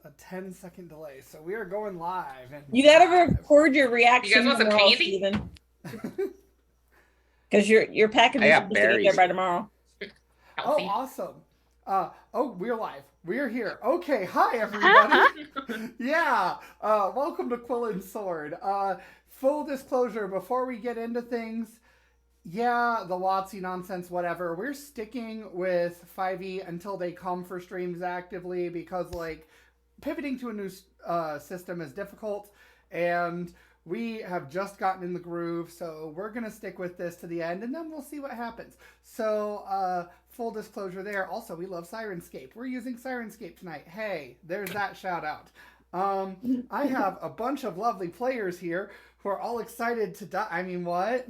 a 10-second delay. So we are going live. And you gotta record your reaction. You guys want some candy? Because your package is supposed to get there by tomorrow. Oh, awesome. We're live. We're here. Okay, hi everybody. Yeah, welcome to Quill and Sword. Full disclosure, before we get into things, yeah, the WotC nonsense, whatever, we're sticking with 5e until they come for streams actively because, like, pivoting to a new system is difficult, and we have just gotten in the groove, so we're going to stick with this to the end, and then we'll see what happens. So, full disclosure there. Also, we love Syrinscape. We're using Syrinscape tonight. Hey, there's that shout out. I have a bunch of lovely players here who are all excited to die. I mean, what?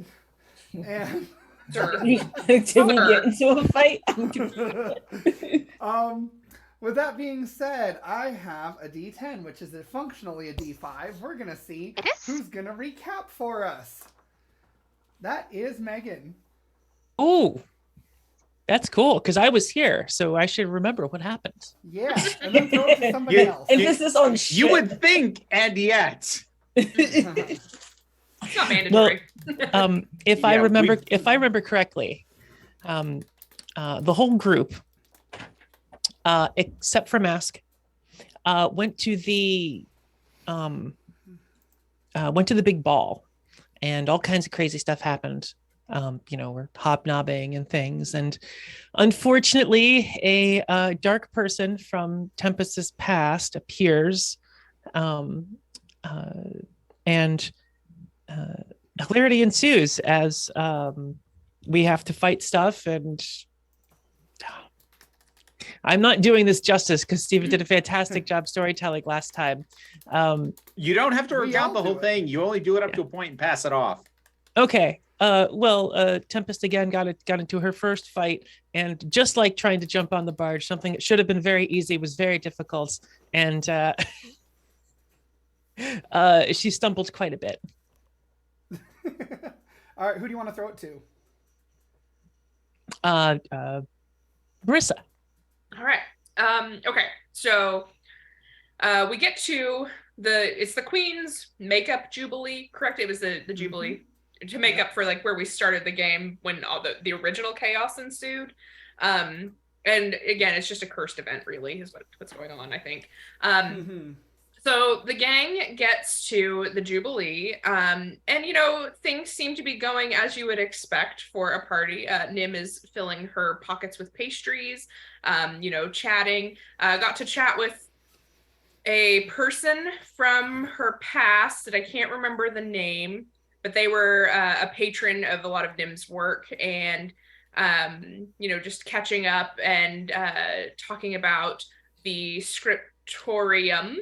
And Did we get into a fight? with that being said, I have a D10, which is functionally a D5. We're going to see who's going to recap for us. That is Megan. Oh, that's cool, because I was here, so I should remember what happened. Yeah, and then throw it to somebody else. Emphasis on shit. You would think, and yet. It's not mandatory. Well, if I remember correctly, the whole group, except for Mask, went to the big ball, and all kinds of crazy stuff happened. We're hobnobbing and things, and unfortunately, a dark person from Tempest's past appears, and hilarity ensues as we have to fight stuff, and I'm not doing this justice because Steven did a fantastic job storytelling last time. You don't have to recount the whole thing. You only do it up to a point and pass it off. Okay. Tempest again got into her first fight, and just like trying to jump on the barge, something that should have been very easy was very difficult, and she stumbled quite a bit. All right, who do you want to throw it to? MARISA. All right. Okay. So we get to it's the Queen's makeup Jubilee, correct? It was the Jubilee to make up for like where we started the game when all the original chaos ensued. And again, it's just a cursed event, really, is what's going on, I think. So the gang gets to the Jubilee, and, things seem to be going as you would expect for a party. Nim is filling her pockets with pastries, chatting. Got to chat with a person from her past that I can't remember the name, but they were a patron of a lot of Nim's work, and, just catching up and talking about the scriptorium.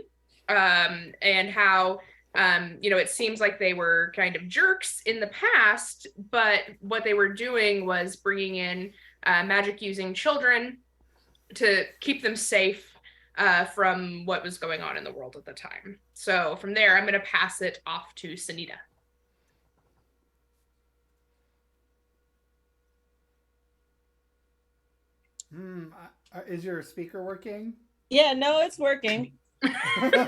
And how, it seems like they were kind of jerks in the past, but what they were doing was bringing in magic-using children to keep them safe from what was going on in the world at the time. So from there, I'm going to pass it off to SENITA. Is your speaker working? Yeah, no, it's working.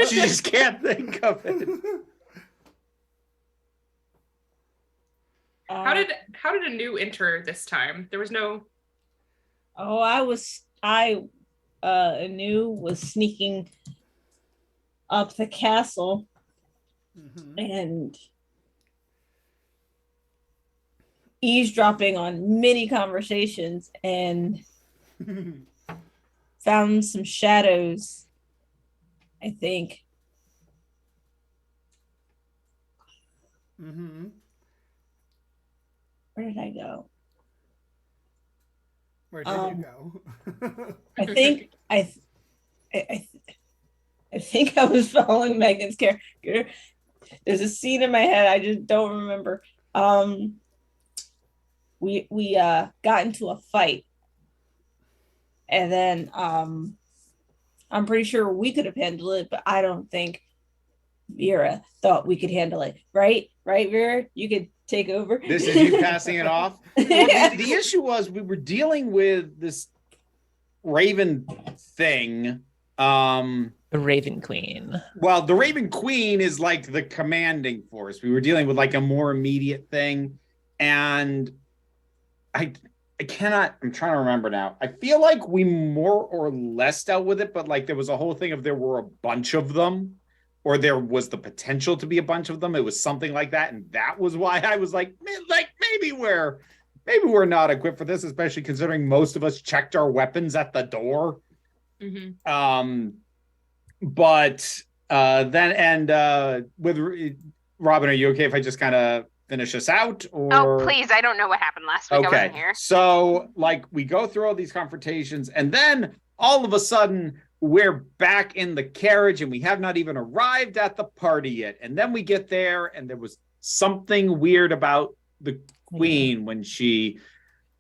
She just can't think of it. How did a new enter this time? There was no. Oh, Anu was sneaking up the castle and eavesdropping on many conversations and found some shadows, I think. Where did I go? Where did you go? I think I was following Megan's character. There's a scene in my head I just don't remember. We got into a fight, and then I'm pretty sure we could have handled it, but I don't think Vera thought we could handle it. Right, Vera? You could take over. This is you passing it off? Well, the issue was we were dealing with this Raven thing that The Raven Queen. Well, the Raven Queen is like the commanding force. We were dealing with like a more immediate thing. And I cannot, I'm trying to remember now. I feel like we more or less dealt with it, but like there was a whole thing of there were a bunch of them, or there was the potential to be a bunch of them. It was something like that. And that was why I was like maybe we're not equipped for this, especially considering most of us checked our weapons at the door. Mm-hmm. But with Robin, are you okay if I just kind of finish this out? Or... Oh, please. I don't know what happened last week. I wasn't here. So like we go through all these confrontations and then all of a sudden we're back in the carriage and we have not even arrived at the party yet. And then we get there and there was something weird about the queen when she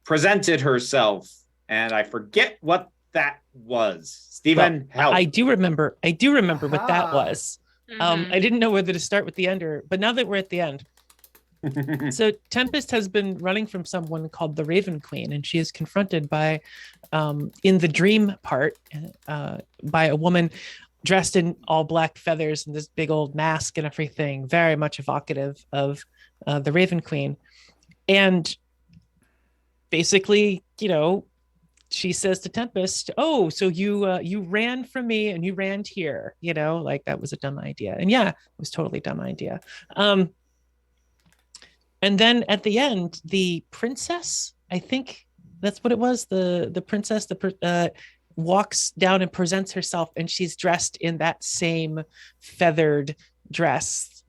presented herself. And I forget what that was. Stephen, help. I do remember what that was. Mm-hmm. I didn't know whether to start with the end but now that we're at the end. So Tempest has been running from someone called the Raven Queen, and she is confronted by, in the dream part, by a woman dressed in all black feathers and this big old mask and everything, very much evocative of the Raven Queen. And basically, she says to Tempest, "Oh, so you ran from me and you ran here, like that was a dumb idea." And yeah, it was totally dumb idea. And then at the end, the princess, I think that's what it was, the princess, walks down and presents herself, and she's dressed in that same feathered dress,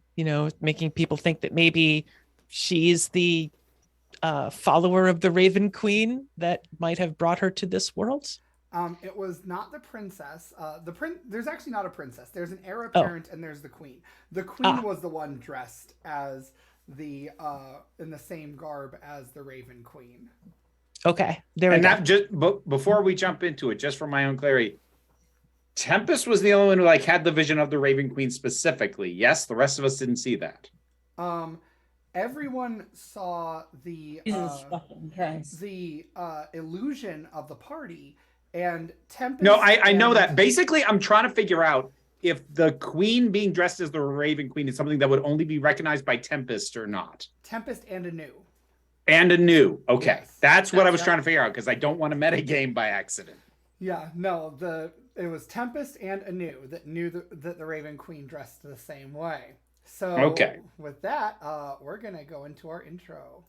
making people think that maybe she's the follower of the Raven Queen that might have brought her to this world. It was not the princess. There's actually not a princess. There's an heir apparent, and there's the queen. The queen was the one dressed as in the same garb as the Raven Queen. Okay, there we go. Before we jump into it, just for my own clarity, Tempest was the only one who had the vision of the Raven Queen specifically. Yes, the rest of us didn't see that. Everyone saw the illusion of the party, and Tempest. No, I know that. Basically, I'm trying to figure out if the queen being dressed as the Raven Queen is something that would only be recognized by Tempest or not. Tempest and Anu. Okay. Yes. That's what I was trying to figure out, because I don't want to metagame by accident. Yeah, no, it was Tempest and Anu that knew that the Raven Queen dressed the same way. So with that, we're going to go into our intro.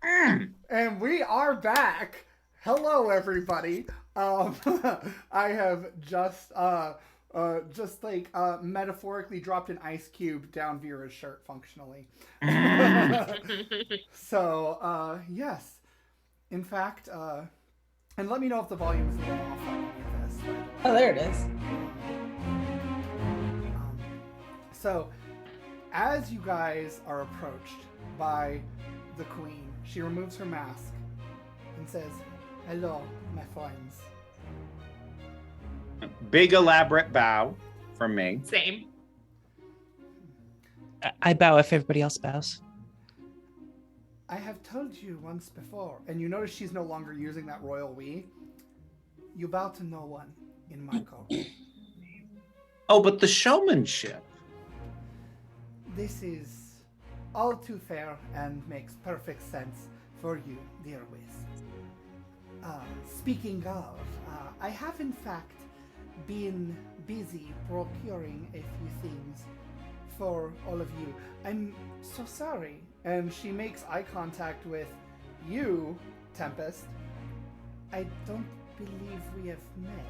And we are back. Hello, everybody. I have just metaphorically dropped an ice cube down Vera's shirt functionally. So, yes. In fact, and let me know if the volume is a little off on this. By the way. Oh, there it is. So, as you guys are approached by the queen, she removes her mask and says, "Hello, my friends." Big elaborate bow from me. Same. I bow if everybody else bows. I have told you once before, and you notice she's no longer using that royal we. You bow to no one in my court. Oh, but the showmanship. This is all too fair and makes perfect sense for you, dear Wisp. Speaking of, I have in fact been busy procuring a few things for all of you. I'm so sorry. And she makes eye contact with you, Tempest. I don't believe we have met.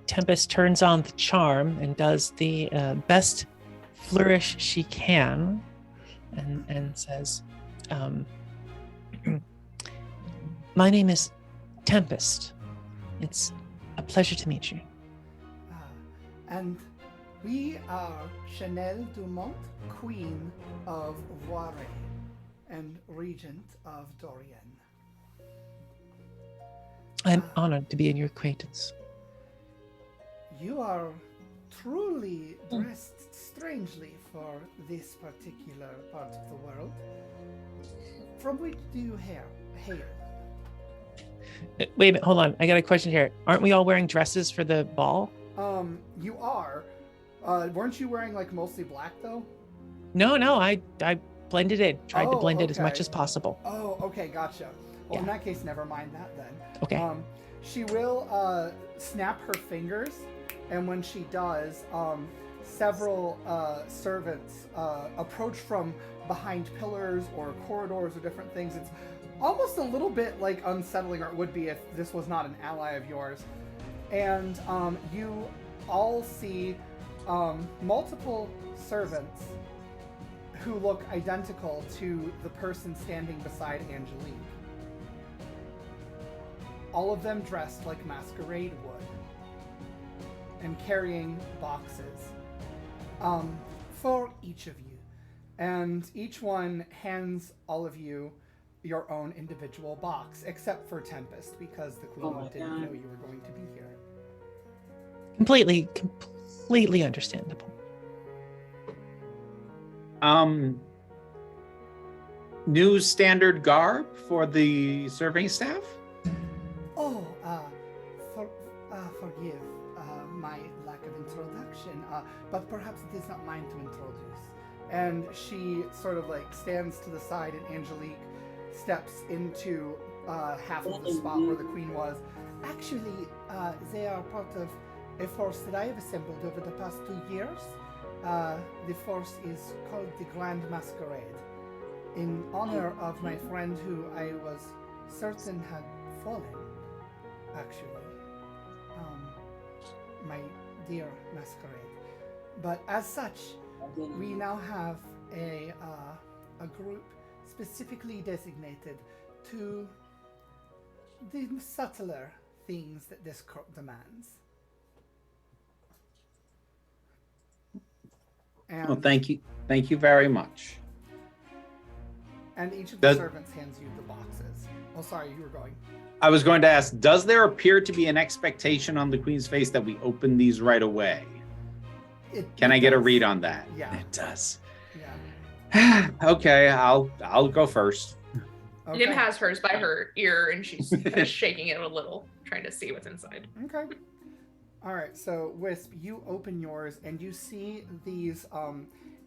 Tempest turns on the charm and does the best flourish she can, and says, "My name is Tempest. It's a pleasure to meet you." And we are Chanelle Dumont, Queen of Voirais and Regent of Dorian. I'm honored to be in your acquaintance. You are truly dressed strangely for this particular part of the world. From which do you hail? Wait a minute, hold on. I got a question here. Aren't we all wearing dresses for the ball? You are. Weren't you wearing like mostly black though? No, I blended in. Tried to blend it as much okay. as possible. Oh, okay, gotcha. Well, Yeah. in that case, never mind that then. Okay. She will snap her fingers, and when she does, several servants approach from behind pillars or corridors or different things. It's almost a little bit like unsettling, or it would be if this was not an ally of yours. And you all see multiple servants who look identical to the person standing beside Angelique. All of them dressed like masquerade would and carrying boxes for each of you. And each one hands all of you your own individual box, except for Tempest, because the queen didn't know you were going to be here. Completely understandable. New standard garb for the serving staff? Oh, forgive my lack of introduction, but perhaps it is not mine to introduce. And she sort of like stands to the side, and Angelique steps into half of the spot where the queen was. Actually, they are part of a force that I have assembled over the past 2 years. The force is called the Grand Masquerade, in honor of my friend who I was certain had fallen, actually. My dear Masquerade. But as such, we now have a group specifically designated to the subtler things that this court demands. And, Well, thank you. Thank you very much. And each of the servants hands you the boxes. Oh, sorry, you were going. I was going to ask, does there appear to be an expectation on the queen's face that we open these right away? Can I get a read on that? Yeah. It does. Yeah. Okay, I'll go first. Okay. Nim has hers by her ear, and she's kind of shaking it a little, trying to see what's inside. Okay. All right, so Wisp, you open yours and you see these,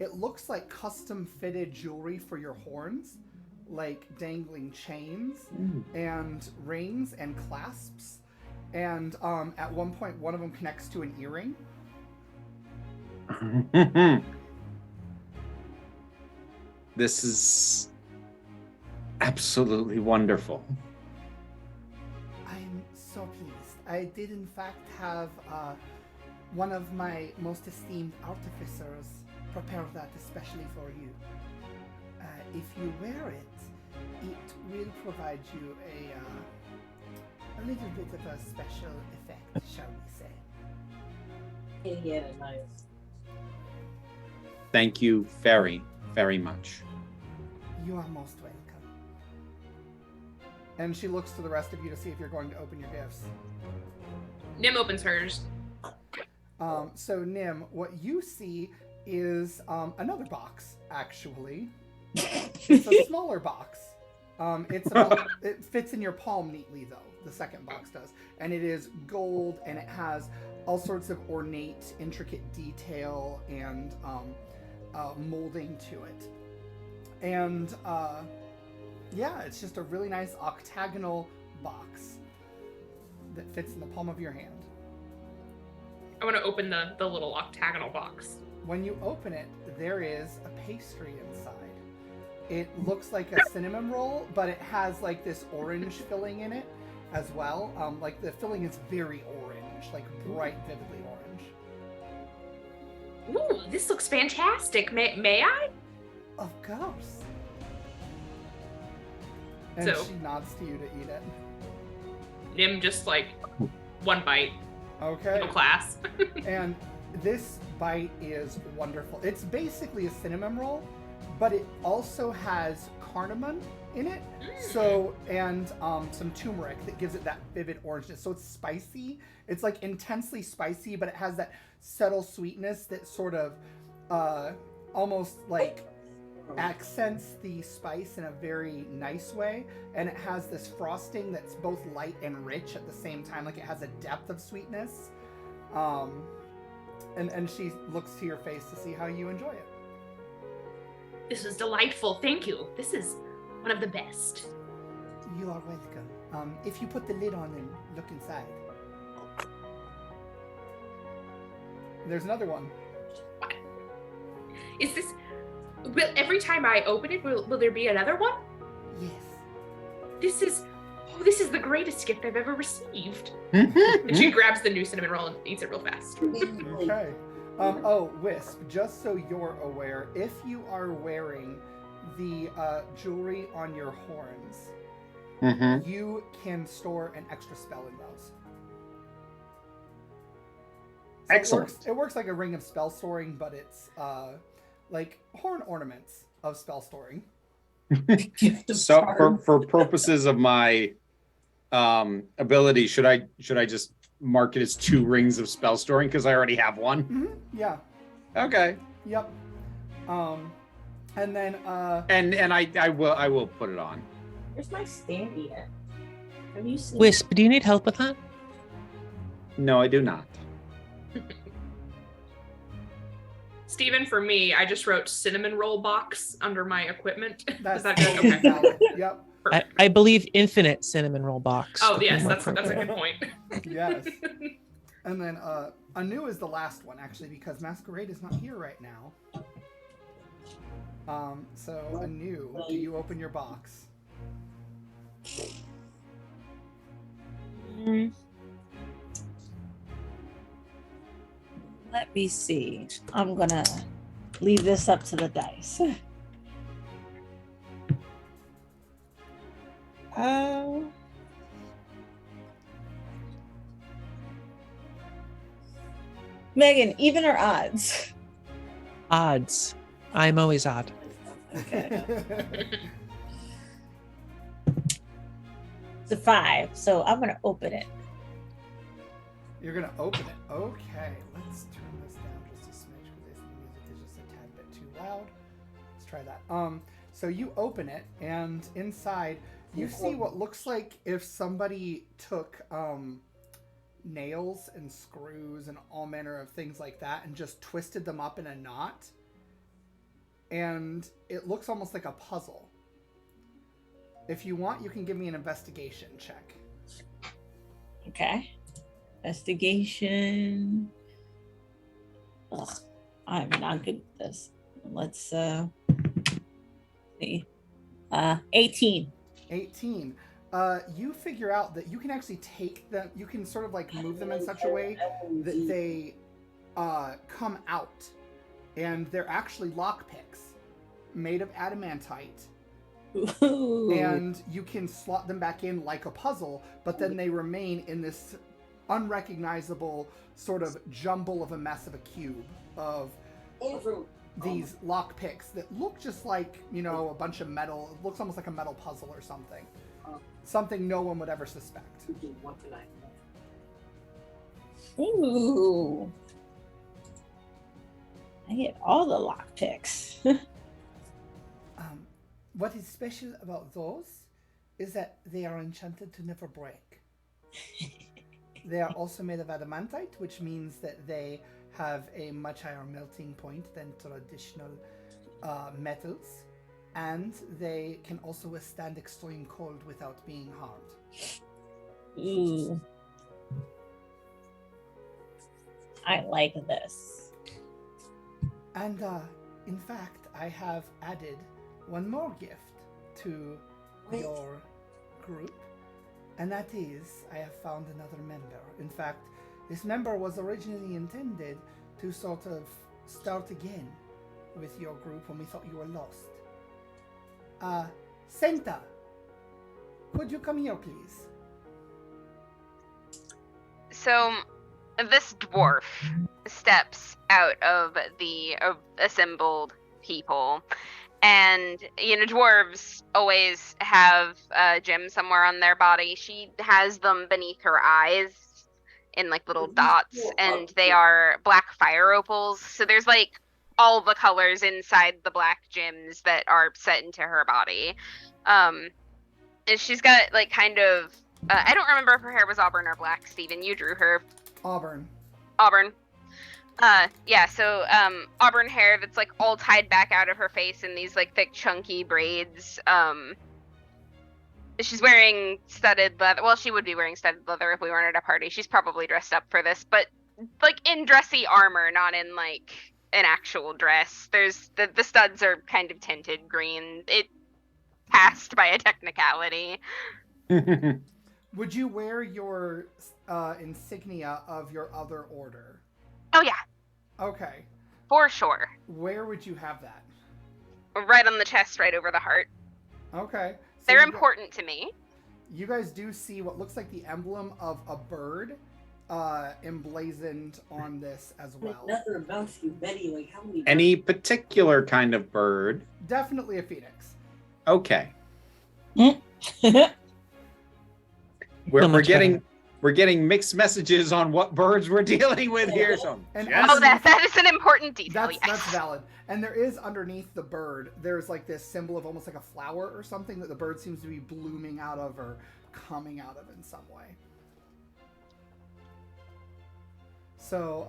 it looks like custom fitted jewelry for your horns, like dangling chains and rings and clasps. And at one point, one of them connects to an earring. This is absolutely wonderful. I'm so pleased. I did in fact have one of my most esteemed artificers prepare that especially for you. If you wear it, it will provide you a little bit of a special effect, shall we say. Yeah, nice. Thank you very, very much. You are most welcome. And she looks to the rest of you to see if you're going to open your gifts. Nim opens hers. So Nim, what you see is another box, actually. It's a smaller box. It fits in your palm neatly, though. The second box does. And it is gold, and it has all sorts of ornate, intricate detail and molding to it. And yeah, it's just a really nice octagonal box that fits in the palm of your hand. I want to open the little octagonal box. When you open it, there is a pastry inside. It looks like a cinnamon roll, but it has like this orange filling in it as well. Like the filling is very orange, like bright, vividly orange. Ooh, this looks fantastic. May I? Of course. And So- she nods to you to eat it. Nim just like one bite. Okay. No class. And this bite is wonderful. It's basically a cinnamon roll, but it also has cardamom in it. So, and some turmeric that gives it that vivid orangeness. So it's spicy. It's like intensely spicy, but it has that subtle sweetness that sort of almost like accents the spice in a very nice way. And it has this frosting that's both light and rich at the same time. Like it has a depth of sweetness. And she looks to your face to see how you enjoy it. This is delightful. Thank you. This is one of the best. You are welcome. If you put the lid on and look inside. There's another one. Is this... Will every time I open it, will there be another one? Yes. This is the greatest gift I've ever received. And she grabs the new cinnamon roll and eats it real fast. Okay. Oh, Wisp, just so you're aware, if you are wearing the jewelry on your horns, you can store an extra spell in those. So Excellent. It works like a ring of spell storing, but it's like horn ornaments of spell storing. So for purposes of my ability, should I just mark it as 2 rings of spell storing because I already have one? Mm-hmm. Yeah. Okay. Yep. And then and I will put it on. Where's my standy at? Have you seen? Wisp, do you need help with that? No, I do not. Steven, for me, I just wrote cinnamon roll box under my equipment. that's Is that good? totally Okay. valid. Yep. I believe infinite cinnamon roll box. Oh would be yes, more that's a appropriate. good point. Yes. And then Anu is the last one actually because Masquerade is not here right now. So Anu, do you open your box? Let me see. I'm gonna leave this up to the dice. Megan, even or odds? Odds. I'm always odd. It's a 5, so I'm gonna open it. You're gonna open it. Okay, let's turn this down just a smidge because the music is just a tad bit too loud. Let's try that. So you open it, and inside you see what looks like if somebody took nails and screws and all manner of things like that and just twisted them up in a knot. And it looks almost like a puzzle. If you want, you can give me an investigation check. Okay. Investigation. Ugh, I'm not good at this. Let's see. 18. 18. You figure out that you can actually take them, you can sort of like move them in such a way that they come out. And they're actually lockpicks made of adamantite. Ooh. And you can slot them back in like a puzzle, but then they remain in this unrecognizable sort of jumble of a mess of a cube of these lockpicks that look just like, you know, a bunch of metal. It looks almost like a metal puzzle or something. Something no one would ever suspect. Ooh. I get all the lockpicks. What is special about those is that they are enchanted to never break. They are also made of adamantite, which means that they have a much higher melting point than traditional metals, and they can also withstand extreme cold without being harmed. Ooh. I like this. And in fact, I have added one more gift to your group, and that is I have found another member. In fact, this member was originally intended to sort of start again with your group when we thought you were lost. SENITA, could you come here, please? So, this dwarf steps out of the assembled people. And, you know, dwarves always have a gem somewhere on their body. She has them beneath her eyes in, like, little dots, and they are black fire opals. So there's, like, all the colors inside the black gems that are set into her body. And she's got, like, kind of... I don't remember if her hair was auburn or black, Steven. You drew her. Auburn. Yeah, so auburn hair that's like all tied back out of her face in these like thick chunky braids. She's wearing studded leather. Well, she would be wearing studded leather if we weren't at a party. She's probably dressed up for this, but like in dressy armor, not in like an actual dress. There's the studs are kind of tinted green. It passed by a technicality. Would you wear your insignia of your other order? Oh yeah. Okay. For sure. Where would you have that? Right on the chest, right over the heart. Okay. So they're important to me. You guys do see what looks like the emblem of a bird emblazoned on this as well. Another amount you Betty, like how many? Any particular kind of bird? Definitely a phoenix. Okay. We're getting mixed messages on what birds we're dealing with here. So that is an important detail. That's valid. And there is underneath the bird, there's like this symbol of almost like a flower or something that the bird seems to be blooming out of or coming out of in some way. So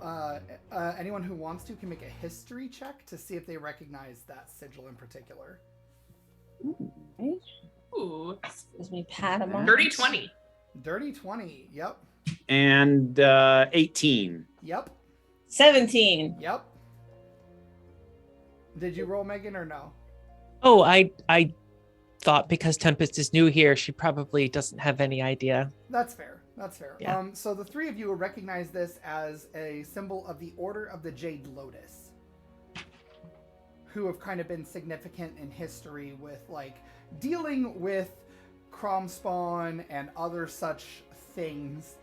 anyone who wants to can make a history check to see if they recognize that sigil in particular. Ooh. Excuse me, pat him on. Dirty 20. Dirty 20, yep. And 18. Yep. 17. Yep. Did you roll, Megan, or no? Oh, I thought because Tempest is new here, she probably doesn't have any idea. That's fair. That's fair. Yeah. So the three of you will recognize this as a symbol of the Order of the Jade Lotus, who have kind of been significant in history with, like, dealing with Cromspawn and other such things.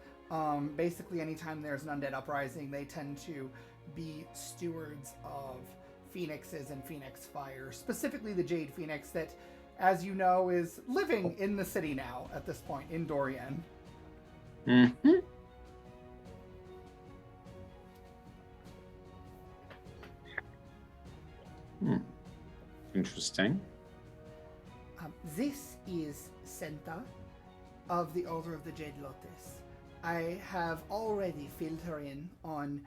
Basically, anytime there's an undead uprising, they tend to be stewards of phoenixes and phoenix fire, specifically the Jade Phoenix that, as you know, is living in the city now at this point, in Dorian. Mm-hmm. Interesting. This is SENITA of the Order of the Jade Lotus. I have already filled her in on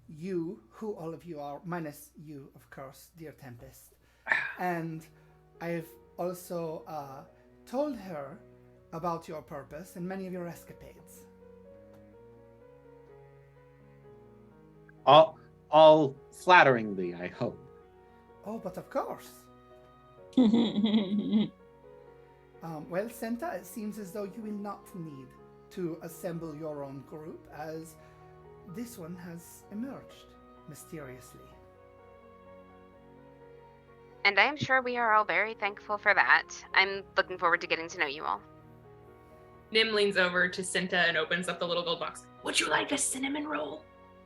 you, who all of you are, minus you, of course, dear Tempest. And I've also told her about your purpose and many of your escapades. All flatteringly, I hope. Oh, but of course. Well, Senta, it seems as though you will not need to assemble your own group, as this one has emerged mysteriously. And I am sure we are all very thankful for that. I'm looking forward to getting to know you all. Nim leans over to Cinta and opens up the little gold box. Would you like a cinnamon roll?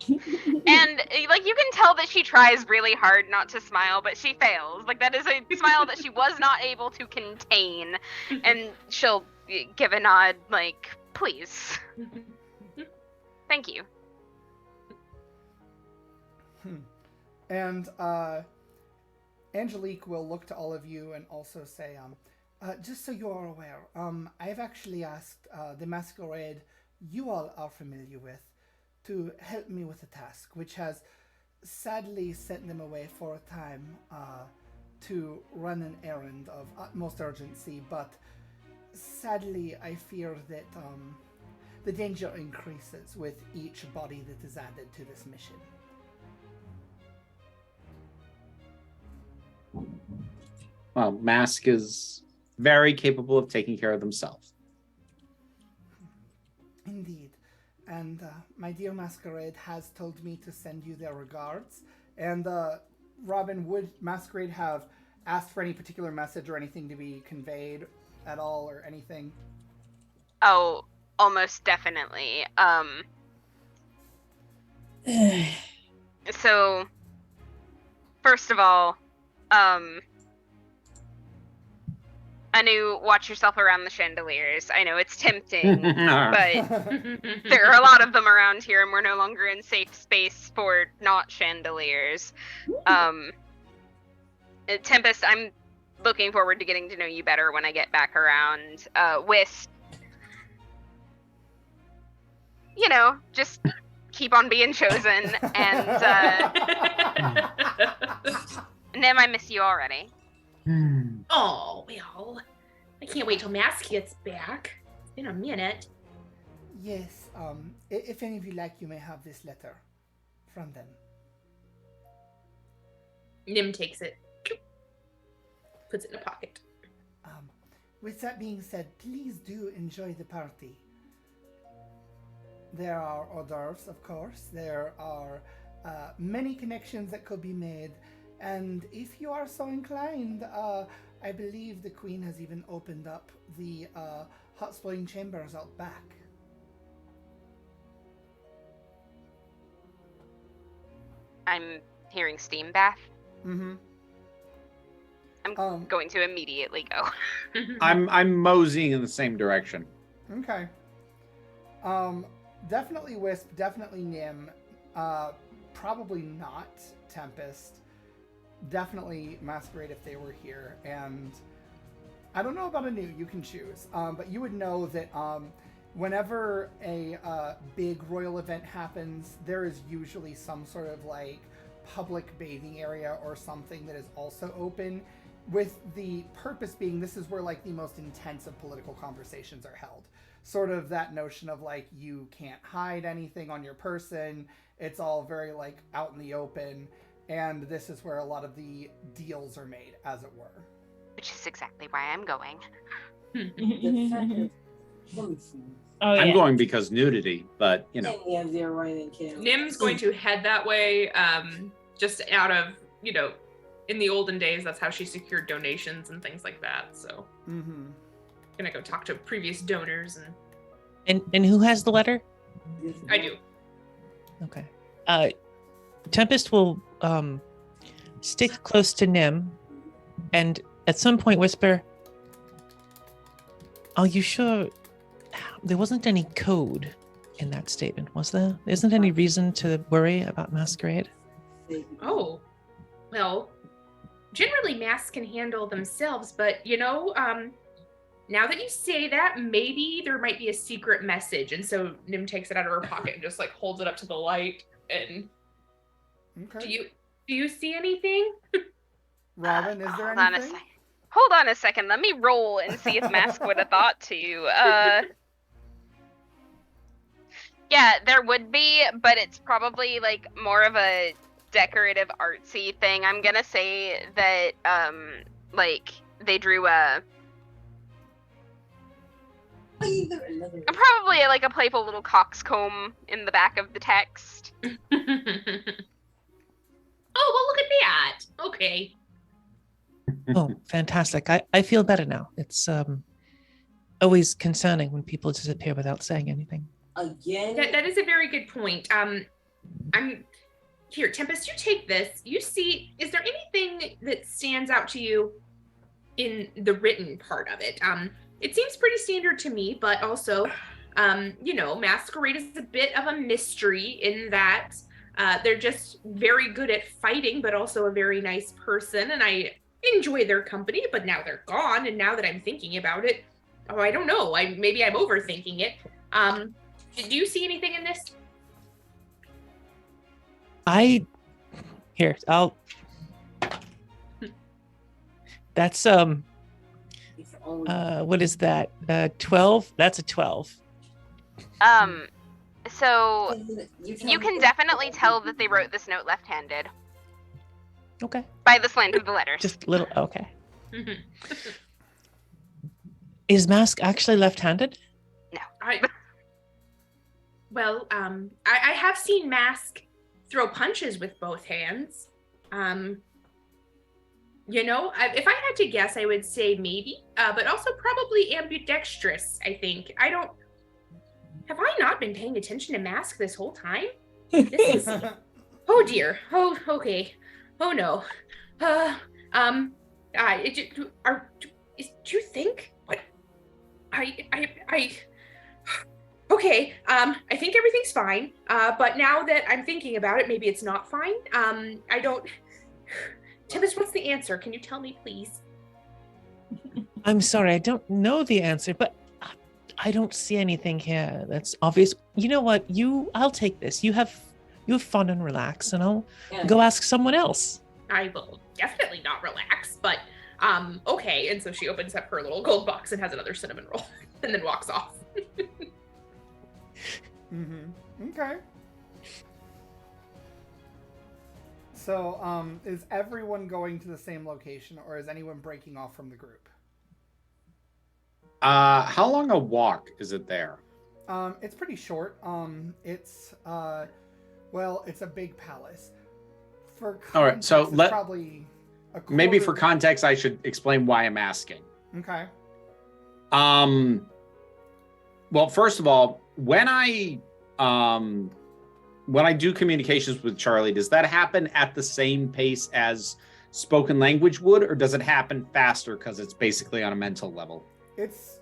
And like you can tell that she tries really hard not to smile, but she fails. Like that is a smile that she was not able to contain, and she'll give a nod, like, please. Thank you. And Angelique will look to all of you and also say, just so you are aware, I've actually asked the masquerade you all are familiar with to help me with a task, which has sadly sent them away for a time to run an errand of utmost urgency, but sadly I fear that the danger increases with each body that is added to this mission. Well, Mask is very capable of taking care of themselves. Indeed. And my dear Masquerade has told me to send you their regards. And Robin, would Masquerade have asked for any particular message or anything to be conveyed at all or anything? Oh, almost definitely. So, first of all, Anu, watch yourself around the chandeliers. I know it's tempting, but there are a lot of them around here, and we're no longer in safe space for not chandeliers. Tempest, I'm looking forward to getting to know you better when I get back around. Wisp, you know, just keep on being chosen, and Nim, I miss you already. Oh, well, I can't wait till Mask gets back. It's been a minute. Yes, if any of you like, you may have this letter from them. Nim takes it, puts it in a pocket. With that being said, please do enjoy the party. There are hors d'oeuvres, of course. There are many connections that could be made. And if you are so inclined, I believe the Queen has even opened up the hot spring chambers out back. I'm hearing steam bath. Mm-hmm. I'm going to immediately go. I'm moseying in the same direction. Okay. Definitely Wisp, definitely Nim. Probably not Tempest. Definitely Masquerade if they were here. And I don't know about Anu, you can choose. But you would know that whenever a big royal event happens, there is usually some sort of like public bathing area or something that is also open, with the purpose being this is where like the most intensive political conversations are held. Sort of that notion of like you can't hide anything on your person. It's all very like out in the open. And this is where a lot of the deals are made, as it were. Which is exactly why I'm going. I'm going because nudity, but you know. Yeah, they're right in camp. Nim's going to head that way, just out of, you know, in the olden days, that's how she secured donations and things like that. So, gonna go talk to previous donors and who has the letter? I do. Okay. Tempest will stick close to Nim, and at some point whisper, "Are you sure there wasn't any code in that statement, was there? Isn't any reason to worry about Masquerade?" Oh, well, generally masks can handle themselves, but you know, now that you say that, maybe there might be a secret message. And so Nim takes it out of her pocket and just like holds it up to the light. And Okay. do you see anything? Robin, is there Hold anything? Hold on a second. Let me roll and see if Mask would have thought to. Yeah, there would be, but it's probably like more of a decorative artsy thing. I'm gonna say that like they drew a Probably like a playful little coxcomb in the back of the text. Oh, well, look at that. Okay. Oh, fantastic. I feel better now. It's always concerning when people disappear without saying anything. Again? That is a very good point. I'm here, Tempest, you take this. You see, is there anything that stands out to you in the written part of it? It seems pretty standard to me, but also, you know, Masquerade is a bit of a mystery in that they're just very good at fighting, but also a very nice person, and I enjoy their company, but now they're gone, and now that I'm thinking about it, oh, I don't know, maybe I'm overthinking it. Do you see anything in this? That's what is that? 12? That's a 12. So you can definitely tell that they wrote this note left-handed. Okay. By the slant of the letters. Just a little, okay. Is Mask actually left-handed? No. Well, I have seen Mask throw punches with both hands. You know, if I had to guess, I would say maybe, but also probably ambidextrous, I think. Have I not been paying attention to Mask this whole time? This is, oh dear. Oh, okay. Oh no. Do you think? What? Okay, I think everything's fine, but now that I'm thinking about it, maybe it's not fine. Tempest, what's the answer? Can you tell me, please? I'm sorry, I don't know the answer, but I don't see anything here that's obvious. You know what? I'll take this. You have fun and relax, and I'll go ask someone else. I will definitely not relax, but okay. And so she opens up her little gold box and has another cinnamon roll, and then walks off. Okay. So, is everyone going to the same location, or is anyone breaking off from the group? How long a walk is it there? It's pretty short. It's it's a big palace. For context, all right, so probably maybe for context, I should explain why I'm asking. Okay. Well, first of all, when I do communications with Charlie, does that happen at the same pace as spoken language would, or does it happen faster because it's basically on a mental level? It's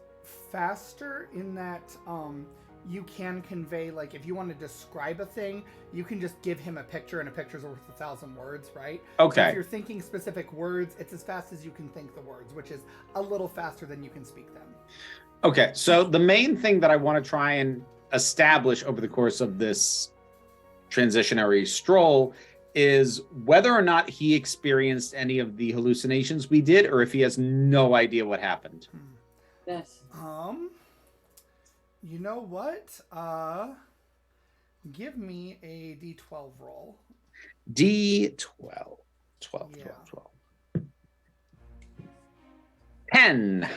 faster in that you can convey, like, if you want to describe a thing, you can just give him a picture, and a picture's worth 1,000 words, right? Okay. So if you're thinking specific words, it's as fast as you can think the words, which is a little faster than you can speak them. Okay, so the main thing that I want to try and establish over the course of this transitionary stroll is whether or not he experienced any of the hallucinations we did, or if he has no idea what happened. Yes. You know what? Give me a D12 roll. D12. 12. 10.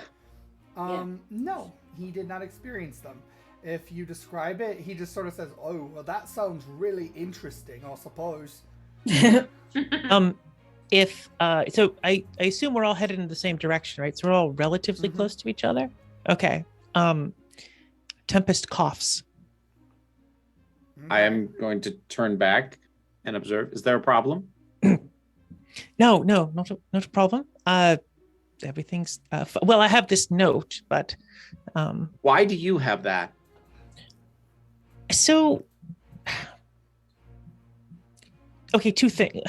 No, he did not experience them. If you describe it, he just sort of says, "Oh, well, that sounds really interesting, I suppose." So I assume we're all headed in the same direction, right? So we're all relatively close to each other. Okay. Tempest coughs. I am going to turn back and observe. Is there a problem? No, not a problem. Everything's well. I have this note, but why do you have that? So, okay, two things.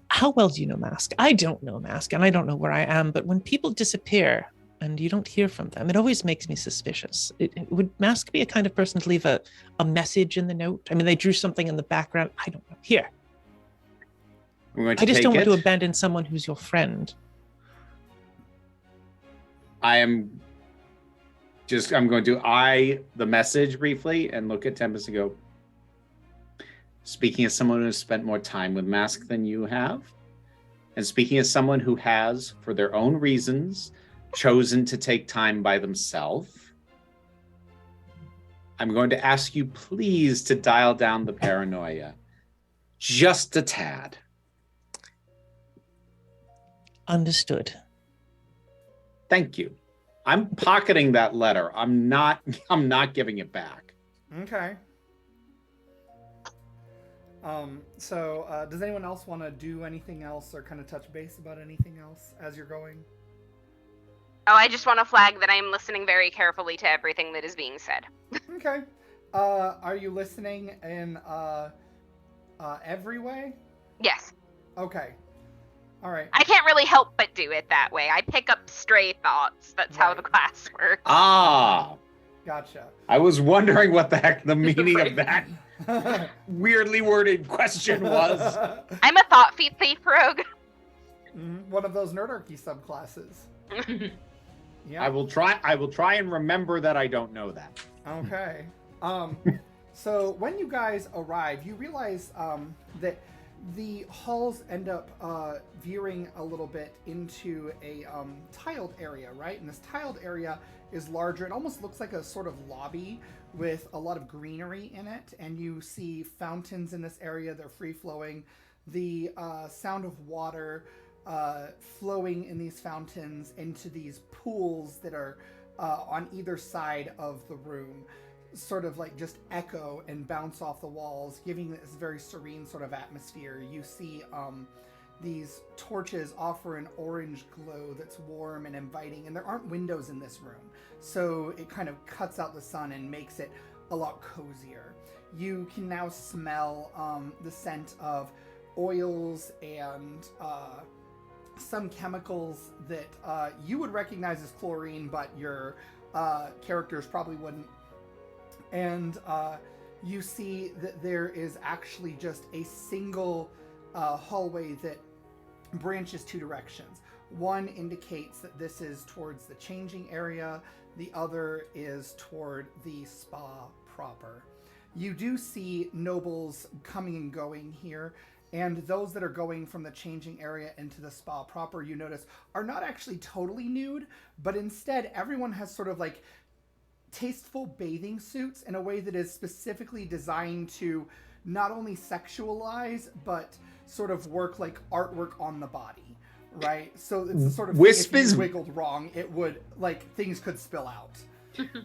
How well do you know Mask? I don't know Mask, and I don't know where I am, but when people disappear and you don't hear from them, it always makes me suspicious. Would Mask be a kind of person to leave a message in the note? I mean, they drew something in the background. I don't know. Here. I just don't want to abandon someone who's your friend. I'm going to eye the message briefly and look at Tempest and go, speaking as someone who has spent more time with Mask than you have, and speaking as someone who has, for their own reasons, chosen to take time by themselves, I'm going to ask you please to dial down the paranoia just a tad. Understood. Thank you. I'm pocketing that letter. I'm not giving it back. Okay. So does anyone else want to do anything else or kind of touch base about anything else as you're going? Oh, I just want to flag that I'm listening very carefully to everything that is being said. Okay. Are you listening in every way? Yes. Okay. All right. I can't really help but do it that way. I pick up stray thoughts. That's how Right. the class works. Ah, Gotcha. I was wondering what the heck the meaning of that weirdly worded question was. I'm a thought thief rogue. One of those nerdarchy subclasses. Yeah. I will try and remember that I don't know that. Okay. So when you guys arrive, you realize that the halls end up veering a little bit into a tiled area, right? And this tiled area is larger. It almost looks like a sort of lobby with a lot of greenery in it. And you see fountains in this area. They're free-flowing. The sound of water flowing in these fountains into these pools that are on either side of the room, sort of like just echo and bounce off the walls, giving this very serene sort of atmosphere. You see these torches offer an orange glow that's warm and inviting, and there aren't windows in this room, so it kind of cuts out the sun and makes it a lot cozier. You can now smell the scent of oils and some chemicals that you would recognize as chlorine, but your characters probably wouldn't. And you see that there is actually just a single hallway that branches two directions. One indicates that this is towards the changing area. The other is toward the spa proper. You do see nobles coming and going here. And those that are going from the changing area into the spa proper, you notice, are not actually totally nude, but instead everyone has sort of like tasteful bathing suits in a way that is specifically designed to not only sexualize, but sort of work like artwork on the body, right? So it's the sort of Wisp thing, if is you wiggled wrong, it would, like, things could spill out.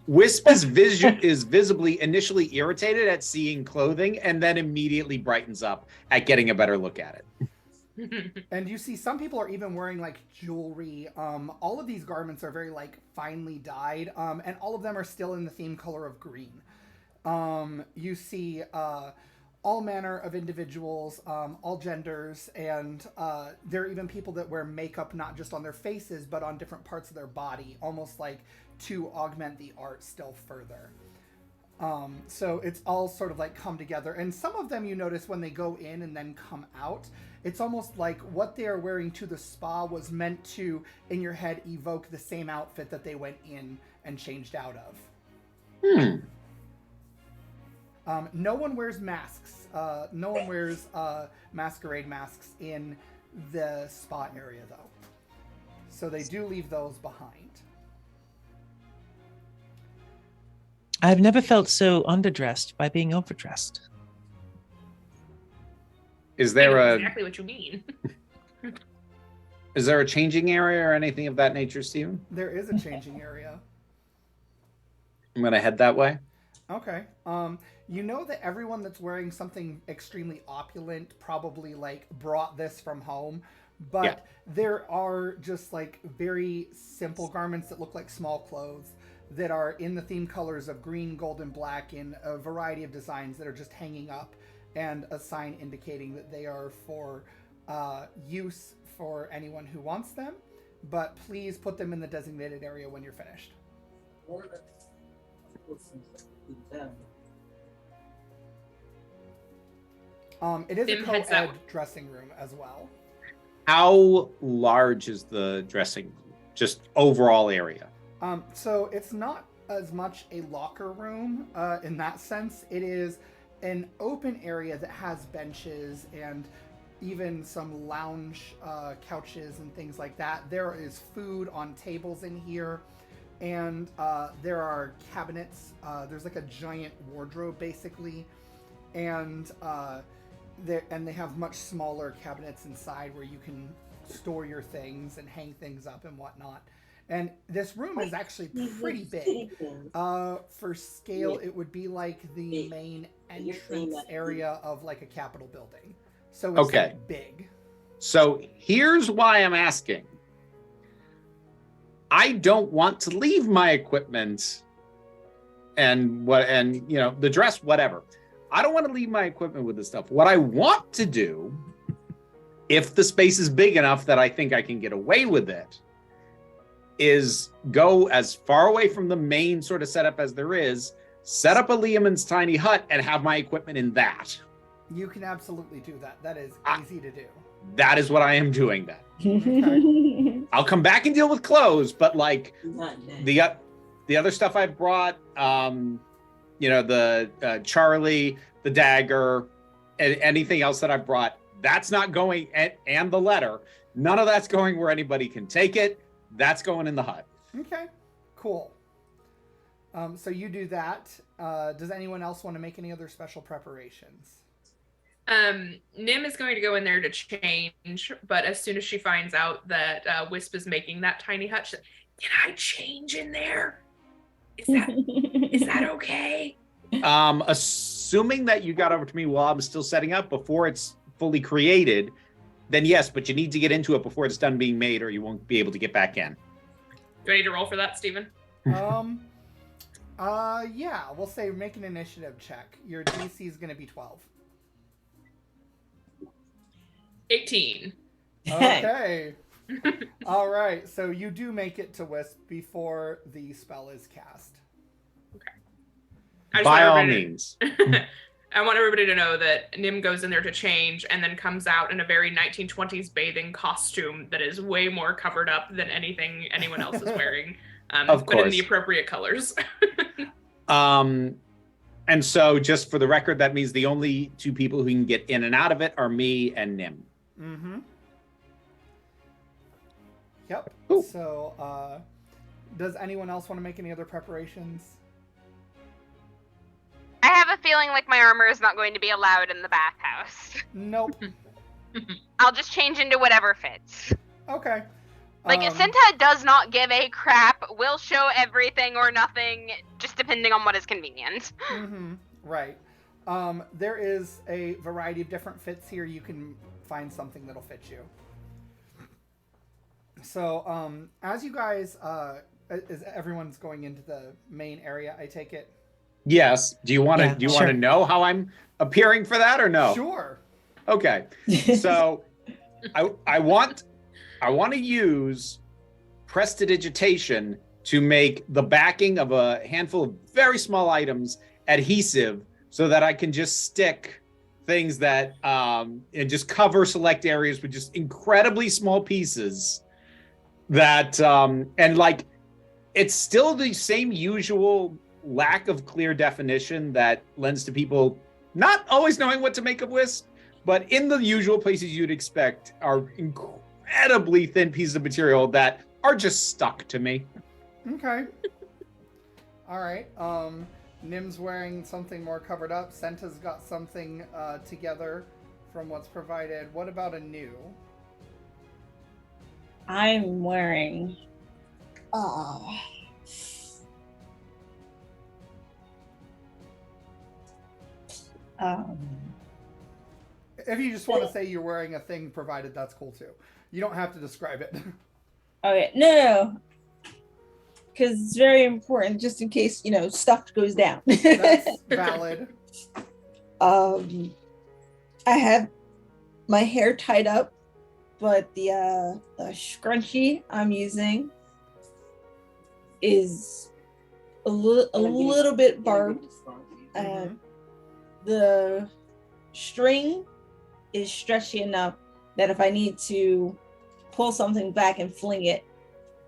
Wisp is visibly initially irritated at seeing clothing and then immediately brightens up at getting a better look at it. And you see some people are even wearing like jewelry. All of these garments are very like finely dyed, and all of them are still in the theme color of green. You see all manner of individuals, all genders, and there are even people that wear makeup not just on their faces but on different parts of their body, almost like to augment the art still further. So it's all sort of like come together. And some of them you notice when they go in and then come out, it's almost like what they are wearing to the spa was meant to, in your head, evoke the same outfit that they went in and changed out of. No one wears masks. No one wears masquerade masks in the spa area, though. So they do leave those behind. I've never felt so underdressed by being overdressed. Is I know there exactly what you mean. is there a changing area or anything of that nature, Steven? There is a changing area. I'm gonna head that way. Okay. You know that everyone that's wearing something extremely opulent probably like brought this from home, but Yeah. there are just like very simple garments that look like small clothes that are in the theme colors of green, gold, and black in a variety of designs that are just hanging up, and a sign indicating that they are for use for anyone who wants them, but please put them in the designated area when you're finished. It is Tim a heads that co-ed dressing room as well. How large is the dressing, just overall area? So it's not as much a locker room in that sense. It is an open area that has benches and even some lounge couches and things like that. There is food on tables in here, and there are cabinets. There's like a giant wardrobe basically, and they have much smaller cabinets inside where you can store your things and hang things up and whatnot. And this room is actually pretty big. For scale, it would be like the main entrance area of like a Capitol building. So it's like big. So here's why I'm asking. I don't want to leave my equipment and the dress, whatever. I don't want to leave my equipment with this stuff. What I want to do, if the space is big enough that I think I can get away with it, is go as far away from the main sort of setup as there is, set up a Liamon's tiny hut, and have my equipment in that. You can absolutely do that. That is easy to do. That is what I am doing then. Okay. I'll come back and deal with clothes, but like the other stuff I've brought, the Charlie, the dagger, and anything else that I've brought, that's not going, and the letter, none of that's going where anybody can take it. That's going in the hut. Okay, cool. So you do that. Does anyone else want to make any other special preparations? Nim is going to go in there to change, but as soon as she finds out that Wisp is making that tiny hut, she's like, "Can I change in there? Is that okay?" Assuming that you got over to me while I'm still setting up before it's fully created, then yes, but you need to get into it before it's done being made, or you won't be able to get back in. Do I need to roll for that, Steven? Yeah, we'll say make an initiative check. Your DC is going to be 12. 18. Okay. All right, so you do make it to Wisp before the spell is cast. Okay. By all means. I want everybody to know that Nim goes in there to change and then comes out in a very 1920s bathing costume that is way more covered up than anything anyone else is wearing. Of course. But in the appropriate colors. And so just for the record, that means the only two people who can get in and out of it are me and Nim. Mm-hmm. Yep. Ooh. So, does anyone else want to make any other preparations? I have a feeling like my armor is not going to be allowed in the bathhouse. Nope. I'll just change into whatever fits. Okay. Like, SENITA does not give a crap. We'll show everything or nothing, just depending on what is convenient. Mm-hmm. Right. There is a variety of different fits here. You can find something that'll fit you. So, as you guys, as everyone's going into the main area, I take it? Yes. Do you want to? Do you want to know how I'm appearing for that, or no? Sure. Okay. So, I want to use prestidigitation to make the backing of a handful of very small items adhesive, so that I can just stick things that and just cover select areas with just incredibly small pieces. That and like it's still the same usual lack of clear definition that lends to people not always knowing what to make of Wisp, but in the usual places you'd expect are incredibly thin pieces of material that are just stuck to me. Okay. All right. Nim's wearing something more covered up. Senta's got something together from what's provided. What about a new? I'm wearing if you just want to say you're wearing a thing provided, that's cool too. You don't have to describe it. Okay, no. Because it's very important just in case, stuff goes down. That's valid. I have my hair tied up, but the scrunchie I'm using is a little bit barbed. Mm-hmm. The string is stretchy enough that if I need to pull something back and fling it,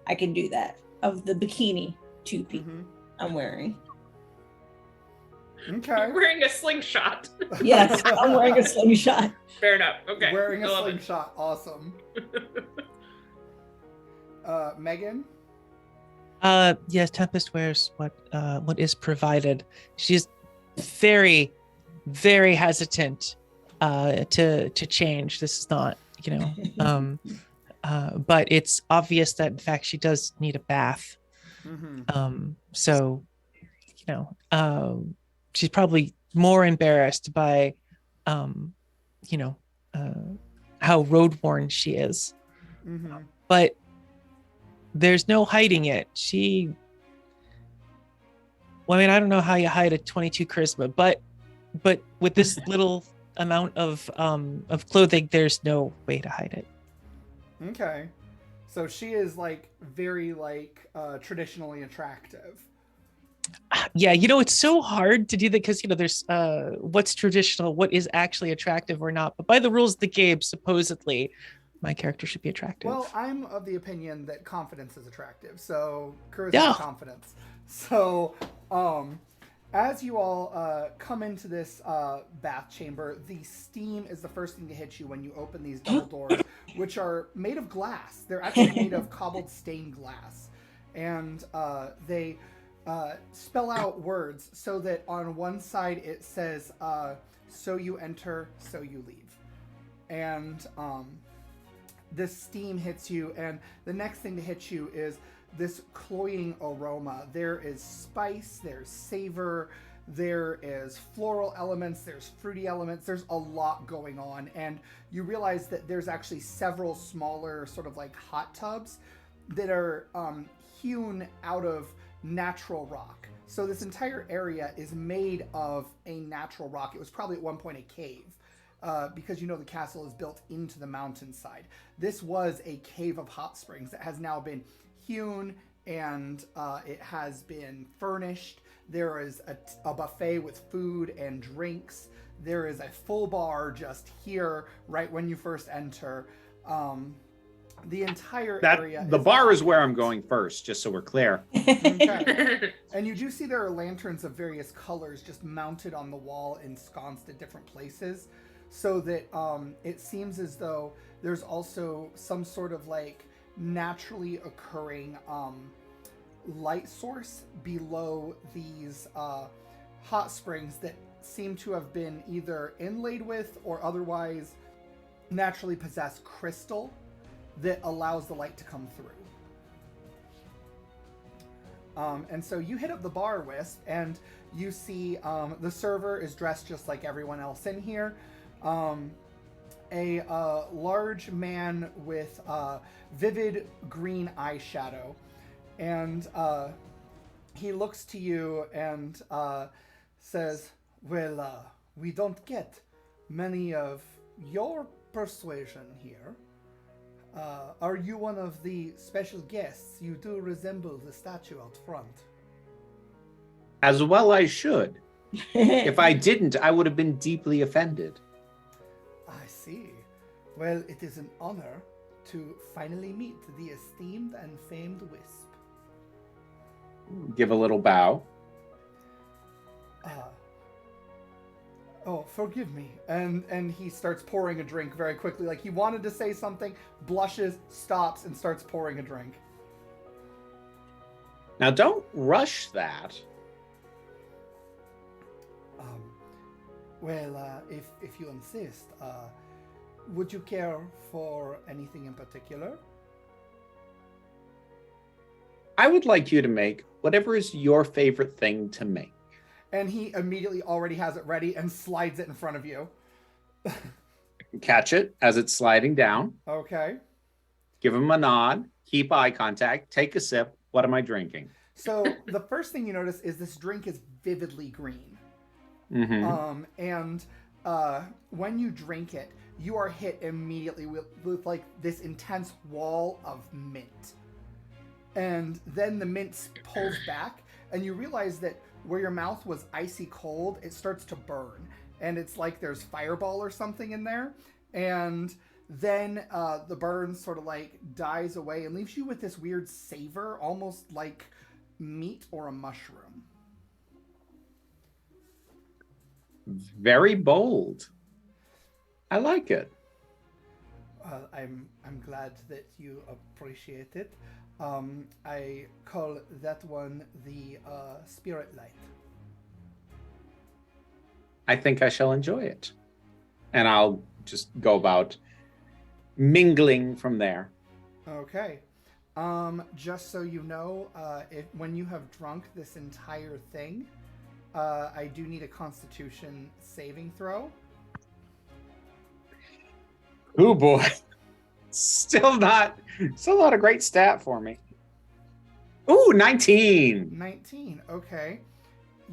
I can do that. Of the bikini two-piece I'm wearing. Okay. You're wearing a slingshot. Yes, I'm wearing a slingshot. Fair enough. Okay. Wearing a I love it. slingshot. Awesome. Megan? Yes, Tempest wears what is provided. She's very, very hesitant to change. This is not, but it's obvious that in fact she does need a bath. Mm-hmm. So, she's probably more embarrassed by, how road worn she is. Mm-hmm. But there's no hiding it. I don't know how you hide a 22 charisma, but with this little amount of clothing, there's no way to hide it. Okay. So she is very traditionally attractive. Yeah, it's so hard to do that because there's what's traditional, what is actually attractive or not. But by the rules of the game, supposedly my character should be attractive. Well, I'm of the opinion that confidence is attractive. So charisma is confidence. So as you all come into this bath chamber, the steam is the first thing to hit you when you open these double doors, which are made of glass. They're actually made of cobbled stained glass. And they spell out words so that on one side it says, so you enter, so you leave. And this steam hits you, and the next thing to hit you is this cloying aroma. There is spice, there's savor, there is floral elements, there's fruity elements, there's a lot going on, and you realize that there's actually several smaller sort of hot tubs that are hewn out of natural rock. So this entire area is made of a natural rock. It was probably at one point a cave. Because the castle is built into the mountainside. This was a cave of hot springs that has now been hewn and it has been furnished. There is a buffet with food and drinks. There is a full bar just here right when you first enter. The entire area. The bar is where I'm going first, just so we're clear. Okay. And you do see there are lanterns of various colors just mounted on the wall, ensconced at different places. So that it seems as though there's also some sort of naturally occurring light source below these hot springs that seem to have been either inlaid with or otherwise naturally possess crystal that allows the light to come through. And so you hit up the bar, Wisp, and you see the server is dressed just like everyone else in here. A large man with vivid green eyeshadow, and he looks to you and says, well, we don't get many of your persuasion here. Are you one of the special guests? You do resemble the statue out front. As well I should. If I didn't, I would have been deeply offended. I see. Well, it is an honor to finally meet the esteemed and famed Wisp. Give a little bow. Oh, forgive me. And he starts pouring a drink very quickly. He wanted to say something, blushes, stops, and starts pouring a drink. Now, don't rush that. Well, if you insist, would you care for anything in particular? I would like you to make whatever is your favorite thing to make. And he immediately already has it ready and slides it in front of you. Catch it as it's sliding down. Okay. Give him a nod. Keep eye contact. Take a sip. What am I drinking? So the first thing you notice is this drink is vividly green. Mm-hmm. And when you drink it, you are hit immediately with this intense wall of mint. And then the mint pulls back, and you realize that where your mouth was icy cold, it starts to burn. And it's like there's fireball or something in there. And then the burn sort of dies away and leaves you with this weird savor, almost like meat or a mushroom. very bold. I like it. I'm glad that you appreciate it. I call that one the spirit light. I think I shall enjoy it. And I'll just go about mingling from there. Okay. Just so you know, when you have drunk this entire thing, I do need a Constitution saving throw. Oh boy. Still not a great stat for me. Ooh, 19. 19. Okay.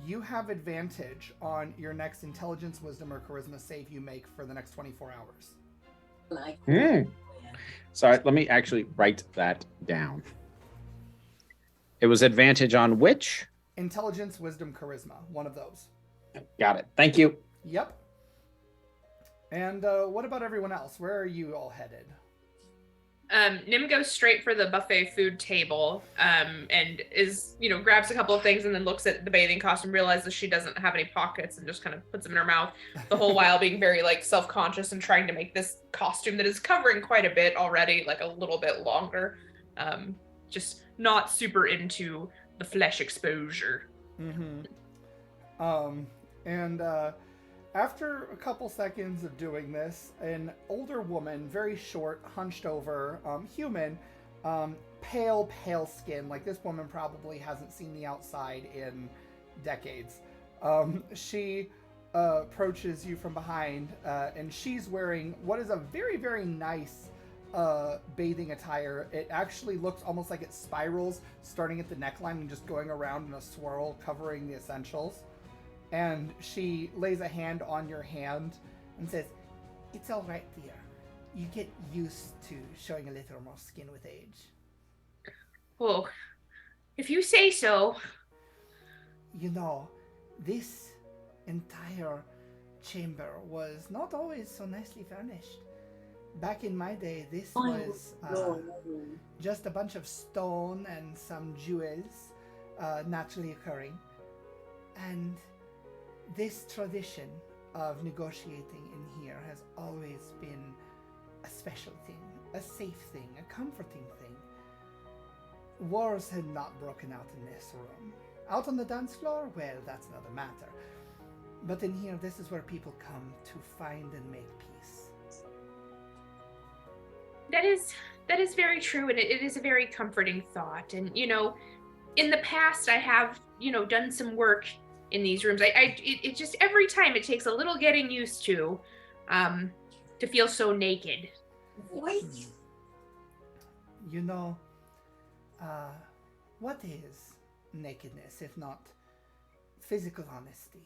You have advantage on your next intelligence, wisdom, or charisma save you make for the next 24 hours. Sorry, let me actually write that down. It was advantage on which? Intelligence, wisdom, charisma. One of those. Got it. Thank you. Yep. And what about everyone else? Where are you all headed? Nim goes straight for the buffet food table, and is, grabs a couple of things and then looks at the bathing costume, realizes she doesn't have any pockets and just kind of puts them in her mouth, the whole while being very self-conscious and trying to make this costume that is covering quite a bit already, a little bit longer. Just not super into the flesh exposure. Mm-hmm. After a couple seconds of doing this, an older woman, very short, hunched over, human, pale skin. This woman probably hasn't seen the outside in decades. She approaches you from behind, and she's wearing what is a very, very nice bathing attire. It actually looks almost like it spirals, starting at the neckline and just going around in a swirl, covering the essentials. And she lays a hand on your hand and says, "It's all right, dear. You get used to showing a little more skin with age." Oh, if you say so. This entire chamber was not always so nicely furnished. Back in my day, this was just a bunch of stone and some jewels naturally occurring. And this tradition of negotiating in here has always been a special thing, a safe thing, a comforting thing. Wars had not broken out in this room. Out on the dance floor, well, that's another matter. But in here, this is where people come to find and make peace. That is very true, and it is a very comforting thought. And, in the past, I have, done some work in these rooms. It just, every time it takes a little getting used to feel so naked. What? What is nakedness if not physical honesty?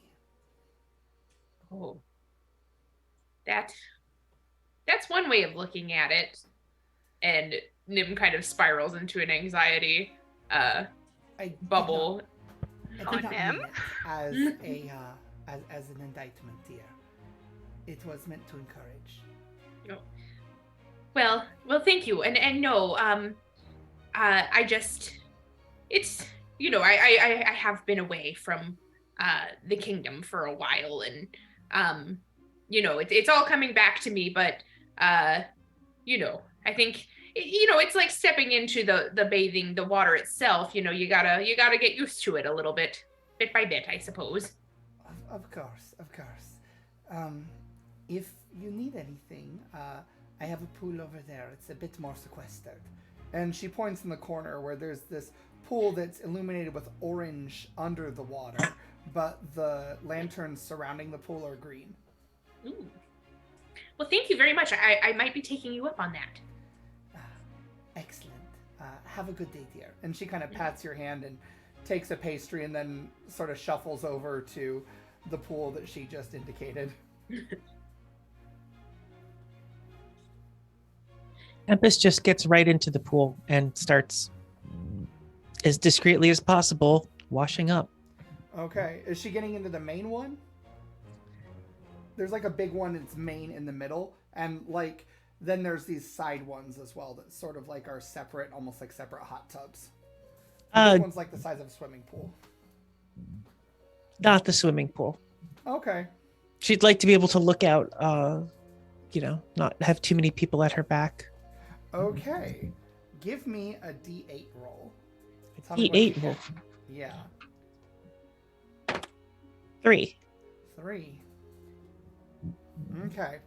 Oh, that's one way of looking at it. And Nim kind of spirals into an anxiety bubble. I did not Nim? mean it as an indictment, dear. It was meant to encourage. Oh. Well, thank you. And no, I just, it's, I have been away from the kingdom for a while, and it's all coming back to me, but I think it's like stepping into the bathing, the water itself. You gotta get used to it a little bit by bit, I suppose. Of course. If you need anything, I have a pool over there. It's a bit more sequestered. And she points in the corner where there's this pool that's illuminated with orange under the water, but the lanterns surrounding the pool are green. Ooh. Well, thank you very much. I might be taking you up on that. Excellent. Have a good day, dear. And she kind of pats your hand and takes a pastry and then sort of shuffles over to the pool that she just indicated. Tempest just gets right into the pool and starts, as discreetly as possible, washing up. Okay. Is she getting into the main one? There's like a big one that's main in the middle, and then there's these side ones as well that sort of are separate, almost like separate hot tubs. The big one's like the size of a swimming pool. Not the swimming pool. Okay. she'd like to be able to look out, not have too many people at her back. Okay. Give me a D8 roll. Tell A me what you D8 roll. get. Yeah. 3. 3. Okay.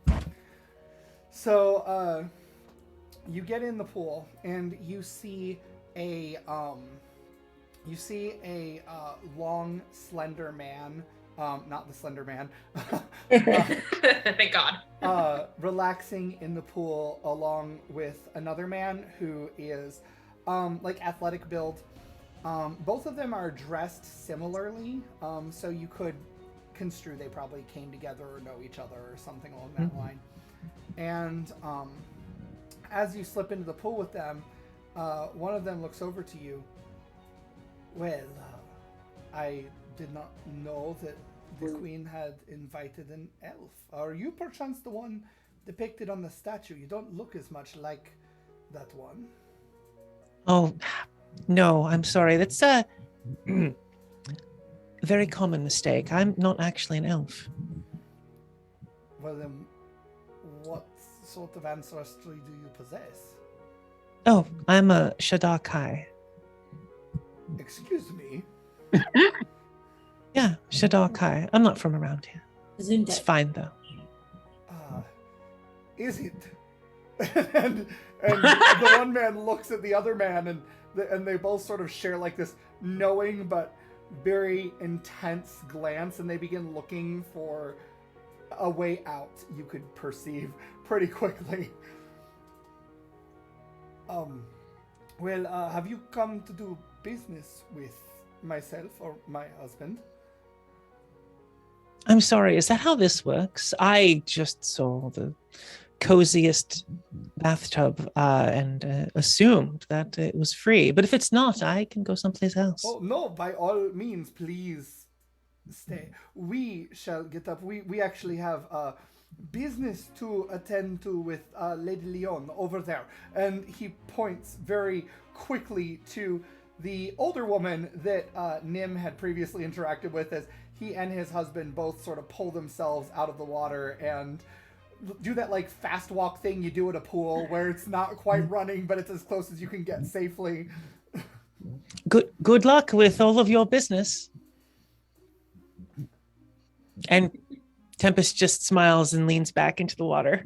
So, you get in the pool and you see a long, slender man. Not the Slender Man. Thank God. Relaxing in the pool along with another man who is athletic build. Both of them are dressed similarly, so you could construe they probably came together or know each other or something along that line. And as you slip into the pool with them, one of them looks over to you. Well, I did not know that the queen had invited an elf. Are you perchance the one depicted on the statue? You don't look as much like that one. Oh, no, I'm sorry. That's a very common mistake. I'm not actually an elf. Well then, what sort of ancestry do you possess? Oh, I'm a Shadakai. Excuse me? Yeah, Shadakai. I'm not from around here. It's fine, though. Is it? and the one man looks at the other man, and they both sort of share like this knowing but very intense glance, and they begin looking for a way out. You could perceive pretty quickly. Well, have you come to do business with myself or my husband? I'm sorry, is that how this works? I just saw the coziest bathtub and assumed that it was free. But if it's not, I can go someplace else. Oh, no, by all means, please stay. We shall get up. We actually have business to attend to with Lady Leon over there. And he points very quickly to the older woman that Nim had previously interacted with, as he and his husband both sort of pull themselves out of the water and do that like fast walk thing you do at a pool where it's not quite running, but it's as close as you can get safely. Good luck with all of your business. And Tempest just smiles and leans back into the water.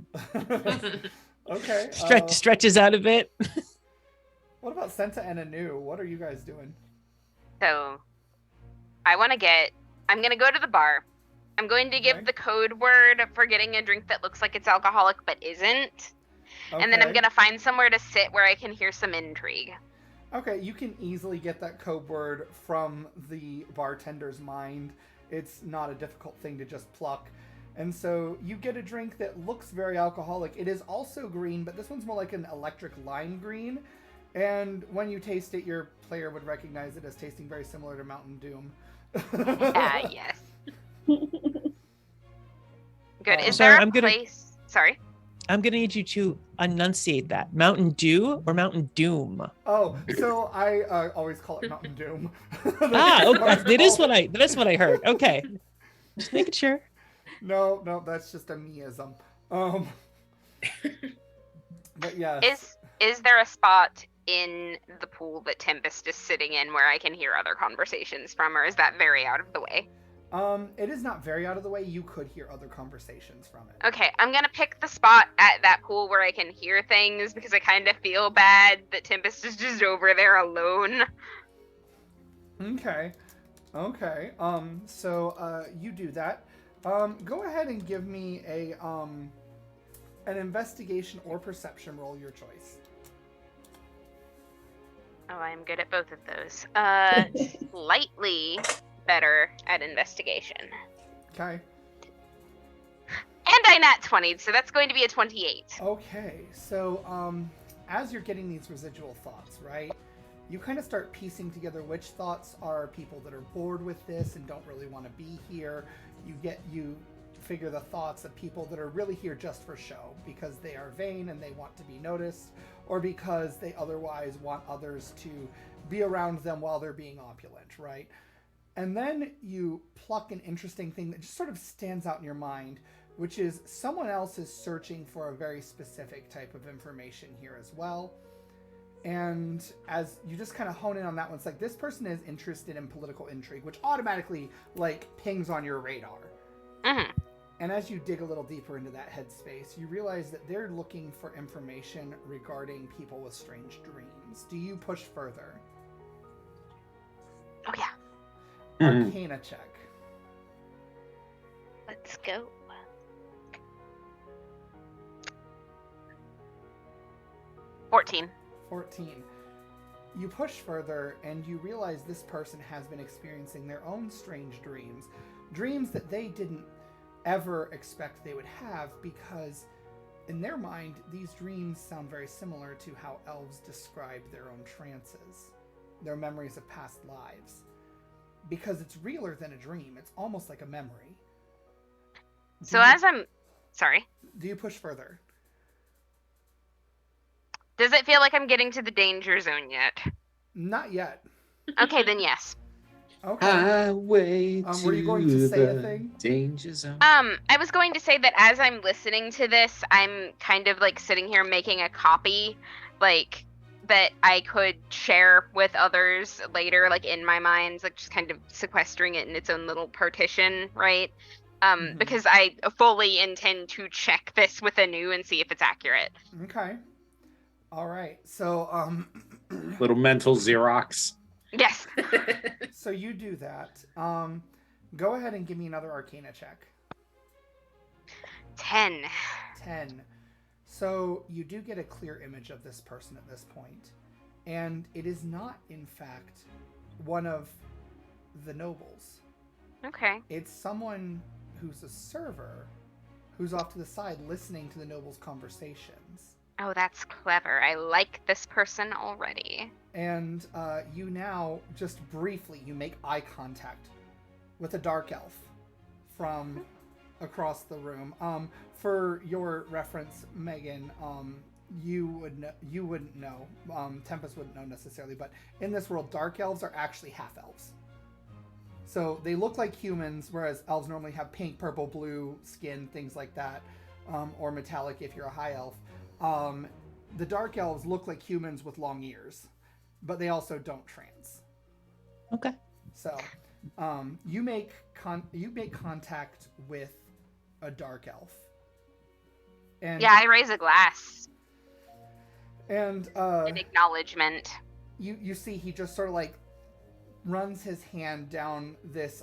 Okay. Stretches out a bit. What about Senta and Anu? What are you guys doing? So, I'm going to go to the bar. I'm going to give the code word for getting a drink that looks like it's alcoholic but isn't. Okay. And then I'm going to find somewhere to sit where I can hear some intrigue. Okay, you can easily get that code word from the bartender's mind. It's not a difficult thing to just pluck. And so you get a drink that looks very alcoholic. It is also green, but this one's more like an electric lime green. And when you taste it, your player would recognize it as tasting very similar to Mountain Doom. Yes. Good. Is there a place? Sorry? I'm going to need you to enunciate that. Mountain Dew or Mountain Doom? Oh, so I always call it Mountain Doom. That is what I heard. Okay. Just making sure. No, that's just a meism. But yes. Is there a spot in the pool that Tempest is sitting in where I can hear other conversations from, or is that very out of the way? It is not very out of the way. You could hear other conversations from it. Okay, I'm gonna pick the spot at that pool where I can hear things, because I kind of feel bad that Tempest is just over there alone. Okay. So you do that. Go ahead and give me an investigation or perception roll, your choice. Oh, I'm good at both of those. Slightly better at investigation. Okay. And I nat 20'd, so that's going to be a 28. Okay, so as you're getting these residual thoughts, right, you kind of start piecing together which thoughts are people that are bored with this and don't really want to be here. You figure the thoughts of people that are really here just for show, because they are vain and they want to be noticed, or because they otherwise want others to be around them while they're being opulent, right? And then you pluck an interesting thing that just sort of stands out in your mind, which is someone else is searching for a very specific type of information here as well. And as you just kind of hone in on that one, it's like this person is interested in political intrigue, which automatically like pings on your radar. Mm-hmm. And as you dig a little deeper into that headspace, you realize that they're looking for information regarding people with strange dreams. Do you push further? Oh yeah. Arcana check. Let's go. 14. 14. You push further and you realize this person has been experiencing their own strange dreams. Dreams that they didn't ever expect they would have, because in their mind, these dreams sound very similar to how elves describe their own trances, their memories of past lives. Because it's realer than a dream. It's almost like a memory. Sorry. Do you push further? Does it feel like I'm getting to the danger zone yet? Not yet. Okay, then yes. Okay. Highway Were you going to say a thing? Danger zone. I was going to say that as I'm listening to this, I'm kind of like sitting here making a copy, like that I could share with others later, like in my mind, like just kind of sequestering it in its own little partition, right? Because I fully intend to check this with Anu and see if it's accurate. Okay. All right. So, Little mental Xerox. Yes. so you do that. Go ahead and give me another Arcana check. 10. 10. So you do get a clear image of this person at this point, and it is not, in fact, one of the nobles. Okay. It's someone who's a server who's off to the side listening to the nobles' conversations. Oh, that's clever. I like this person already. And you now, just briefly, you make eye contact with a dark elf from across the room. For your reference, Megan, you wouldn't know. Tempest wouldn't know necessarily, but in this world, dark elves are actually half elves. So they look like humans, whereas elves normally have pink, purple, blue skin, things like that, or metallic if you're a high elf. The dark elves look like humans with long ears, but they also don't trance. Okay. So, you make contact with a dark elf. And Yeah, I raise a glass. And An acknowledgement. You see he just sort of like runs his hand down this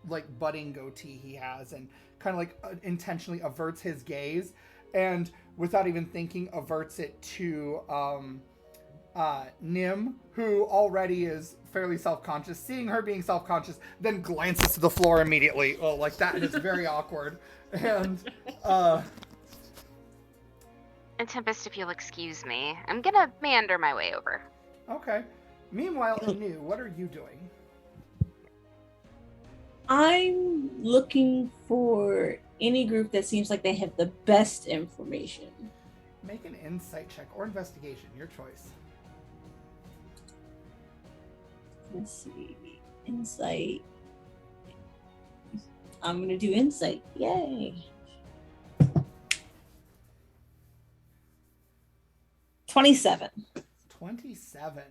like budding goatee he has, and kind of like intentionally averts his gaze, and without even thinking averts it to Nim, who already is fairly self-conscious. Seeing her being self-conscious, then glances to the floor immediately. Oh, like that is very awkward. And And Tempest, if you'll excuse me, I'm gonna meander my way over. okay. Meanwhile, Anu, what are you doing? I'm looking for any group that seems like they have the best information. Make an insight check or investigation, your choice. Let's see. Insight. I'm going to do insight. Yay. 27. 27.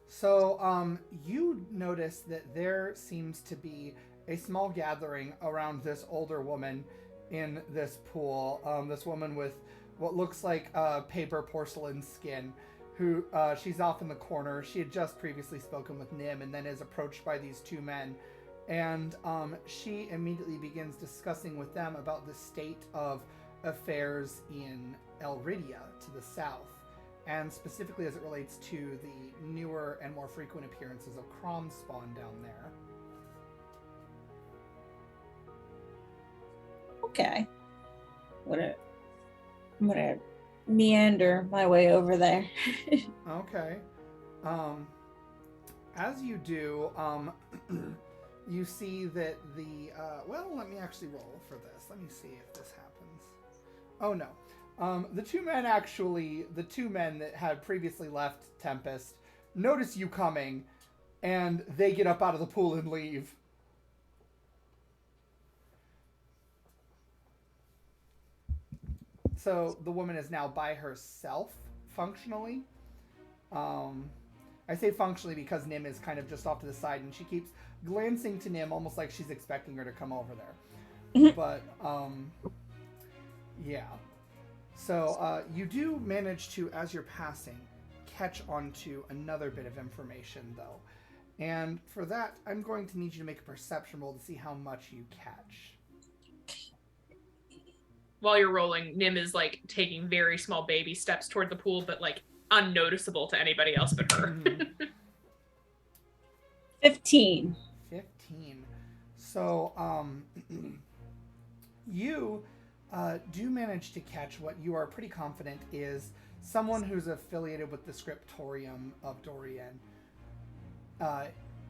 So, you notice that there seems to be a small gathering around this older woman in this pool. This woman with what looks like paper porcelain skin, who she's off in the corner. She had just previously spoken with Nim and then is approached by these two men. And she immediately begins discussing with them about the state of affairs in Elridia to the south, and specifically as it relates to the newer and more frequent appearances of Crom spawn down there. Okay. I'm gonna meander my way over there. Okay. As you do, you see that the, well, let me actually roll for this. Let me see if this happens. Oh, no. The two men that had previously left Tempest, notice you coming And they get up out of the pool and leave. So the woman is now by herself, functionally. I say functionally because Nim is kind of just off to the side, and she keeps glancing to Nim almost like she's expecting her to come over there. But, yeah. So you do manage to, as you're passing, catch onto another bit of information, though. And for that, I'm going to need you to make a perception roll to see how much you catch. While you're rolling, Nim is like taking very small baby steps toward the pool, but like unnoticeable to anybody else but her. 15. 15. So, you do manage to catch what you are pretty confident is someone who's affiliated with the Scriptorium of Dorian.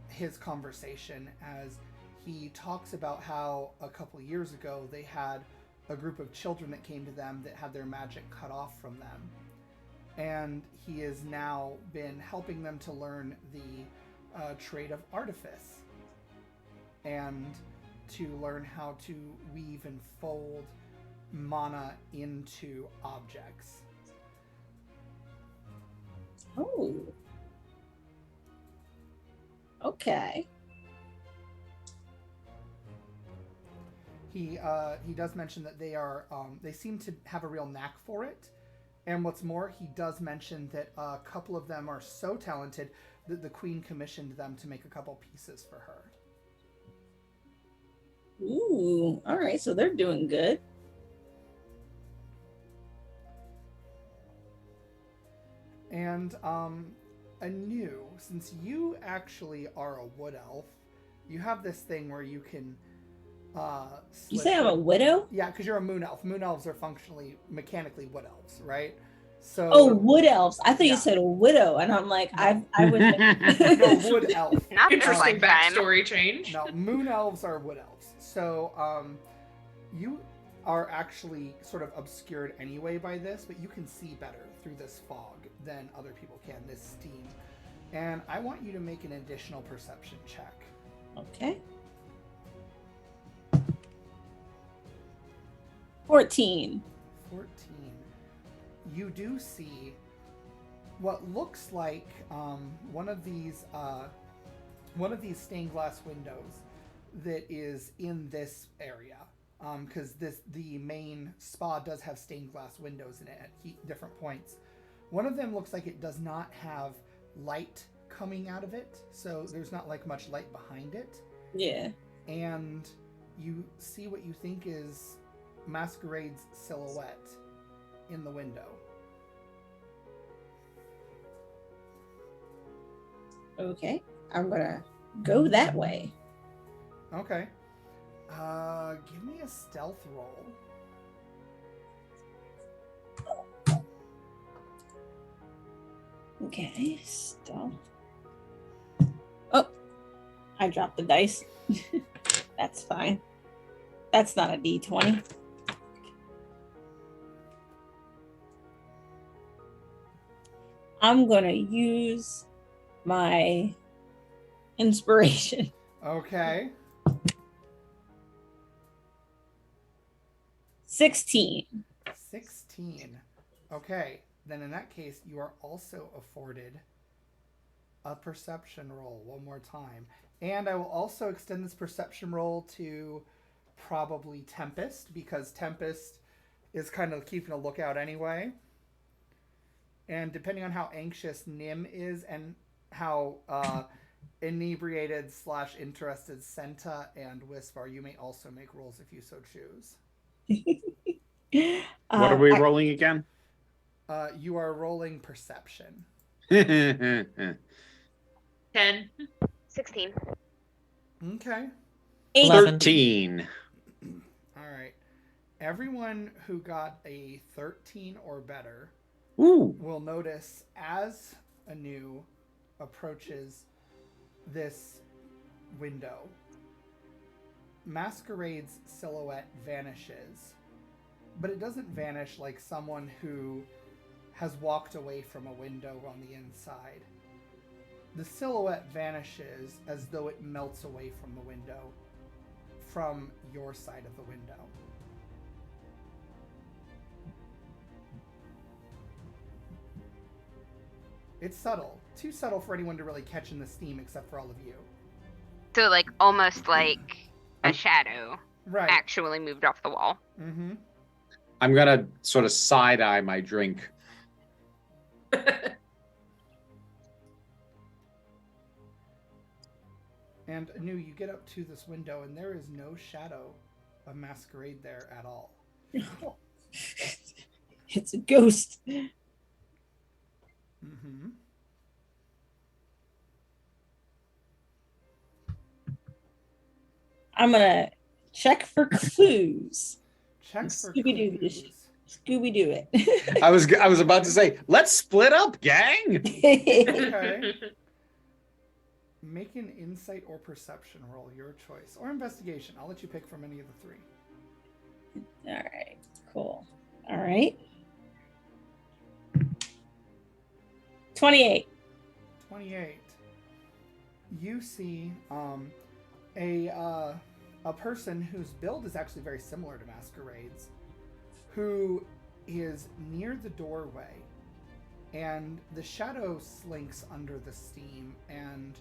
His conversation as he talks about how a couple years ago they had a group of children that came to them that had their magic cut off from them. And he has now been helping them to learn the trade of artifice and to learn how to weave and fold mana into objects. Oh. Okay. He does mention that they are they seem to have a real knack for it, and what's more, he does mention that a couple of them are so talented that the Queen commissioned them to make a couple pieces for her. Ooh. All right. So they're doing good. And anew, since you actually are a wood elf, you have this thing where you can You say I'm a widow? Yeah, because you're a moon elf. Moon elves are functionally, mechanically wood elves, right? So Oh, wood elves. I thought Yeah. you said a widow, and I'm like, No. I was. no, wood elf. Not this Interesting lifetime. backstory change. No, moon elves are wood elves. So you are actually sort of obscured anyway by this, but you can see better through this fog than other people can, this steam. And I want you to make an additional perception check. Okay. 14. 14. You do see what looks like one of these stained glass windows that is in this area, because the main spa does have stained glass windows in it at different points. One of them looks like it does not have light coming out of it, so there's not like much light behind it. Yeah. And you see what you think is Masquerade's silhouette in the window. Okay. I'm gonna go that way. Okay. Give me a stealth roll. Okay. Stealth. Oh, I dropped the dice. That's fine. That's not a D20. I'm gonna use my inspiration. Okay. 16. 16. Okay. Then in that case, you are also afforded a perception roll one more time. And I will also extend this perception roll to probably Tempest, because Tempest is kind of keeping a lookout anyway. And depending on how anxious Nim is and how inebriated / interested SENITA and Wisp are, you may also make rolls if you so choose. What are we rolling again? You are rolling perception. 10. 16. Okay. 13. All right. Everyone who got a 13 or better Ooh. will notice as Anu approaches this window, Masquerade's silhouette vanishes, but it doesn't vanish like someone who has walked away from a window on the inside. the silhouette vanishes as though it melts away from the window, from your side of the window. It's subtle. Too subtle for anyone to really catch in the steam except for all of you. So, like, almost like a shadow Right. actually moved off the wall. Mm-hmm. I'm gonna sort of side-eye my drink. And Anu, you get up to this window, and there is no shadow of Masquerade there at all. It's a ghost. Mm-hmm. I'm gonna check for clues. Check for Scooby-Doo clues. this. Scooby-Doo it. I was about to say, let's split up, gang. Okay. Make an insight or perception roll, your choice. Or investigation. I'll let you pick from any of the three. All right, cool. All right. 28. 28. You see a person whose build is actually very similar to Masquerade's, who is near the doorway, and the shadow slinks under the steam and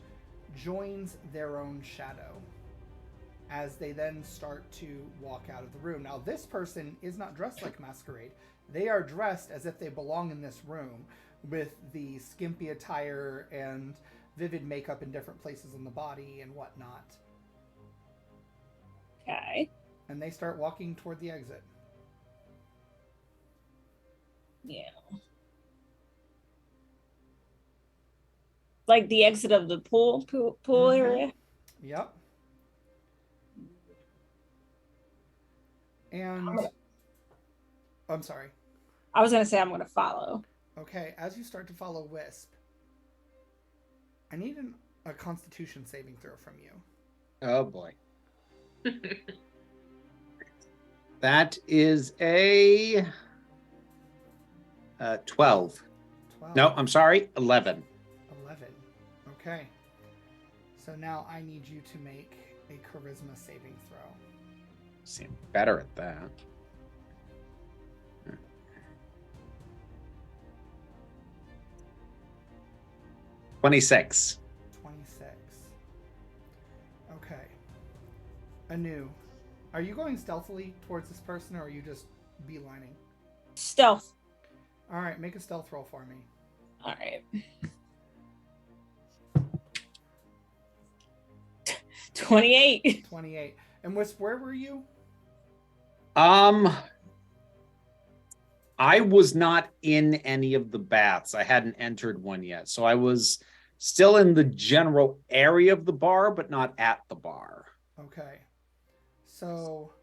joins their own shadow as they then start to walk out of the room. Now, this person is not dressed like Masquerade. They are dressed as if they belong in this room, with the skimpy attire and vivid makeup in different places on the body and whatnot. Okay. And they start walking toward the exit. Yeah. Like the exit of the pool Mhm. area. Yep. And I'm sorry. I was gonna say I'm gonna follow. Okay, as you start to follow Wisp, I need a Constitution saving throw from you. Oh boy. That is a 12. 12. No, I'm sorry, 11. 11. Okay. So now I need you to make a Charisma saving throw. Seem better at that. 26. 26. Okay. Anu, are you going stealthily towards this person, or are you just beelining? Stealth. All right, make a stealth roll for me. All right. 28. 28. And Wisp, where were you? I was not in any of the baths. I hadn't entered one yet. So I was still in the general area of the bar, but not at the bar. Okay. So,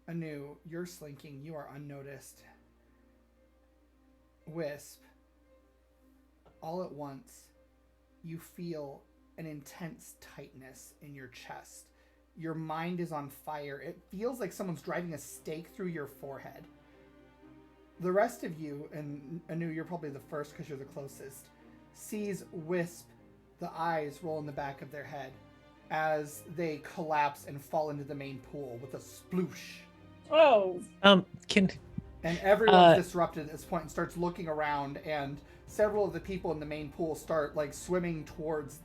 Anu, you're slinking. You are unnoticed. Wisp, all at once, you feel an intense tightness in your chest. Your mind is on fire. It feels like someone's driving a stake through your forehead. The rest of you, and Anu, you're probably the first because you're the closest, sees Wisp, the eyes roll in the back of their head as they collapse and fall into the main pool with a sploosh. Oh. And everyone's disrupted at this point and starts looking around, and several of the people in the main pool start like swimming towards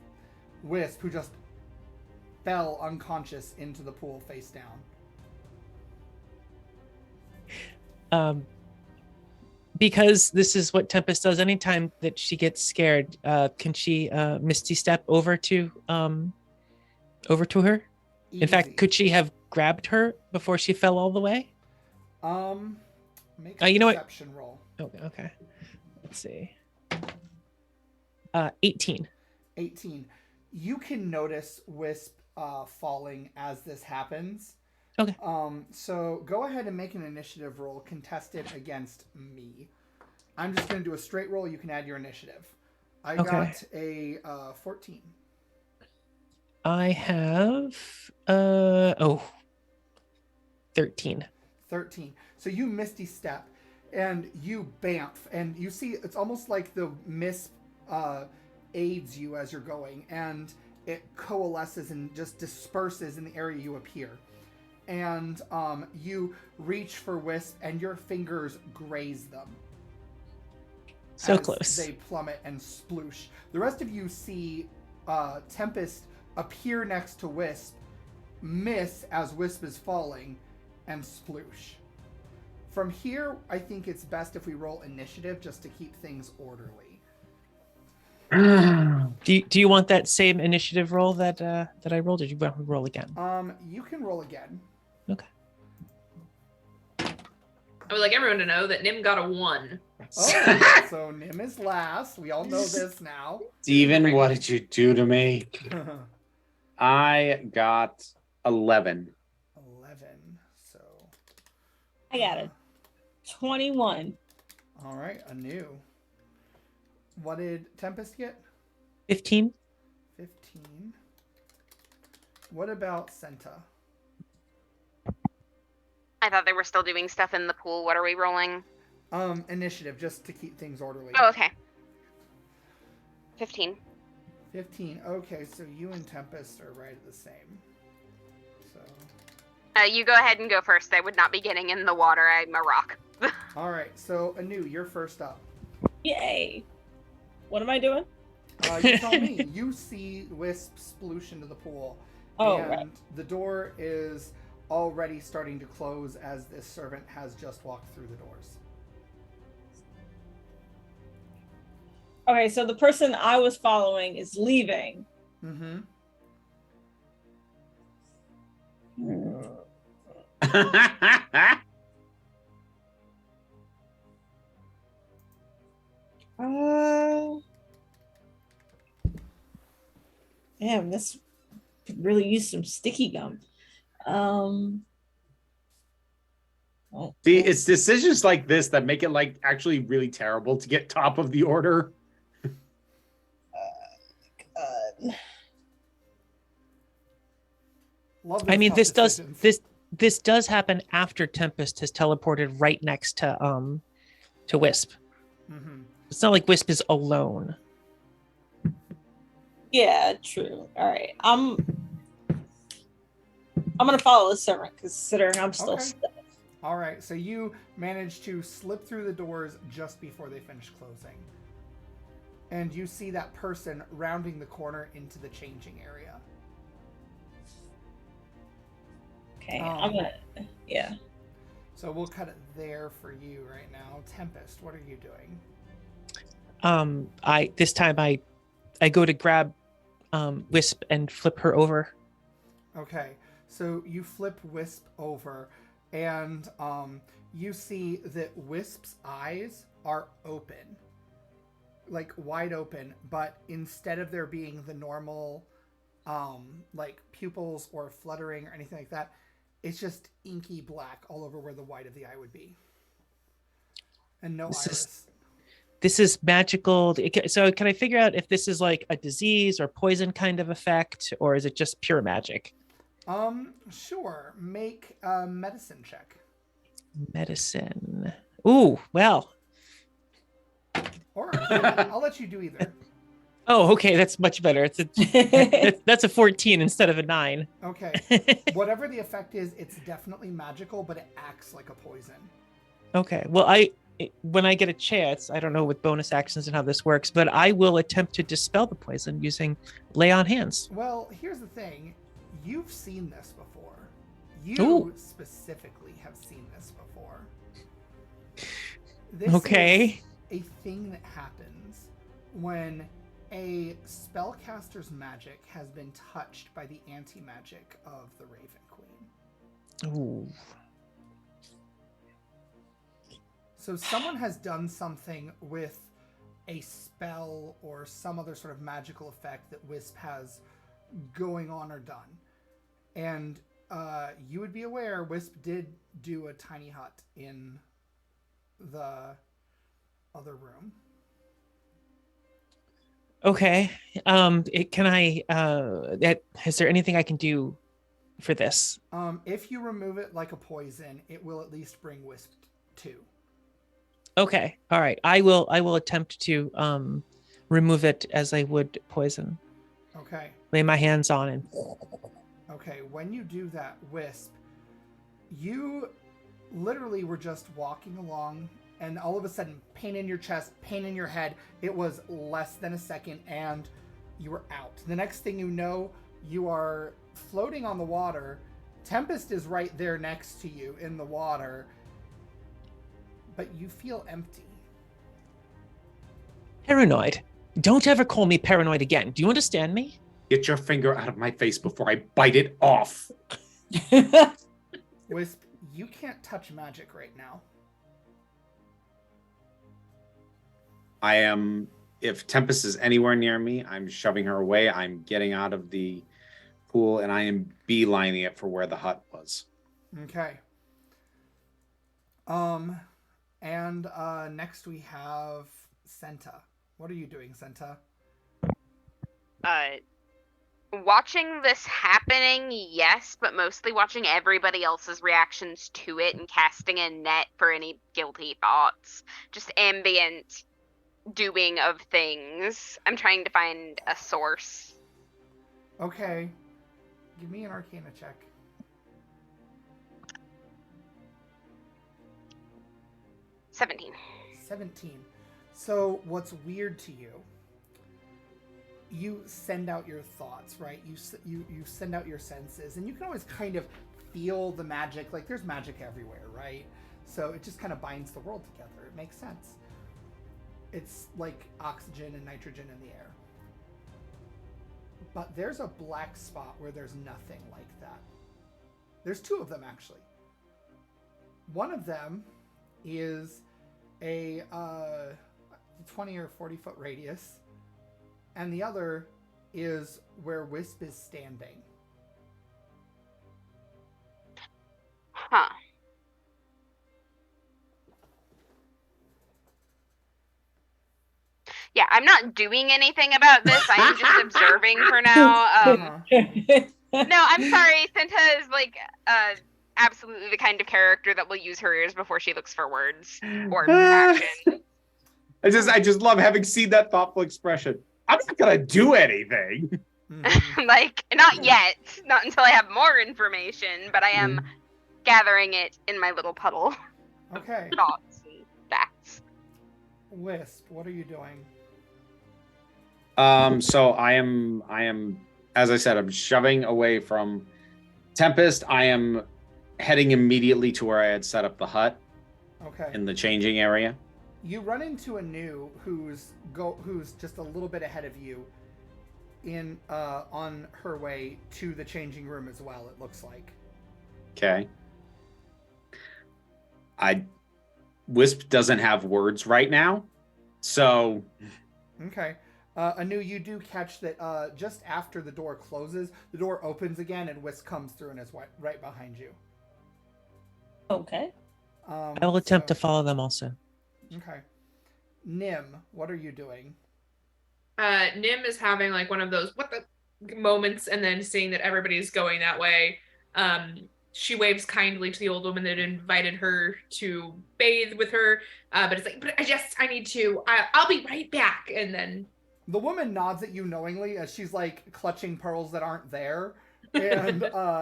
Wisp, who just fell unconscious into the pool face down. Because this is what Tempest does anytime that she gets scared, can she Misty Step over to her? Easy. In fact, could she have grabbed her before she fell all the way? Make a you know what? perception roll. Okay. Let's see. 18. 18. You can notice Wisp falling as this happens. Okay. So go ahead and make an initiative roll contested against me. I'm just going to do a straight roll. You can add your initiative. I got a 14. I have 13. 13. So you Misty Step and you bamf, and you see it's almost like the mist aids you as you're going, and it coalesces and just disperses in the area you appear. And you reach for Wisp, and your fingers graze them. So as close. They plummet and sploosh. The rest of you see Tempest appear next to Wisp, miss as Wisp is falling, and sploosh. From here, I think it's best if we roll initiative just to keep things orderly. Do you want that same initiative roll that I rolled? Or do you want to roll again? You can roll again. Okay. I would like everyone to know that Nim got a 1. Oh, so Nim is last. We all know this now. Steven, what did you do to me? I got 11. 11. So I got it. 21. all right, anew. What did Tempest get? 15. 15. What about Senta? I thought they were still doing stuff in the pool. What are we rolling? Initiative, just to keep things orderly. Oh, okay. 15. 15. Okay, so you and Tempest are right at the same. So. You go ahead and go first. I would not be getting in the water. I'm a rock. All right, so Anu, you're first up. Yay. What am I doing? You tell me. You see Wisp sploosh into the pool. Oh, and right. the door is already starting to close as this servant has just walked through the doors. Okay, so the person I was following is leaving. Mm-hmm. Damn, this could really use some sticky gum. See, it's decisions like this that make it like actually really terrible to get top of the order. Love I mean, tough this decisions. this does happen after Tempest has teleported right next to Wisp. Mm-hmm. It's not like Wisp is alone. Yeah, true. All right, I'm gonna follow the servant considering I'm still Okay. stuck. All right, so you managed to slip through the doors just before they finish closing. And you see that person rounding the corner into the changing area. Okay, I'm gonna. Yeah. So we'll cut it there for you right now. Tempest, what are you doing? This time I go to grab Wisp and flip her over. Okay, so you flip Wisp over, and you see that Wisp's eyes are open, like wide open, but instead of there being the normal like pupils or fluttering or anything like that, it's just inky black all over where the white of the eye would be, and no iris. This is magical. So can I figure out if this is like a disease or poison kind of effect, or is it just pure magic? Sure. Make a medicine check. Medicine. Ooh, well. Or I'll let you do either. Oh, okay, that's much better. That's a 14 instead of a 9. Okay. Whatever the effect is, it's definitely magical, but it acts like a poison. Okay. Well, when I get a chance, I don't know with bonus actions and how this works, but I will attempt to dispel the poison using lay on hands. Well, here's the thing. You've seen this before. You Ooh. specifically have seen this before. This Okay. is a thing that happens when a spellcaster's magic has been touched by the anti-magic of the Raven Queen. Ooh. So someone has done something with a spell or some other sort of magical effect that Wisp has going on or done. And you would be aware Wisp did do a tiny hut in the other room. Okay. Is there anything I can do for this? If you remove it like a poison, it will at least bring Wisp 2. Okay. All right. I will attempt to remove it as I would poison. Okay. Lay my hands on and. Okay, when you do that, Wisp, you literally were just walking along, and all of a sudden, pain in your chest, pain in your head. It was less than a second, and you were out. The next thing you know, you are floating on the water. Tempest is right there next to you in the water, but you feel empty. Paranoid. Don't ever call me paranoid again. Do you understand me? Get your finger out of my face before I bite it off. Wisp, you can't touch magic right now. I am, if Tempest is anywhere near me, I'm shoving her away. I'm getting out of the pool, and I am beelining it for where the hut was. Okay. And next we have Senta. What are you doing, Senta? Watching this happening, yes, but mostly watching everybody else's reactions to it and casting a net for any guilty thoughts. Just ambient doing of things. I'm trying to find a source. Okay. Give me an Arcana check. 17. 17. So what's weird to you? You send out your thoughts, right? You send out your senses, and you can always kind of feel the magic. Like, there's magic everywhere, right? So it just kind of binds the world together. It makes sense. It's like oxygen and nitrogen in the air. But there's a black spot where there's nothing like that. There's two of them, actually. One of them is a 20 or 40 foot radius, and the other is where Wisp is standing. Huh. Yeah, I'm not doing anything about this. I'm just observing for now. No, I'm sorry. Senta is like absolutely the kind of character that will use her ears before she looks for words or action. I just love having seen that thoughtful expression. I'm not gonna do anything. Like, not yet. Not until I have more information, but I am gathering it in my little puddle. Okay. Thoughts and facts. Wisp, what are you doing? So I am, as I said, I'm shoving away from Tempest. I am heading immediately to where I had set up the hut. Okay. In the changing area. You run into Anu who's just a little bit ahead of you in on her way to the changing room as well, it looks like. Okay. Wisp doesn't have words right now, so. Okay. Anu, you do catch that just after the door closes, the door opens again and Wisp comes through and is right behind you. Okay. I will attempt to follow them also. Okay. Nim, what are you doing? Nim is having like one of those what the moments, and then seeing that everybody's going that way. She waves kindly to the old woman that invited her to bathe with her, but it's like, but I need to. I'll be right back, and then the woman nods at you knowingly as she's like clutching pearls that aren't there, and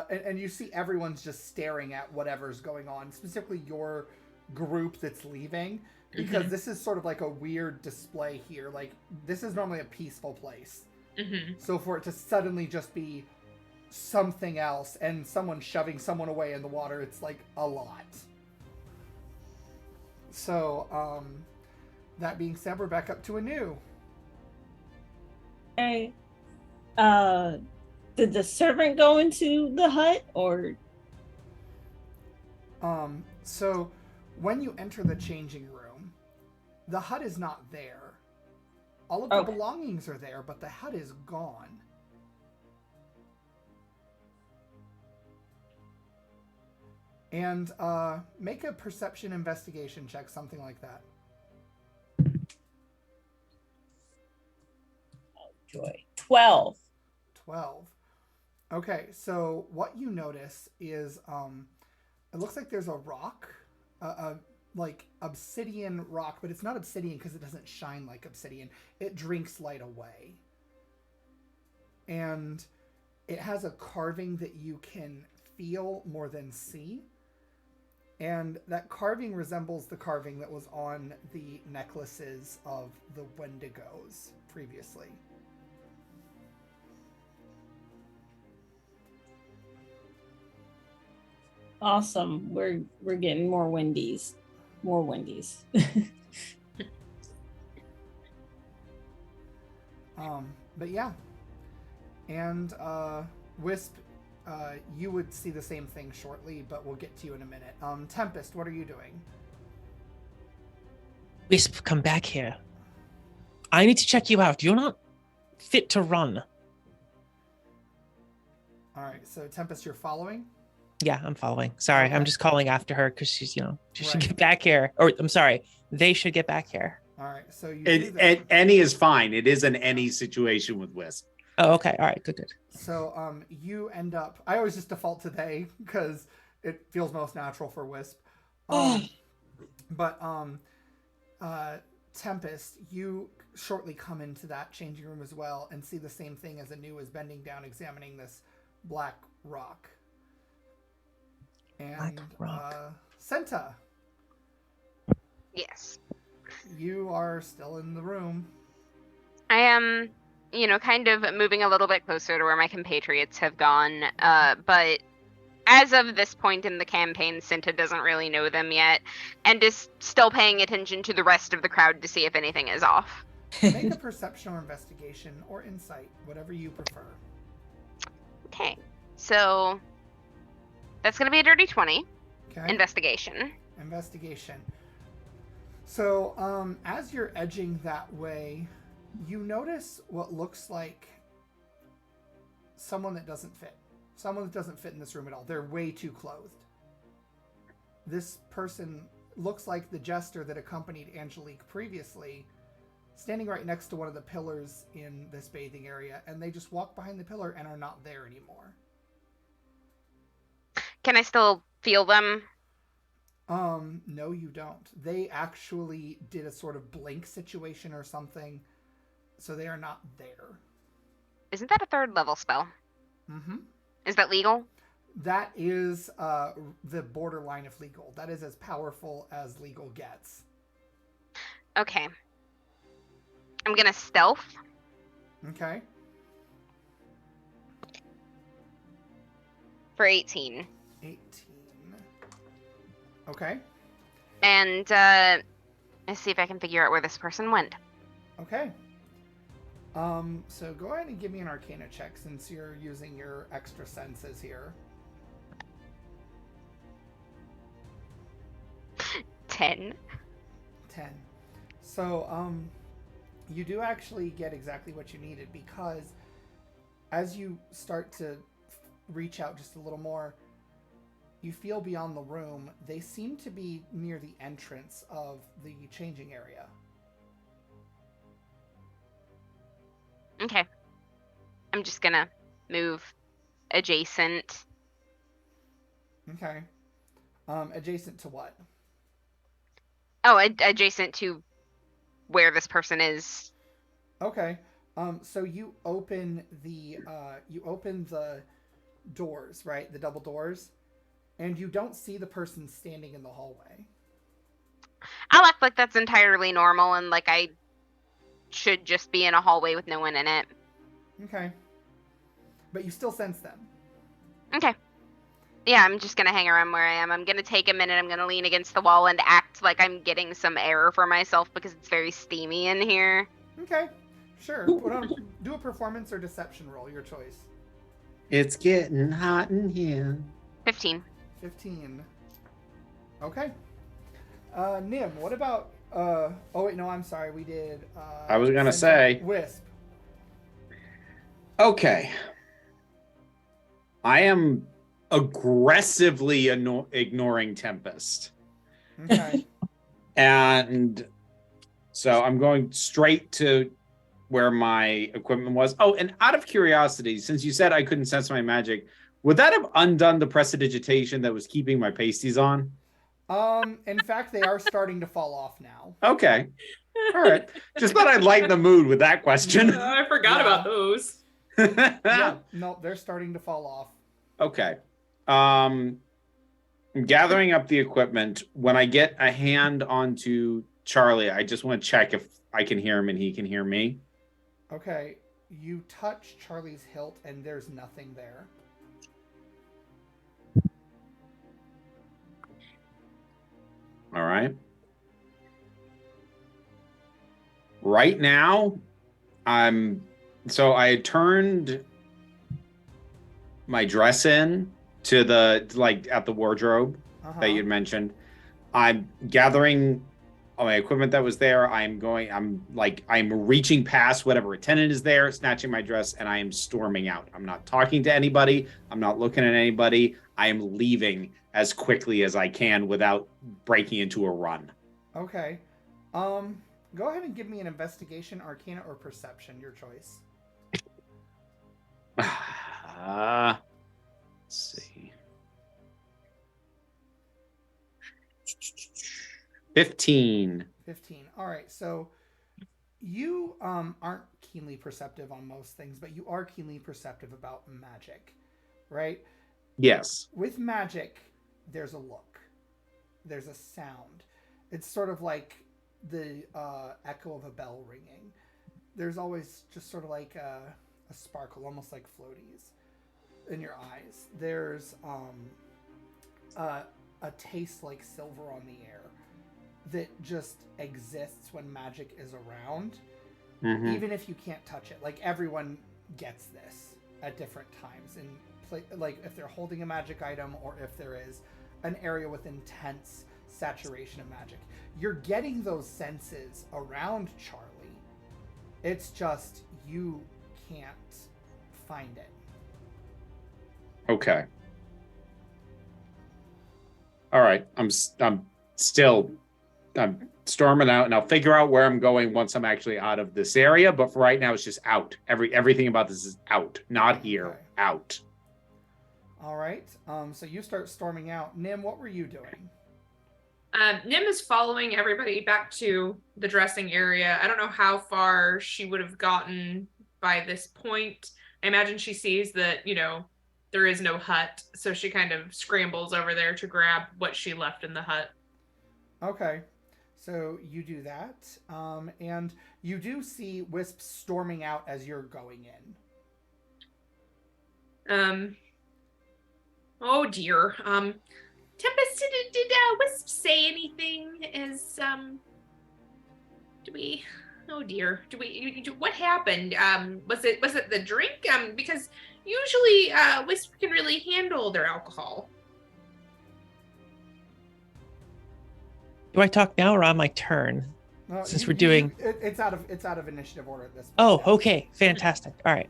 and you see everyone's just staring at whatever's going on, specifically your group that's leaving. Because this is sort of like a weird display here. Like, this is normally a peaceful place. So for it to suddenly just be something else and someone shoving someone away in the water, it's like a lot. So, that being said, we're back up to Anu. Okay. Did the servant go into the hut, or? So when you enter the changing room, the hut is not there. All of the belongings are there, but the hut is gone. And make a perception investigation check, something like that. Oh, joy. 12. 12. Okay, so what you notice is it looks like there's a rock, like obsidian rock, but it's not obsidian because it doesn't shine like obsidian. It drinks light away. And it has a carving that you can feel more than see. And that carving resembles the carving that was on the necklaces of the Wendigos previously. Awesome. We're getting more Wendy's. More Wendy's. But yeah. And Wisp, you would see the same thing shortly, but we'll get to you in a minute. Tempest, what are you doing? Wisp, come back here. I need to check you out. You're not fit to run. All right, so Tempest, you're following? Yeah, I'm following. Sorry, Okay. I'm just calling after her because she's, she should Right. get back here. Or, I'm sorry, they should get back here. All right, so you do that. And any is fine. It is an any situation with Wisp. Oh, okay. All right, good. So you end up, I always just default to they because it feels most natural for Wisp. But Tempest, you shortly come into that changing room as well and see the same thing as Anu is bending down examining this black rock. And Black rock. SENITA, Yes. you are still in the room. I am, kind of moving a little bit closer to where my compatriots have gone. But as of this point in the campaign, SENITA doesn't really know them yet and is still paying attention to the rest of the crowd to see if anything is off. Make a perception or investigation or insight, whatever you prefer. Okay. So that's going to be a dirty 20. Okay. Investigation. Investigation. So, as you're edging that way, you notice what looks like someone that doesn't fit. Someone that doesn't fit in this room at all. They're way too clothed. This person looks like the jester that accompanied Angelique previously, standing right next to one of the pillars in this bathing area, and they just walk behind the pillar and are not there anymore. Can I still feel them? No, you don't. They actually did a sort of blink situation or something, so they are not there. Isn't that a 3rd level spell? Mm-hmm. Is that legal? That is the borderline of legal. That is as powerful as legal gets. Okay. I'm gonna stealth. Okay. For 18. 18. Okay. And let's see if I can figure out where this person went. Okay. So go ahead and give me an Arcana check since you're using your extra senses here. 10. 10. So, you do actually get exactly what you needed because as you start to reach out just a little more, you feel beyond the room, they seem to be near the entrance of the changing area. Okay. I'm just gonna move adjacent. Okay. Adjacent to what? Oh, adjacent to where this person is. Okay. So you open the doors, right? The double doors, and you don't see the person standing in the hallway. I'll act like that's entirely normal and like I should just be in a hallway with no one in it. Okay. But you still sense them. Okay. Yeah, I'm just gonna hang around where I am. I'm gonna take a minute, I'm gonna lean against the wall and act like I'm getting some air for myself because it's very steamy in here. Okay. Sure. Do a performance or deception roll, your choice. It's getting hot in here. 15. 15. Okay. Nim, what about oh wait, no, I'm sorry. We did I was gonna say Wisp. Okay. I am aggressively ignoring Tempest. Okay. And so I'm going straight to where my equipment was. Oh, and out of curiosity, since you said I couldn't sense my magic, would that have undone the prestidigitation that was keeping my pasties on? In fact, they are starting to fall off now. Okay. All right. Just thought I'd lighten the mood with that question. I forgot Yeah. about those. Yeah, no, they're starting to fall off. Okay. I'm gathering up the equipment. When I get a hand onto Charlie, I just want to check if I can hear him and he can hear me. Okay, you touch Charlie's hilt and there's nothing there. All right. Right now, so I turned my dress in to the, like, at the wardrobe that you'd mentioned. I'm gathering all my equipment that was there. I'm reaching past whatever attendant is there, snatching my dress, and I am storming out. I'm not talking to anybody. I'm not looking at anybody. I am leaving as quickly as I can without breaking into a run. Okay. Go ahead and give me an investigation, arcana, or perception, your choice. Let's see. 15. 15. All right, so you aren't keenly perceptive on most things, but you are keenly perceptive about magic, right? Yes. With magic, there's a look. There's a sound. It's sort of like the echo of a bell ringing. There's always just sort of like a sparkle, almost like floaties in your eyes. There's a taste like silver on the air that just exists when magic is around, even if you can't touch it. Like, everyone gets this at different times, and like if they're holding a magic item or if there is an area with intense saturation of magic. You're getting those senses around Charlie. It's just you can't find it. Okay. All right. I'm storming out, and I'll figure out where I'm going once I'm actually out of this area. But for right now, it's just out. Everything about this is out, not here. Okay. Out. All right. So you start storming out. Nim, what were you doing? Nim is following everybody back to the dressing area. I don't know how far she would have gotten by this point. I imagine she sees that, there is no hut, so she kind of scrambles over there to grab what she left in the hut. Okay. So you do that, and you do see Wisp storming out as you're going in. Oh dear. Tempest, did Wisp say anything? What happened? Was it the drink? Because usually Wisp can really handle their alcohol. Do I talk now or on my turn? Since we're doing... It's out of initiative order at this point. Oh, okay. Fantastic. All right.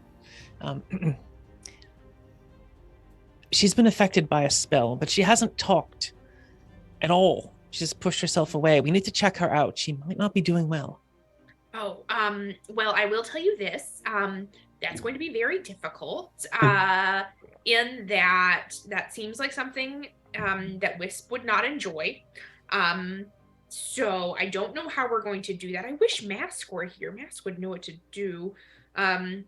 She's been affected by a spell, but she hasn't talked at all. She just pushed herself away. We need to check her out. She might not be doing well. Oh, well, I will tell you this. That's going to be very difficult. In that seems like something that Wisp would not enjoy. So I don't know how we're going to do that. I wish Mask were here. Mask would know what to do. And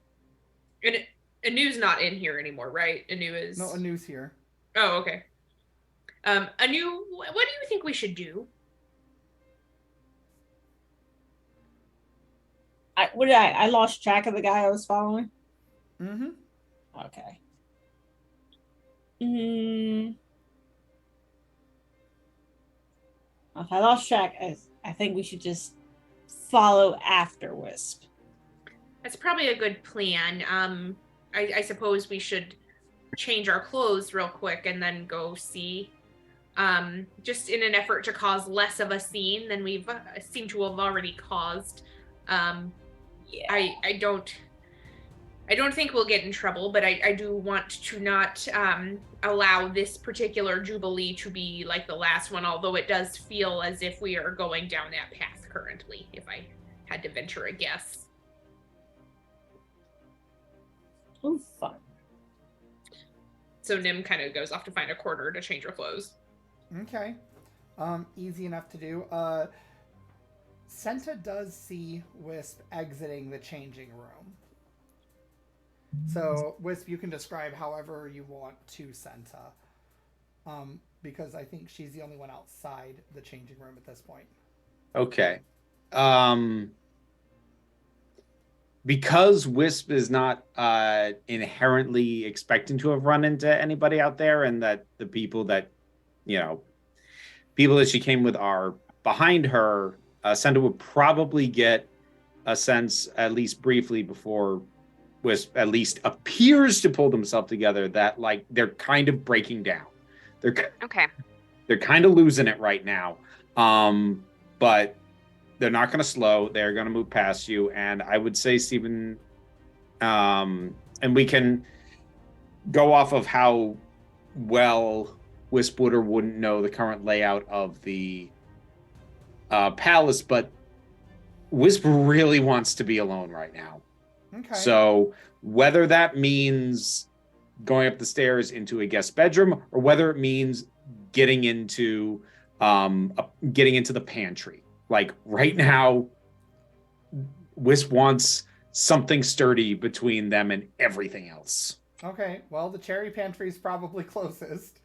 Anu's not in here anymore, right? Anu is... No, Anu's here. Oh, okay. Anu, what do you think we should do? I lost track of the guy I was following. Mm-hmm. Okay. If I lost track, I think we should just follow after Wisp. That's probably a good plan. I suppose we should change our clothes real quick and then go see. Just in an effort to cause less of a scene than we've seemed to have already caused. Yeah. I don't think we'll get in trouble, but I do want to not allow this particular Jubilee to be like the last one, although it does feel as if we are going down that path currently, if I had to venture a guess. Oh, fun. So Nim kind of goes off to find a quarter to change her clothes. Okay. Easy enough to do. SENITA does see Wisp exiting the changing room. So, Wisp, you can describe however you want to SENITA. Because I think she's the only one outside the changing room at this point. Okay. Because Wisp is not inherently expecting to have run into anybody out there, and that the people that, people that she came with are behind her, SENITA would probably get a sense, at least briefly, before Wisp at least appears to pull themselves together, that like they're kind of breaking down. They're kind of losing it right now. But they're not going to slow. They're going to move past you. And I would say, Stephen, and we can go off of how well Wisp would or wouldn't know the current layout of the palace, but Wisp really wants to be alone right now. Okay. So whether that means going up the stairs into a guest bedroom, or whether it means getting into the pantry. Like right now, Wisp wants something sturdy between them and everything else. Okay, well, the cherry pantry is probably closest.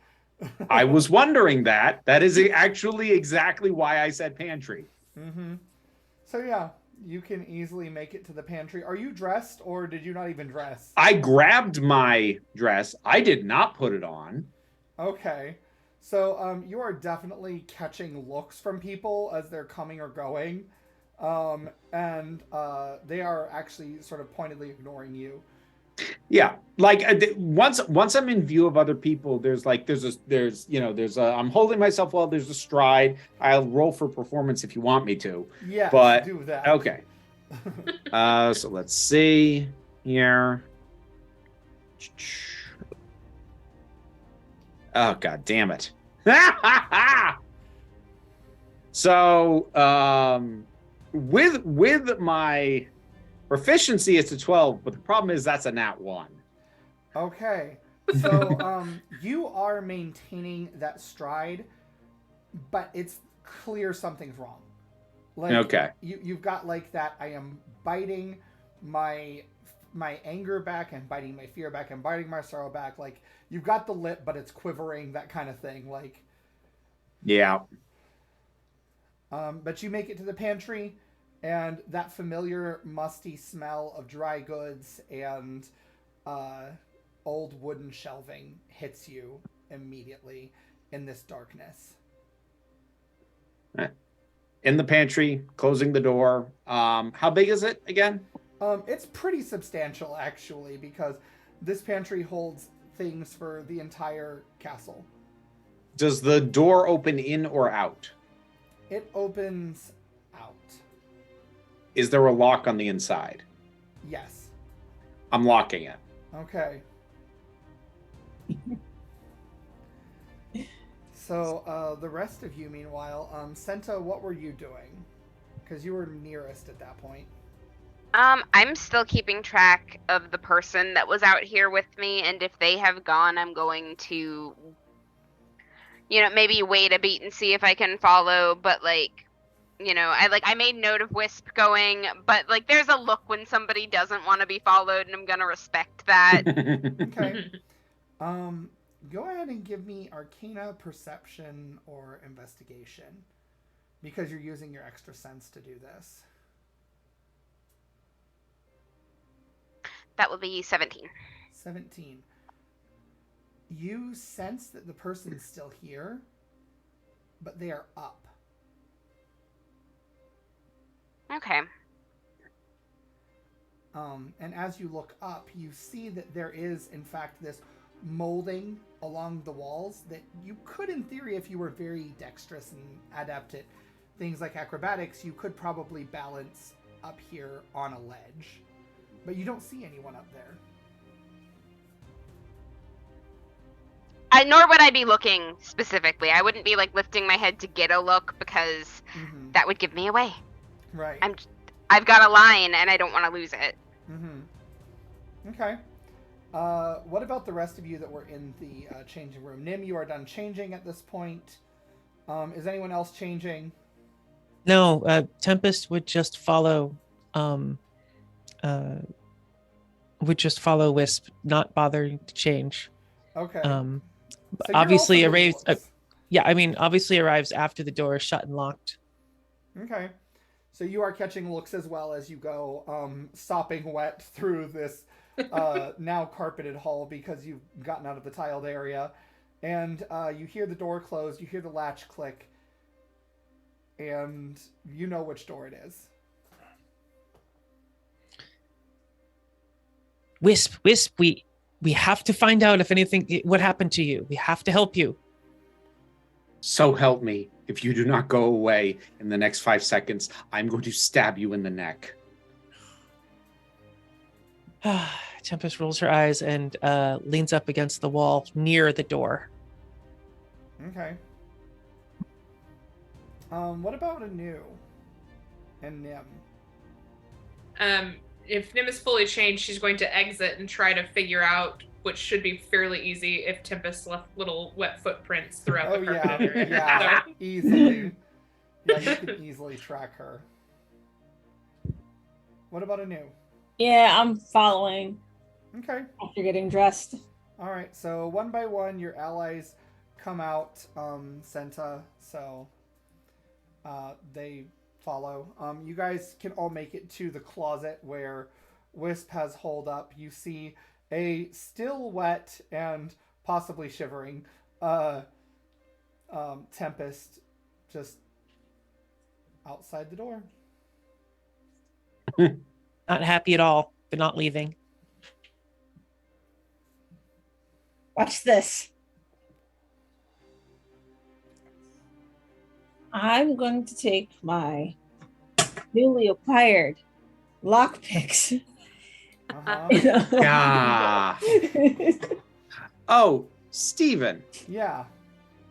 I was wondering that. That is actually exactly why I said pantry. Mm-hmm. So yeah, you can easily make it to the pantry. Are you dressed, or did you not even dress? I grabbed my dress. I did not put it on. Okay. So you are definitely catching looks from people as they're coming or going. And they are actually sort of pointedly ignoring you. Yeah, like once I'm in view of other people, I'm holding myself well. There's a stride. I'll roll for performance if you want me to. Yeah, but do that. Okay. So let's see here. Oh, God damn it. So with my proficiency, it's a 12, but the problem is that's a nat 1. Okay. So you are maintaining that stride, but it's clear something's wrong. Like, okay. You've got like that, I am biting my anger back and biting my fear back and biting my sorrow back. Like, you've got the lip, but it's quivering, that kind of thing. Like, yeah. But you make it to the pantry, and that familiar musty smell of dry goods and old wooden shelving hits you immediately in this darkness. In the pantry, closing the door. How big is it again? It's pretty substantial, actually, because this pantry holds things for the entire castle. Does the door open in or out? It opens out. Is there a lock on the inside? Yes. I'm locking it. Okay. So, the rest of you, meanwhile, SENITA, what were you doing? Because you were nearest at that point. I'm still keeping track of the person that was out here with me, and if they have gone, I'm going to, maybe wait a beat and see if I can follow, but I made note of Wisp going, but there's a look when somebody doesn't want to be followed, and I'm gonna respect that. Okay. Go ahead and give me Arcana, Perception, or Investigation, because you're using your extra sense to do this. That will be 17. 17. You sense that the person's still here, but they are up. Okay. And as you look up, you see that there is, in fact, this molding along the walls that you could, in theory, if you were very dexterous and adept at things like acrobatics, you could probably balance up here on a ledge. But you don't see anyone up there. Nor would I be looking specifically. I wouldn't be lifting my head to get a look, because that would give me away. Right. I've got a line and I don't want to lose it. Okay. What about the rest of you that were in the changing room? Nim, you are done changing at this point. Is anyone else changing? No, Tempest would just follow Wisp, not bothering to change. Okay. So obviously arrives. Obviously arrives after the door is shut and locked. Okay. So you are catching looks as well as you go, sopping wet through this now carpeted hall because you've gotten out of the tiled area. And you hear the door close, you hear the latch click, and you know which door it is. Wisp, we have to find out if anything, what happened to you. We have to help you. So help me. If you do not go away in the next 5 seconds, I'm going to stab you in the neck. Tempest rolls her eyes and leans up against the wall near the door. Okay. What about Anu and Nim? If Nim is fully changed, she's going to exit and try to figure out, which should be fairly easy, if Tempest left little wet footprints throughout the carpeted area. Yeah, easily. Yeah, you can easily track her. What about Anu? Yeah, I'm following. Okay. After getting dressed. All right, so one by one, your allies come out, SENITA, so they follow. You guys can all make it to the closet where Wisp has holed up. You see a still wet and possibly shivering Tempest just outside the door. Not happy at all, but not leaving. Watch this. I'm going to take my newly acquired lockpicks. Ah. Oh, Steven. Yeah.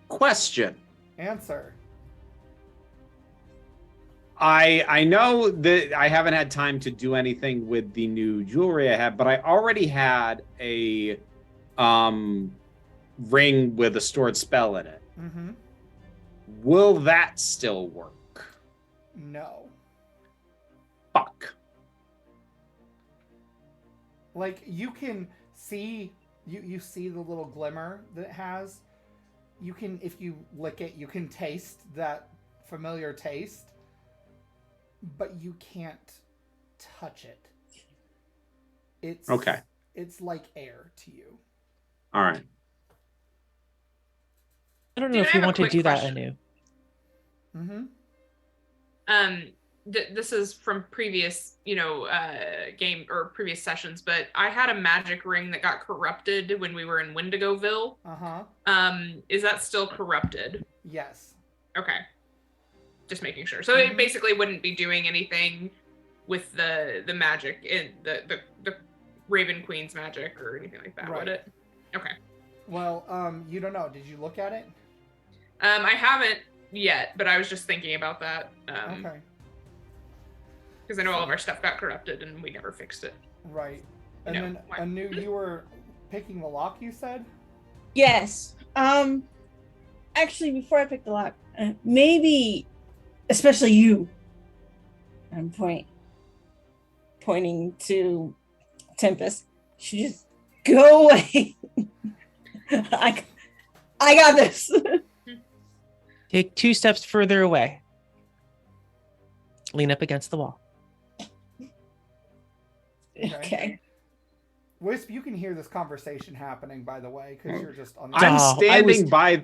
Question. Answer. I know that I haven't had time to do anything with the new jewelry I have, but I already had a ring with a stored spell in it. Mm-hmm. Will that still work? No. Fuck. Like, you can see, you see the little glimmer that it has. You can, if you lick it, you can taste that familiar taste, but you can't touch it. It's okay. It's like air to you. All right. I don't know if you want to do that, Anu. Mm-hmm. This is from previous, game or previous sessions, but I had a magic ring that got corrupted when we were in Wendigoville. Is that still corrupted? Yes. Okay. Just making sure. So it basically wouldn't be doing anything with the magic in the Raven Queen's magic or anything like that, would it? Okay. Well, you don't know. Did you look at it? I haven't yet, but I was just thinking about that. Okay. Because I know all of our stuff got corrupted and we never fixed it. Right. And then Anu, you were picking the lock, you said? Yes. Actually, before I pick the lock, maybe, especially you, I'm pointing to Tempest, should just go away. I got this. Take 2 steps further away. Lean up against the wall. Okay. Wisp, you can hear this conversation happening, by the way, because you're just on the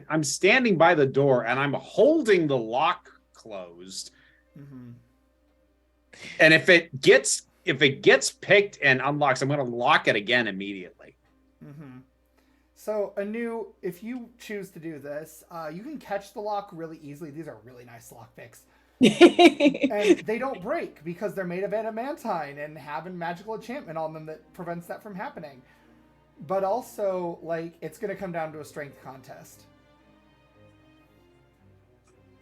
I'm standing by the door and I'm holding the lock closed. Mm-hmm. And if it gets picked and unlocks, I'm going to lock it again immediately. Mm-hmm. So, Anu, if you choose to do this, you can catch the lock really easily. These are really nice lock picks. And they don't break because they're made of adamantine and have a magical enchantment on them that prevents that from happening. But also, like, it's going to come down to a strength contest.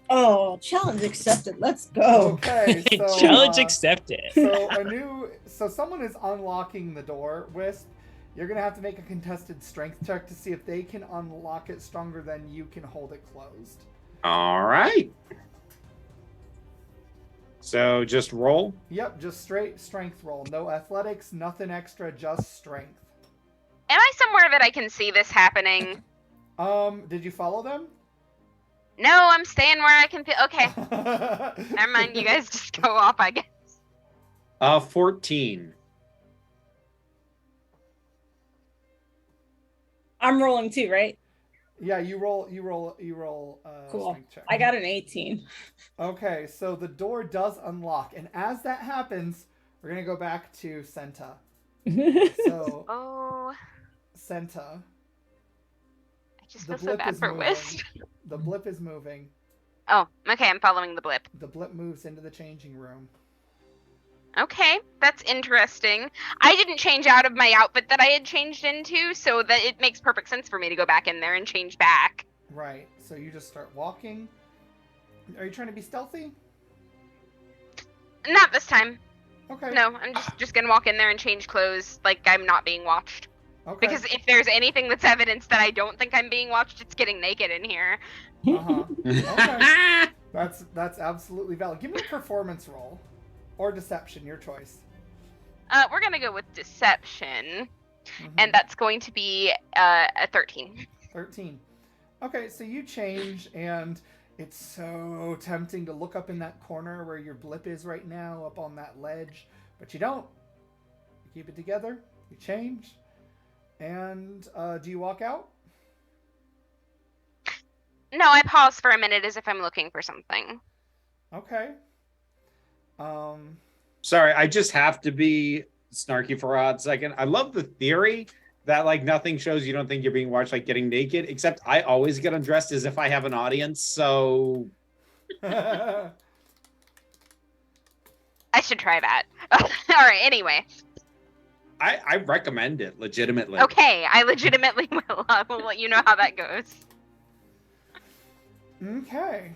Oh, challenge accepted. Let's go. Okay, so challenge accepted. So someone is unlocking the door, Wisp. You're going to have to make a contested strength check to see if they can unlock it stronger than you can hold it closed. All right. So just roll. Yep, just straight strength roll. No athletics, nothing extra, just strength. Am I somewhere that I can see this happening? Did you follow them? No, I'm staying where I can feel. Okay, never mind. You guys just go off, I guess. 14. I'm rolling too, right? Yeah, you roll Cool. strength check. I got an 18. Okay, so the door does unlock, and as that happens, we're gonna go back to Senta. So Oh, Senta, I just the feel so blip bad is for moving. Wisp. The blip is moving. Oh, okay, I'm following the blip. The blip moves into the changing room. Okay, that's interesting. I didn't change out of my outfit that I had changed into, so that it makes perfect sense for me to go back in there and change back. Right. So you just start walking. Are you trying to be stealthy? Not this time. Okay. No, I'm just gonna walk in there and change clothes like I'm not being watched. Okay. Because if there's anything that's evidence that I don't think I'm being watched, it's getting naked in here. Uh-huh. Okay. That's absolutely valid. Give me a performance roll. Or deception, your choice. We're gonna go with deception, Mhm. and that's going to be a 13. 13. Okay, so you change, and it's so tempting to look up in that corner where your blip is right now, up on that ledge, but you don't. You keep it together, you change, and do you walk out? No, I pause for a minute as if I'm looking for something. Okay. Sorry, I just have to be snarky for a hot second. I love the theory that like nothing shows you don't think you're being watched, like getting naked, except I always get undressed as if I have an audience, so I should try that. Alright, anyway. I recommend it legitimately. Okay, I legitimately will. I will let you know how that goes. Okay.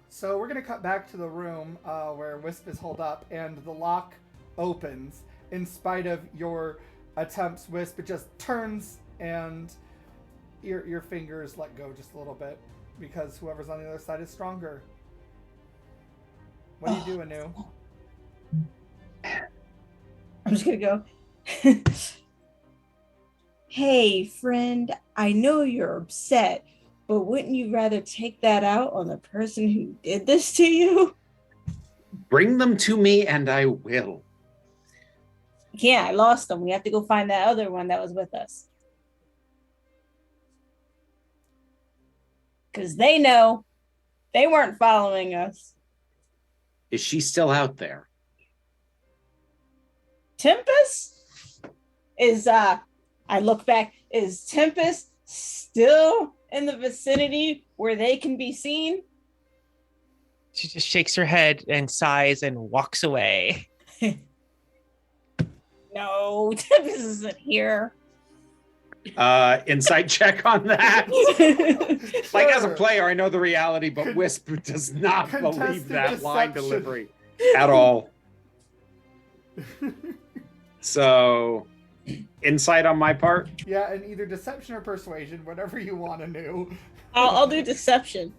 So we're gonna cut back to the room where Wisp is holed up, and the lock opens. In spite of your attempts, Wisp, it just turns, and your fingers let go just a little bit because whoever's on the other side is stronger. What are you doing, New? I'm just gonna go. Hey, friend, I know you're upset, but wouldn't you rather take that out on the person who did this to you? Bring them to me and I will. Yeah, I lost them. We have to go find that other one that was with us. Because they know they weren't following us. Is she still out there? Tempest is I look back, is Tempest still in the vicinity where they can be seen? She just shakes her head and sighs and walks away. No, Tempest isn't here. Insight check on that. Like as a Sure. player, I know the reality, but Wisp does not believe Contested that line deception. delivery at all. So, insight on my part. Yeah, and either deception or persuasion, whatever you want to do. I'll do deception.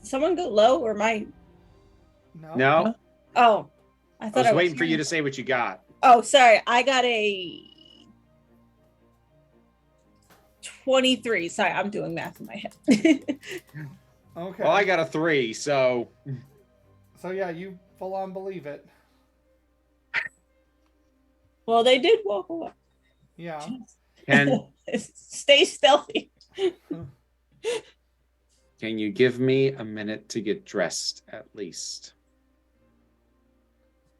Someone go low or my No, oh I I thought was waiting for you to say what you got. Oh, sorry. I got a 23. Sorry, I'm doing math in my head. Okay. Well, I got a 3, so So yeah, you full on believe it. Well, they did walk away. Yeah. can Stay stealthy. can you give me a minute to get dressed at least?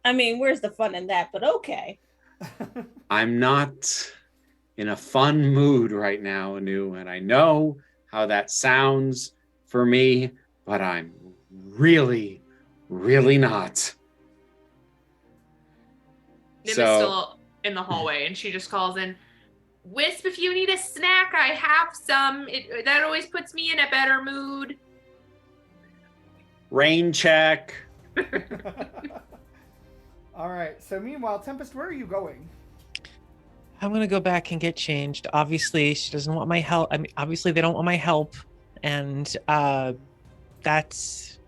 I mean, where's the fun in that? But okay. I'm not in a fun mood right now, Anu, and I know how that sounds for me, but I'm really, really not. Nim So- is still in the hallway, and she just calls in, Wisp, if you need a snack, I have some. That always puts me in a better mood. Rain check. All right. So meanwhile, Tempest, where are you going? I'm gonna go back and get changed. Obviously, she doesn't want my help. I mean, obviously they don't want my help, and that's,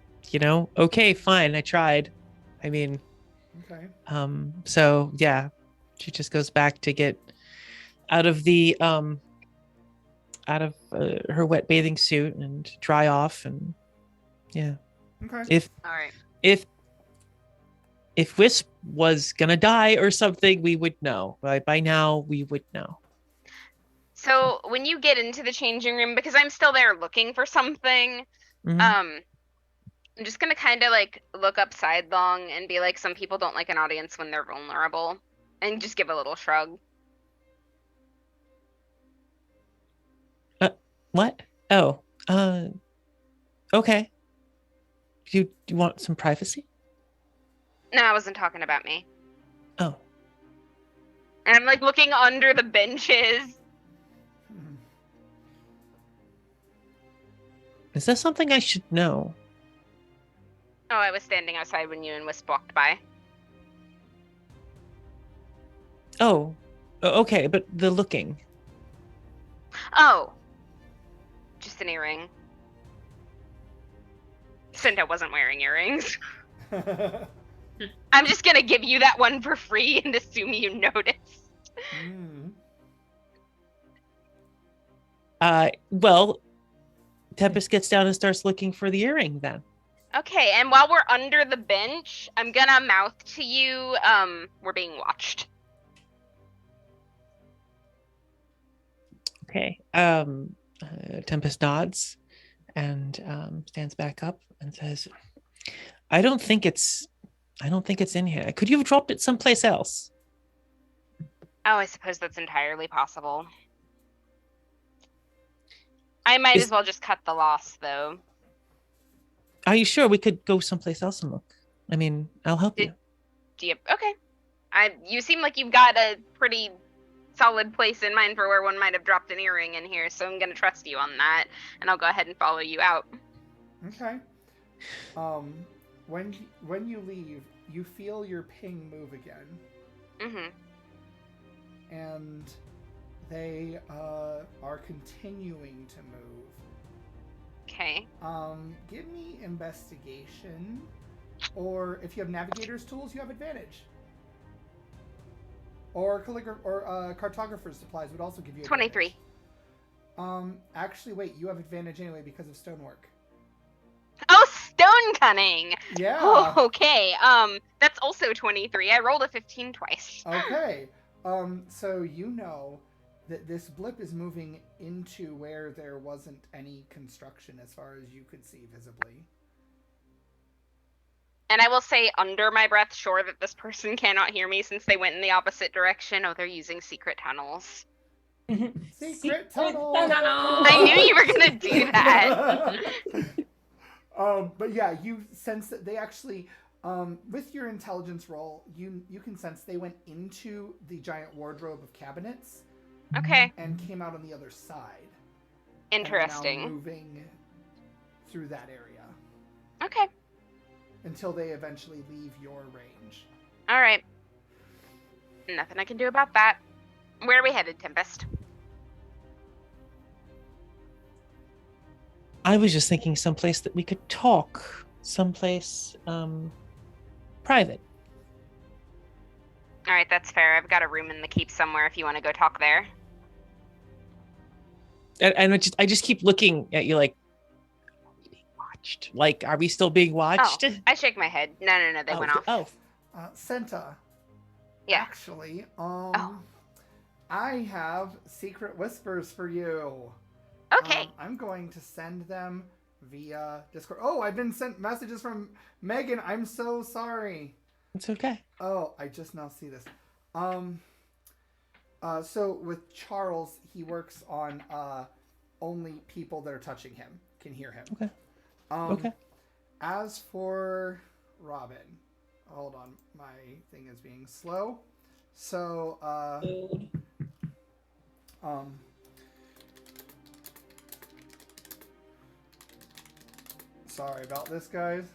okay, fine. I tried. I mean, Okay. so yeah, she just goes back to get out of the her wet bathing suit and dry off, and yeah. Okay. All right. If Wisp was gonna die or something, we would know. By now, we would know. So when you get into the changing room, because I'm still there looking for something, Mhm. I'm just gonna kind of like look up sidelong and be like, some people don't like an audience when they're vulnerable, and just give a little shrug. What? Oh, okay. Do you want some privacy? No, I wasn't talking about me. Oh, And I'm like looking under the benches. Hmm. is that something I should know? Oh, I was standing outside when you and Wisp walked by. Oh, okay, but the looking. Oh, just an earring. Cinta wasn't wearing earrings. I'm just gonna give you that one for free and assume you noticed. Hmm. Well, Tempest gets down and starts looking for the earring then. Okay, and while we're under the bench, I'm gonna mouth to you, we're being watched. Okay. Tempest nods and stands back up and says, I don't think it's in here. Could you have dropped it someplace else? Oh, I suppose that's entirely possible. I might as well just cut the loss, though. Are you sure we could go someplace else and look? I mean, I'll help you. Do you? Okay. You seem like you've got a pretty solid place in mind for where one might have dropped an earring in here, so I'm gonna trust you on that, and I'll go ahead and follow you out. Okay. When you leave, you feel your ping move again, Mm-hmm. and they are continuing to move. Okay. Give me investigation, or if you have navigator's tools, you have advantage. Or cartographer's supplies would also give you advantage. 23. Actually, wait, you have advantage anyway because of stonework. Oh, stone cunning! Yeah. Oh, okay. That's also 23. I rolled a 15 twice. Okay. So you know that this blip is moving into where there wasn't any construction as far as you could see visibly. And I will say under my breath, sure that this person cannot hear me since they went in the opposite direction. Oh, they're using secret tunnels. Secret tunnel! I knew you were gonna do that. But yeah, you sense that they actually, with your intelligence roll, you can sense they went into the giant wardrobe of cabinets. Okay. And came out on the other side. Interesting. And are now moving through that area. Okay. Until they eventually leave your range. All right. Nothing I can do about that. Where are we headed, Tempest? I was just thinking someplace that we could talk. Someplace private. All right, that's fair. I've got a room in the keep somewhere if you want to go talk there. And I just keep looking at you like, are we being watched? Like, are we still being watched? Oh, I shake my head. No, they went off. Oh. Senta. Yeah. Actually, I have secret whispers for you. Okay. I'm going to send them via Discord. Oh, I've been sent messages from Megan. I'm so sorry. It's okay. Oh, I just now see this. So with Charles, he works on only people that are touching him can hear him. Okay. Okay. As for Robin, hold on, my thing is being slow. So sorry about this, guys.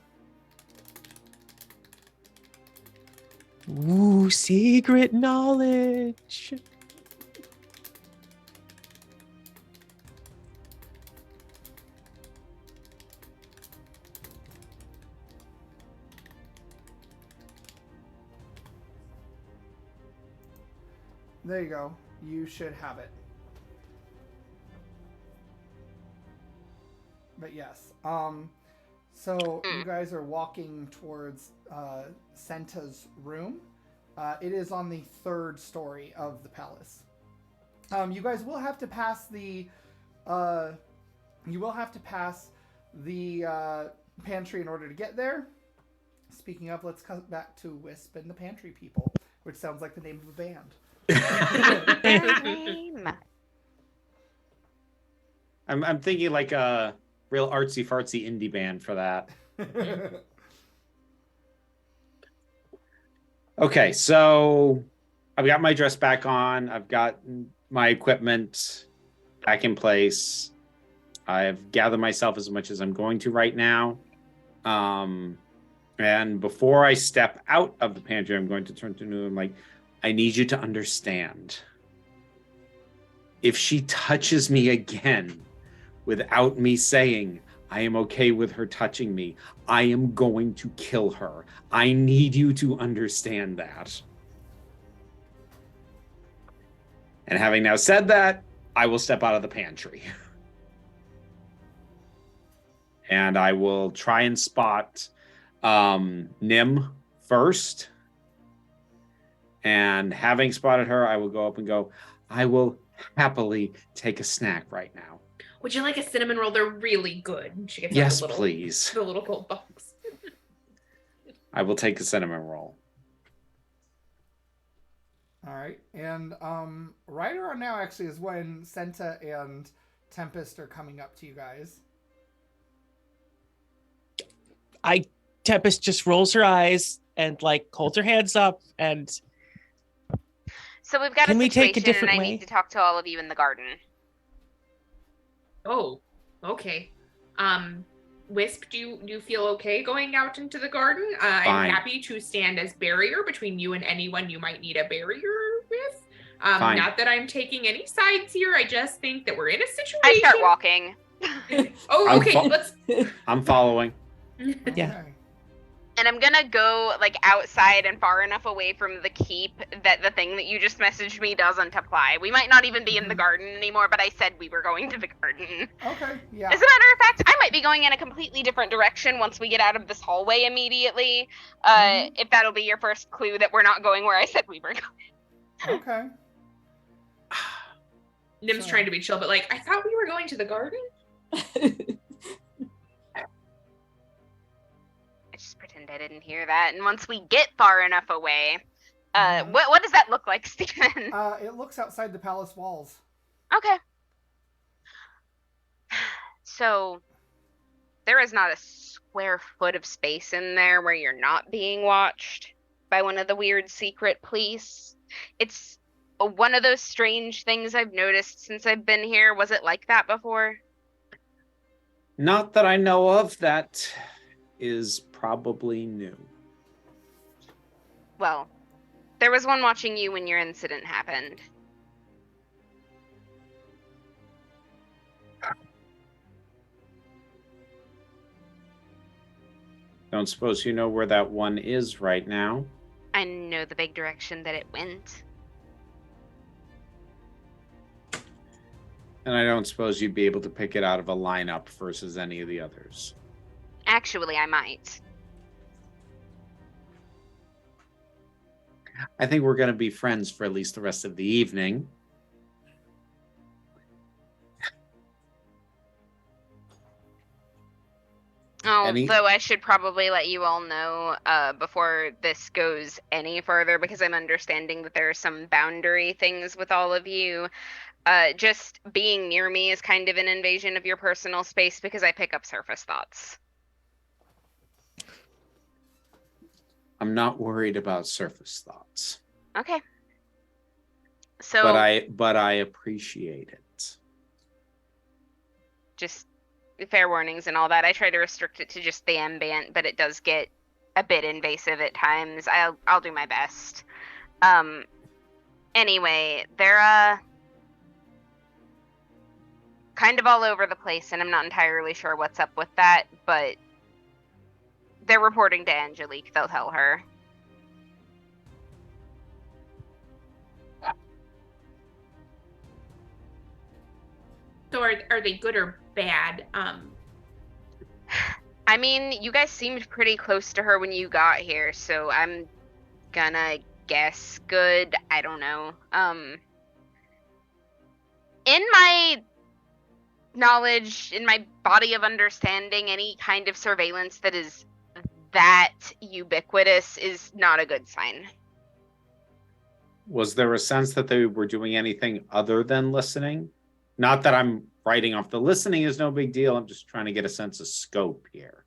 Ooh, secret knowledge. There you go. You should have it. But yes. So you guys are walking towards Senta's room. It is on the 3rd story of the palace. You guys will have to pass the pantry in order to get there. Speaking of, let's cut back to Wisp and the Pantry People, which sounds like the name of a band. I'm thinking like a real artsy fartsy indie band for that. Okay, so I've got my dress back on. I've got my equipment back in place. I've gathered myself as much as I'm going to right now. And before I step out of the pantry, I'm going to turn to Nunu and like, I need you to understand. If she touches me again without me saying I am okay with her touching me, I am going to kill her. I need you to understand that. And having now said that, I will step out of the pantry. And I will try and spot Nim first. And having spotted her, I will go up and go, I will happily take a snack right now. Would you like a cinnamon roll? They're really good. She gets Yes, the little, please. The little gold box. I will take a cinnamon roll. All right. And right around now, actually, is when Senta and Tempest are coming up to you guys. Tempest just rolls her eyes and like holds her hands up and... So we've got Can a we take a situation, different and I way? need to talk to all of you in the garden. Oh, okay. Wisp, do you feel okay going out into the garden? I'm Fine. happy to stand as barrier between you and anyone you might need a barrier with. Fine. Not that I'm taking any sides here. I just think that we're in a situation. I start walking. Oh, okay. Let's. I'm following. Yeah. Okay. And I'm gonna go like outside and far enough away from the keep that the thing that you just messaged me doesn't apply. We might not even be in the garden anymore, but I said we were going to the garden. Okay, yeah. As a matter of fact, I might be going in a completely different direction once we get out of this hallway immediately. If that'll be your first clue that we're not going where I said we were going. Okay. Nim's trying to be chill, but like, I thought we were going to the garden. Just pretend I didn't hear that. And once we get far enough away, what does that look like, Stephen? It looks outside the palace walls. Okay. So there is not a square foot of space in there where you're not being watched by one of the weird secret police. It's one of those strange things I've noticed since I've been here. Was it like that before? Not that I know of. That is probably new. Well, there was one watching you when your incident happened. Don't suppose you know where that one is right now? I know the big direction that it went. And I don't suppose you'd be able to pick it out of a lineup versus any of the others. Actually, I might. I think we're going to be friends for at least the rest of the evening. Although I should probably let you all know before this goes any further, because I'm understanding that there are some boundary things with all of you. Just being near me is kind of an invasion of your personal space because I pick up surface thoughts. I'm not worried about surface thoughts. Okay. So but I appreciate it. Just fair warnings and all that. I try to restrict it to just the ambient, but it does get a bit invasive at times. I'll do my best. Anyway, they're kind of all over the place, and I'm not entirely sure what's up with that, but they're reporting to Angelique. They'll tell her. So are they good or bad? I mean, you guys seemed pretty close to her when you got here, so I'm gonna guess good. I don't know. In my knowledge, in my body of understanding, any kind of surveillance that is that ubiquitous is not a good sign. Was there a sense that they were doing anything other than listening? Not that I'm writing off the listening is no big deal. I'm just trying to get a sense of scope here.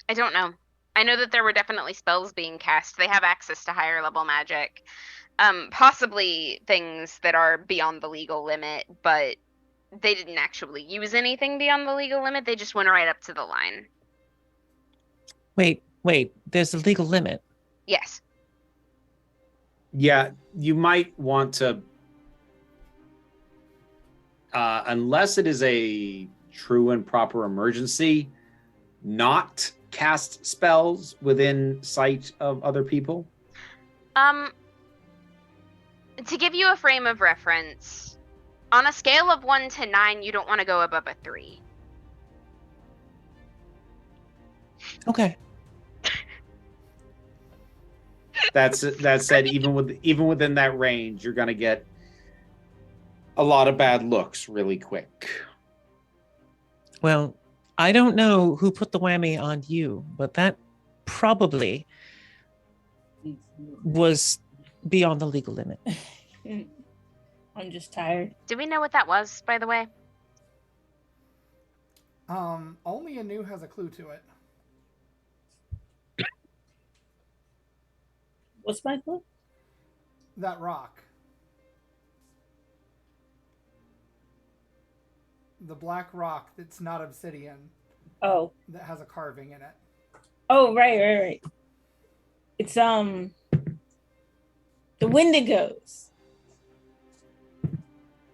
I don't know. I know that there were definitely spells being cast. They have access to higher level magic. Possibly things that are beyond the legal limit, but they didn't actually use anything beyond the legal limit. They just went right up to the line. Wait, there's a legal limit. Yes. Yeah, you might want to, unless it is a true and proper emergency, not cast spells within sight of other people. To give you a frame of reference, on a scale of 1 to 9, you don't want to go above a 3. Okay. That said, even within that range, you're gonna get a lot of bad looks really quick. Well, I don't know who put the whammy on you, but that probably was beyond the legal limit. I'm just tired. Do we know what that was, by the way? Only Anu has a clue to it. What's my clue? That rock. The black rock that's not obsidian. Oh. That has a carving in it. Oh, right. It's the Wendigos.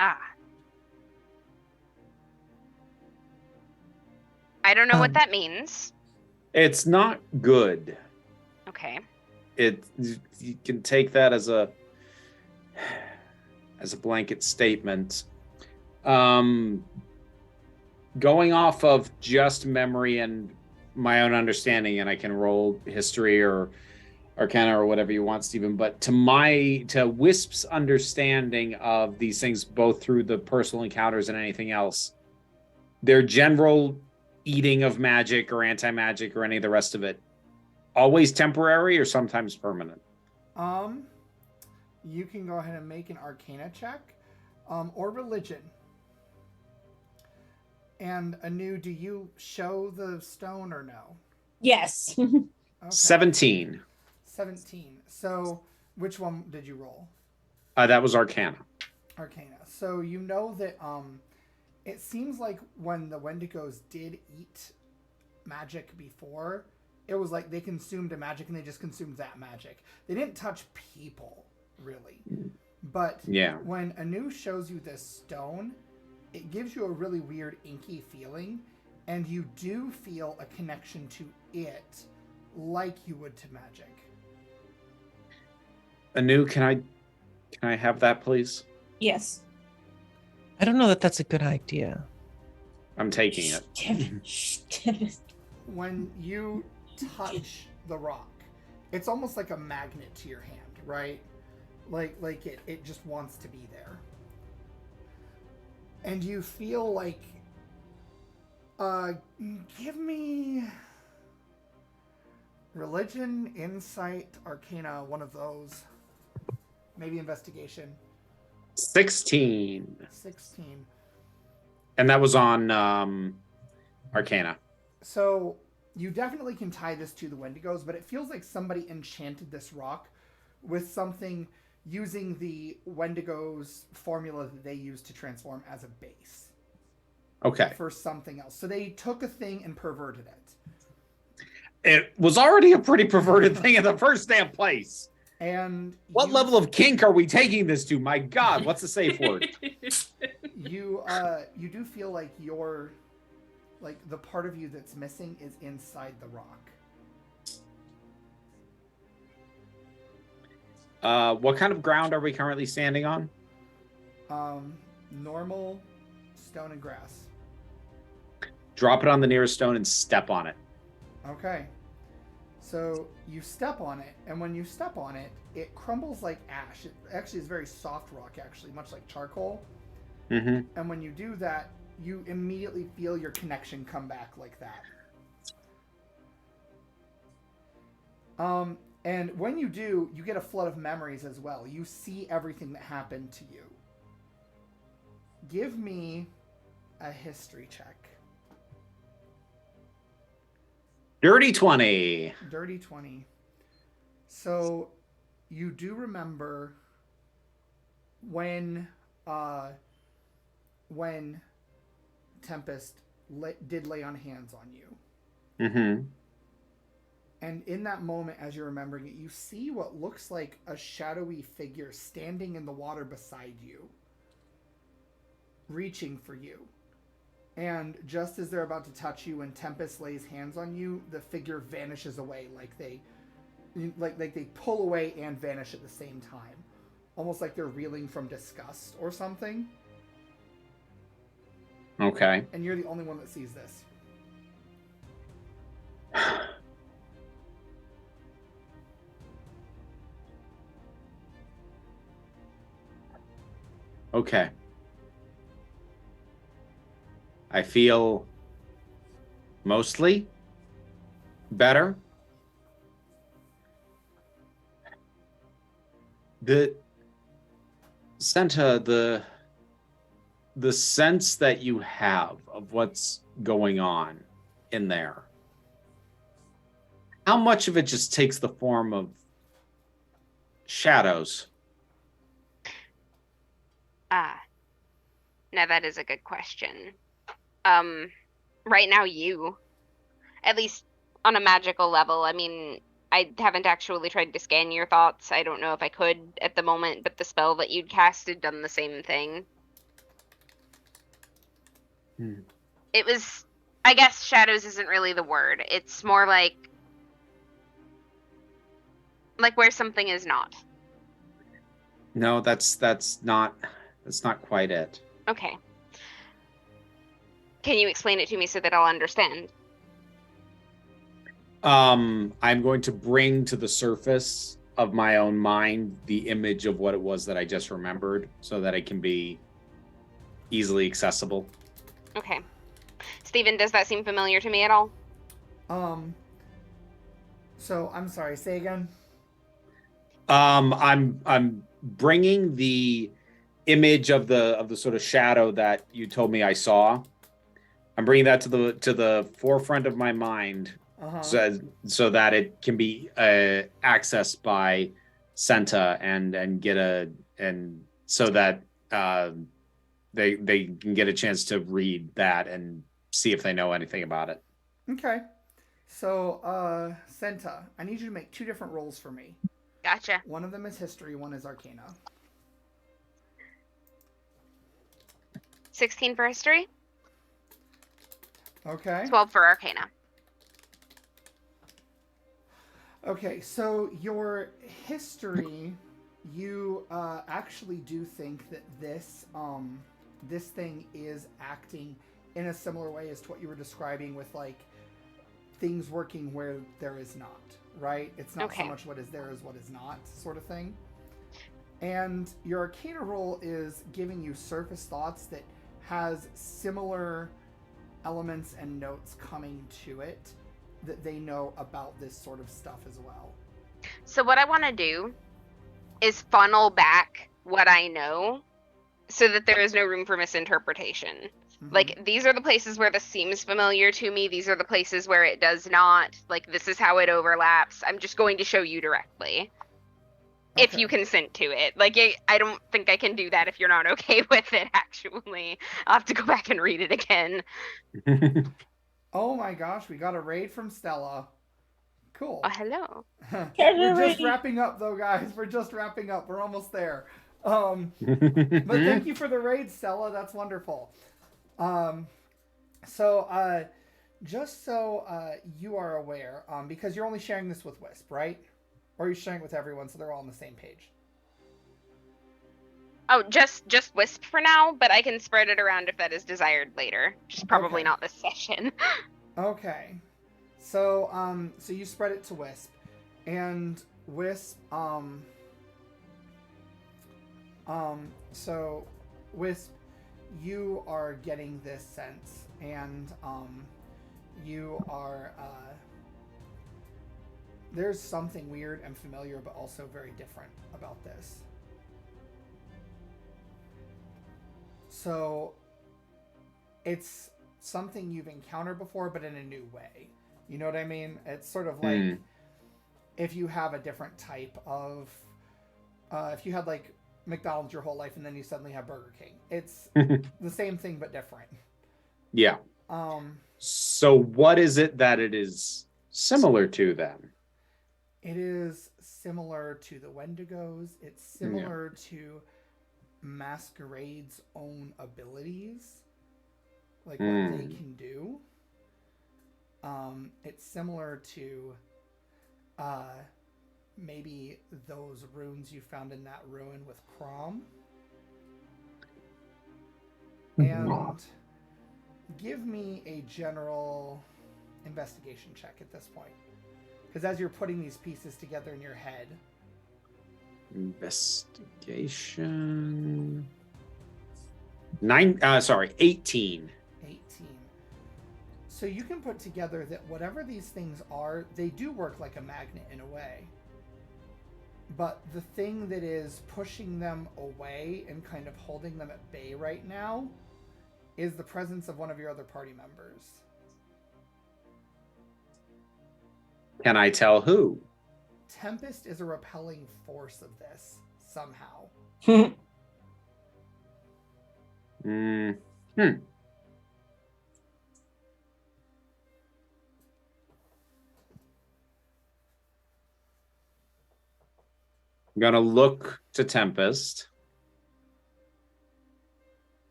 Ah. I don't know what that means. It's not good. Okay. You can take that as a blanket statement. Going off of just memory and my own understanding, and I can roll history or Arcana or whatever you want, Stephen, but to Wisp's understanding of these things, both through the personal encounters and anything else, their general eating of magic or anti-magic or any of the rest of it, always temporary or sometimes permanent? You can go ahead and make an Arcana check, or religion. And Anu, do you show the stone or no? Yes. Okay. 17. 17. So, which one did you roll? That was Arcana. Arcana. So you know that it seems like when the Wendigos did eat magic before, it was like they consumed a magic and they just consumed that magic. They didn't touch people, really. But yeah, when Anu shows you this stone, it gives you a really weird inky feeling, and you do feel a connection to it like you would to magic. Anu, can I have that, please? Yes. I don't know that that's a good idea. I'm taking it. When you touch the rock, it's almost like a magnet to your hand, right? Like it just wants to be there. And you feel like, give me religion, insight, arcana, one of those. Maybe investigation. 16. 16. And that was on Arcana. So you definitely can tie this to the Wendigos, but it feels like somebody enchanted this rock with something using the Wendigos formula that they use to transform as a base. Okay. For something else. So they took a thing and perverted it. It was already a pretty perverted thing in the first damn place. And what level of kink are we taking this to? My God, what's the safe word? You do feel like the part of you that's missing is inside the rock. What kind of ground are we currently standing on? Normal stone and grass. Drop it on the nearest stone and step on it. Okay. So you step on it, and when you step on it, it crumbles like ash. It actually is very soft rock, actually, much like charcoal. Mm-hmm. And when you do that, you immediately feel your connection come back like that. And when you do, you get a flood of memories as well. You see everything that happened to you. Give me a history check. Dirty 20. Dirty 20. So you do remember when Tempest did lay on hands on you. Mm-hmm. And in that moment, as you're remembering it, you see what looks like a shadowy figure standing in the water beside you, reaching for you. And just as they're about to touch you, when Tempest lays hands on you, the figure vanishes away, like they pull away and vanish at the same time, almost like they're reeling from disgust or something. Okay. And you're the only one that sees this. Okay. I feel mostly better. The SENITA, the sense that you have of what's going on in there, how much of it just takes the form of shadows? Now that is a good question. Right now, at least on a magical level. I mean, I haven't actually tried to scan your thoughts. I don't know if I could at the moment, but the spell that you'd casted done the same thing. It was, I guess shadows isn't really the word. It's more like where something is not. No, that's not quite it. Okay. Can you explain it to me so that I'll understand? I'm going to bring to the surface of my own mind the image of what it was that I just remembered so that it can be easily accessible. Okay. Steven, does that seem familiar to me at all? So I'm sorry, say again. I'm bringing the image of the sort of shadow that you told me I saw. I'm bringing that to the forefront of my mind, so that it can be accessed by SENITA and so that they can get a chance to read that and see if they know anything about it. Okay. So, SENITA, I need you to make 2 different rolls for me. Gotcha. One of them is history, one is arcana. 16 for history. Okay. 12 for arcana. Okay, so your history, you actually do think that this thing is acting in a similar way as to what you were describing, with like things working where there is not, right? It's not so much what is there as what is not, sort of thing. And your arcana roll is giving you surface thoughts that has similar elements and notes coming to it that they know about this sort of stuff as well. So what I want to do is funnel back what I know so that there is no room for misinterpretation. Mm-hmm. Like, these are the places where this seems familiar to me. These are the places where it does not. Like, this is how it overlaps. I'm just going to show you directly. Okay. If you consent to it. Like, I don't think I can do that if you're not okay with it, actually. I'll have to go back and read it again. Oh my gosh, we got a raid from Stella. Cool. Oh, hello. We're just wrapping up, though, guys. We're just wrapping up. We're almost there. But thank you for the raid, Stella. That's wonderful. So, just so you are aware, because you're only sharing this with Wisp, right? Or are you sharing it with everyone so they're all on the same page? Oh, just Wisp for now, but I can spread it around if that is desired later. Just probably not this session. Okay. So, so you spread it to Wisp, and Wisp, so Wisp, you are getting this sense, and, you are, there's something weird and familiar, but also very different about this. So, it's something you've encountered before, but in a new way. You know what I mean? It's sort of like if you have a different type of, if you had like McDonald's your whole life and then you suddenly have Burger King. It's the same thing, but different. Yeah. So what is it that it is similar to then? It is similar to the Wendigos. It's similar to Masquerade's own abilities. Like what they can do. It's similar to maybe those runes you found in that ruin with Crom. And give me a general investigation check at this point. Because as you're putting these pieces together in your head. Investigation. 18. So you can put together that whatever these things are, they do work like a magnet in a way. But the thing that is pushing them away and kind of holding them at bay right now is the presence of one of your other party members. Can I tell who? Tempest is a repelling force of this, somehow. I'm gonna look to Tempest.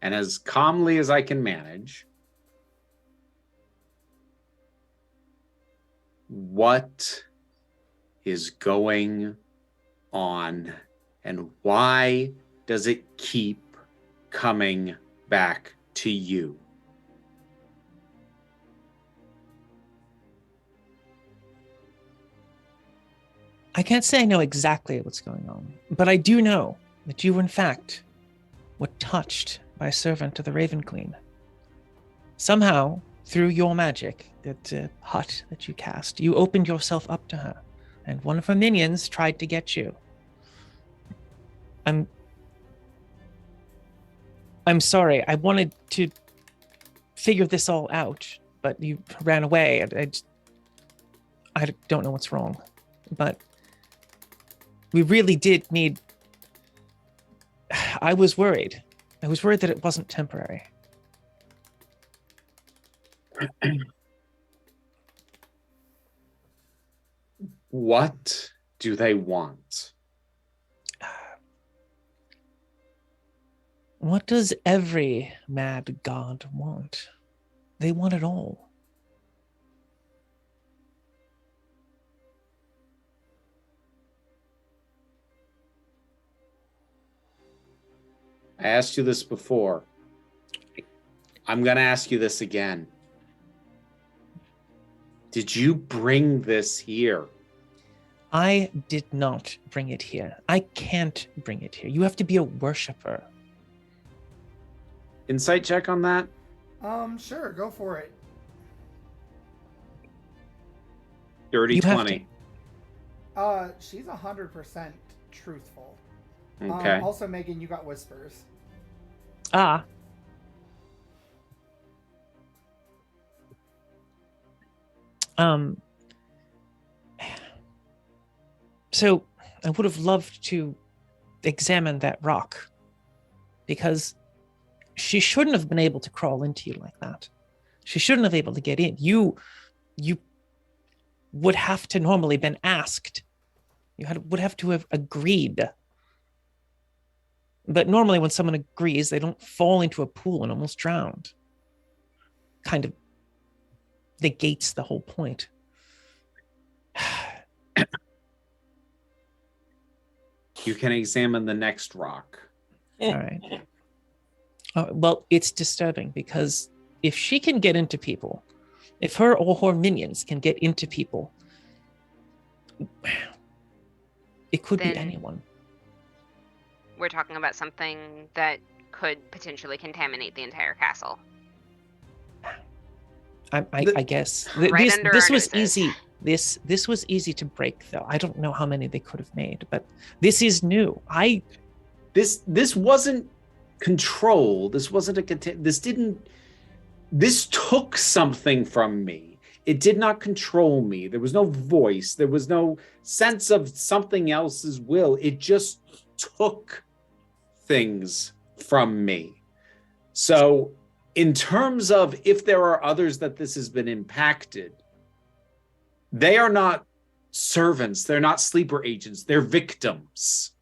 And as calmly as I can manage, what is going on and why does it keep coming back to you? I can't say I know exactly what's going on, but I do know that you, in fact, were touched by a servant of the Raven Queen. Somehow, through your magic, that hut that you cast, you opened yourself up to her, and one of her minions tried to get you. I'm sorry. I wanted to figure this all out, but you ran away. I don't know what's wrong, but we really did need... I was worried. I was worried that it wasn't temporary. What do they want? What does every mad god want? They want it all. I asked you this before. I'm going to ask you this again. Did you bring this here? I did not bring it here. I can't bring it here. You have to be a worshiper. Insight check on that? Sure, go for it. Dirty 20. She's 100% truthful. Okay. Also, Megan, you got whispers. Ah. So I would have loved to examine that rock, because she shouldn't have been able to crawl into you like that. She shouldn't have been able to get in. You you would have to normally been asked. Would have to have agreed. But normally when someone agrees, they don't fall into a pool and almost drowned. Kind of negates the whole point. You can examine the next rock. All right. Well, it's disturbing because if she can get into people, if her or her minions can get into people, it could be Then- anyone. We're talking about something that could potentially contaminate the entire castle. I guess Right under this our was noses. easy. This was easy to break, though. I don't know how many they could have made, but this is new. This wasn't control. This wasn't this took something from me. It did not control me. There was no voice. There was no sense of something else's will. It just took things from me. So in terms of if there are others that this has been impacted, they are not servants. They're not sleeper agents. They're victims.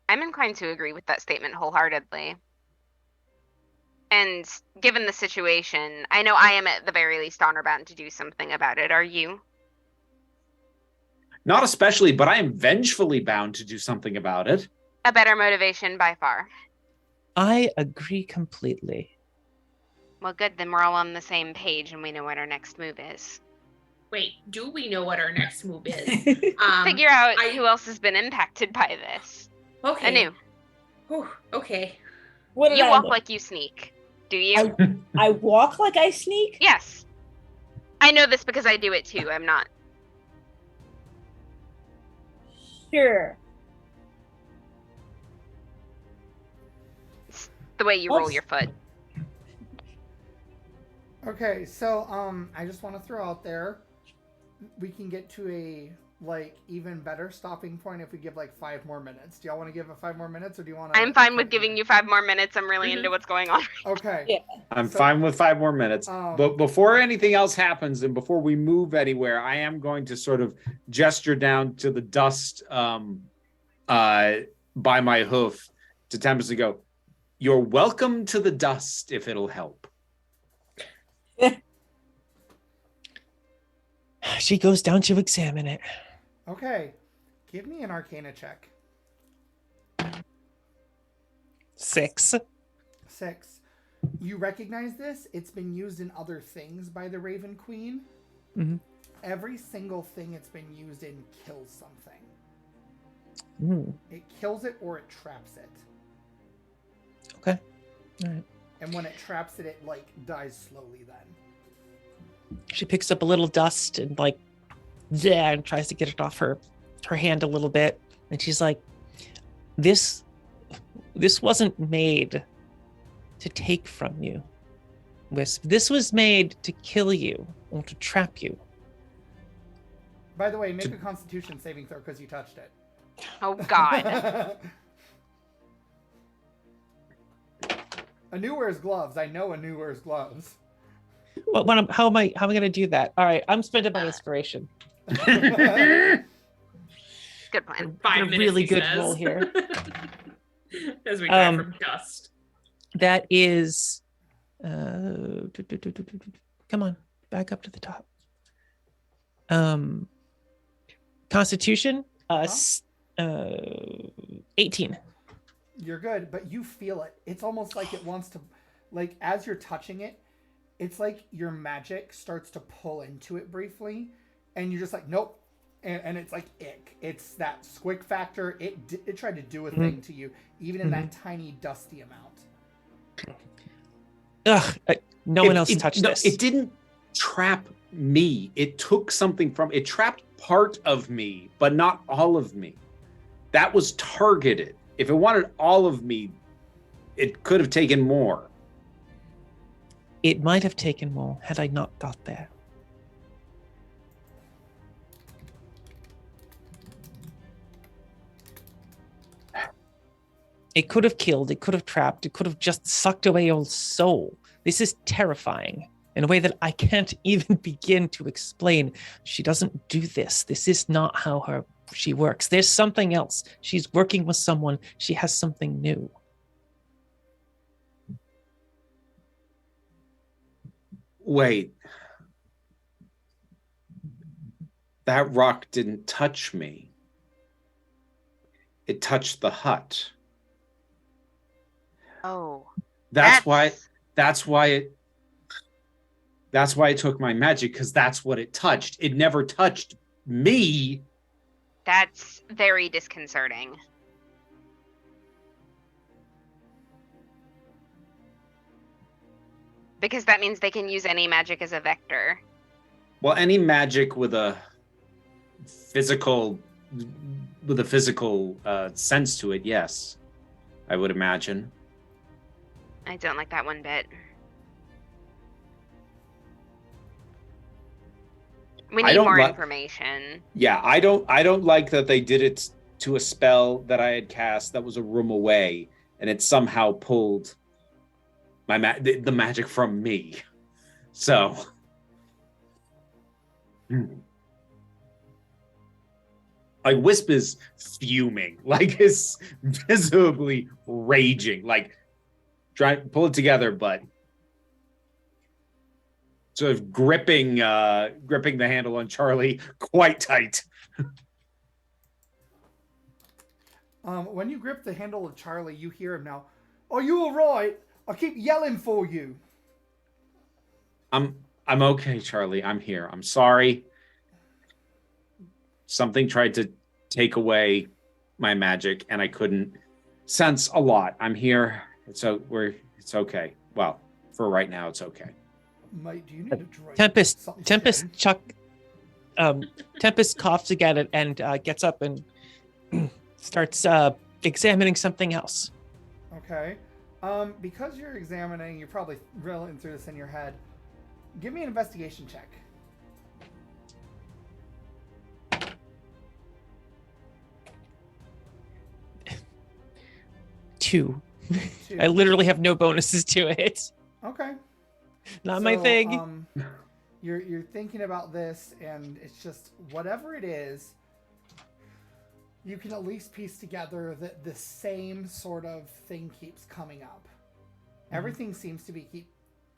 I'm inclined to agree with that statement wholeheartedly. And given the situation, I know I am at the very least honor bound to do something about it. Are you? Not especially, but I am vengefully bound to do something about it. A better motivation by far. I agree completely. Well, good. Then we're all on the same page and we know what our next move is. Wait, do we know what our next move is? Figure out who else has been impacted by this. Okay. Anu, Whew, okay. What did you I walk look? like you sneak. Do you? I walk like I sneak? Yes. I know this because I do it too. I'm not. Sure. It's the way you roll Oops. your foot. Okay, so I just want to throw out there, we can get to a even better stopping point if we give 5 more minutes. Do y'all want to give it 5 more minutes, or do you want to? I'm fine with giving you 5 more minutes. I'm really into what's going on. Okay. Yeah. I'm So- fine with 5 more minutes. Um, But before anything else happens and before we move anywhere, I am going to sort of gesture down to the dust by my hoof to Tempest and go, "You're welcome to the dust if it'll help." She goes down to examine it. Okay, give me an Arcana check. 6. 6. You recognize this? It's been used in other things by the Raven Queen. Mhm. Every single thing it's been used in kills something. Mm, It kills it or it traps it. okay. All right. And when it traps it, it dies slowly then. She picks up a little dust and and tries to get it off her hand a little bit. And she's like, this wasn't made to take from you, Wisp. This was made to kill you or to trap you. By the way, make a Constitution saving throw because you touched it. Oh, God. Anu wears gloves. I know Anu wears gloves. How am I going to do that? All right, I'm spending my inspiration. Good plan. 5 A minutes, really he good says. roll here. As we drive from dust. That is, come on, back up to the top. Constitution, 18. You're good, but you feel it. It's almost like it wants to, as you're touching it, it's like your magic starts to pull into it briefly, and you're just like, nope. And it's like ick. It's that squick factor. It tried to do a thing to you, even in that tiny dusty amount. Ugh, no one else touched No, this. it didn't trap me. It took something from it. Trapped part of me, but not all of me. That was targeted. If it wanted all of me, it could have taken more. It might have taken more had I not got there. It could have killed, it could have trapped, it could have just sucked away your soul. This is terrifying. in a way that I can't even begin to explain. She doesn't do this. This is not how she works. There's something else. She's working with someone. She has something new. Wait. That rock didn't touch me. It touched the hut. Oh. That's why it took my magic, because that's what it touched. It never touched me. That's very disconcerting. Because that means they can use any magic as a vector. Well, any magic with a physical sense to it, yes, I would imagine. I don't like that one bit. We need more information. Yeah, I don't like that they did it to a spell that I had cast that was a room away, and it somehow pulled the magic from me. So, like, Wisp is fuming, like, is visibly raging, like, trying to pull it together, but sort of gripping the handle on Charlie quite tight. When you grip the handle of Charlie, you hear him now. Are you all right? I keep yelling for you. I'm okay, Charlie. I'm here. I'm sorry. Something tried to take away my magic, and I couldn't sense a lot. I'm here. It's okay. Well, for right now, it's okay. Mate, do you need a drink? Tempest coughs again and gets up and starts examining something else. Okay. Because you're examining, you're probably reeling through this in your head. Give me an investigation check. 2. I literally have no bonuses to it. Okay. Not my thing. You're thinking about this, and it's just whatever it is. You can at least piece together that the same sort of thing keeps coming up. Mm-hmm. Everything seems to be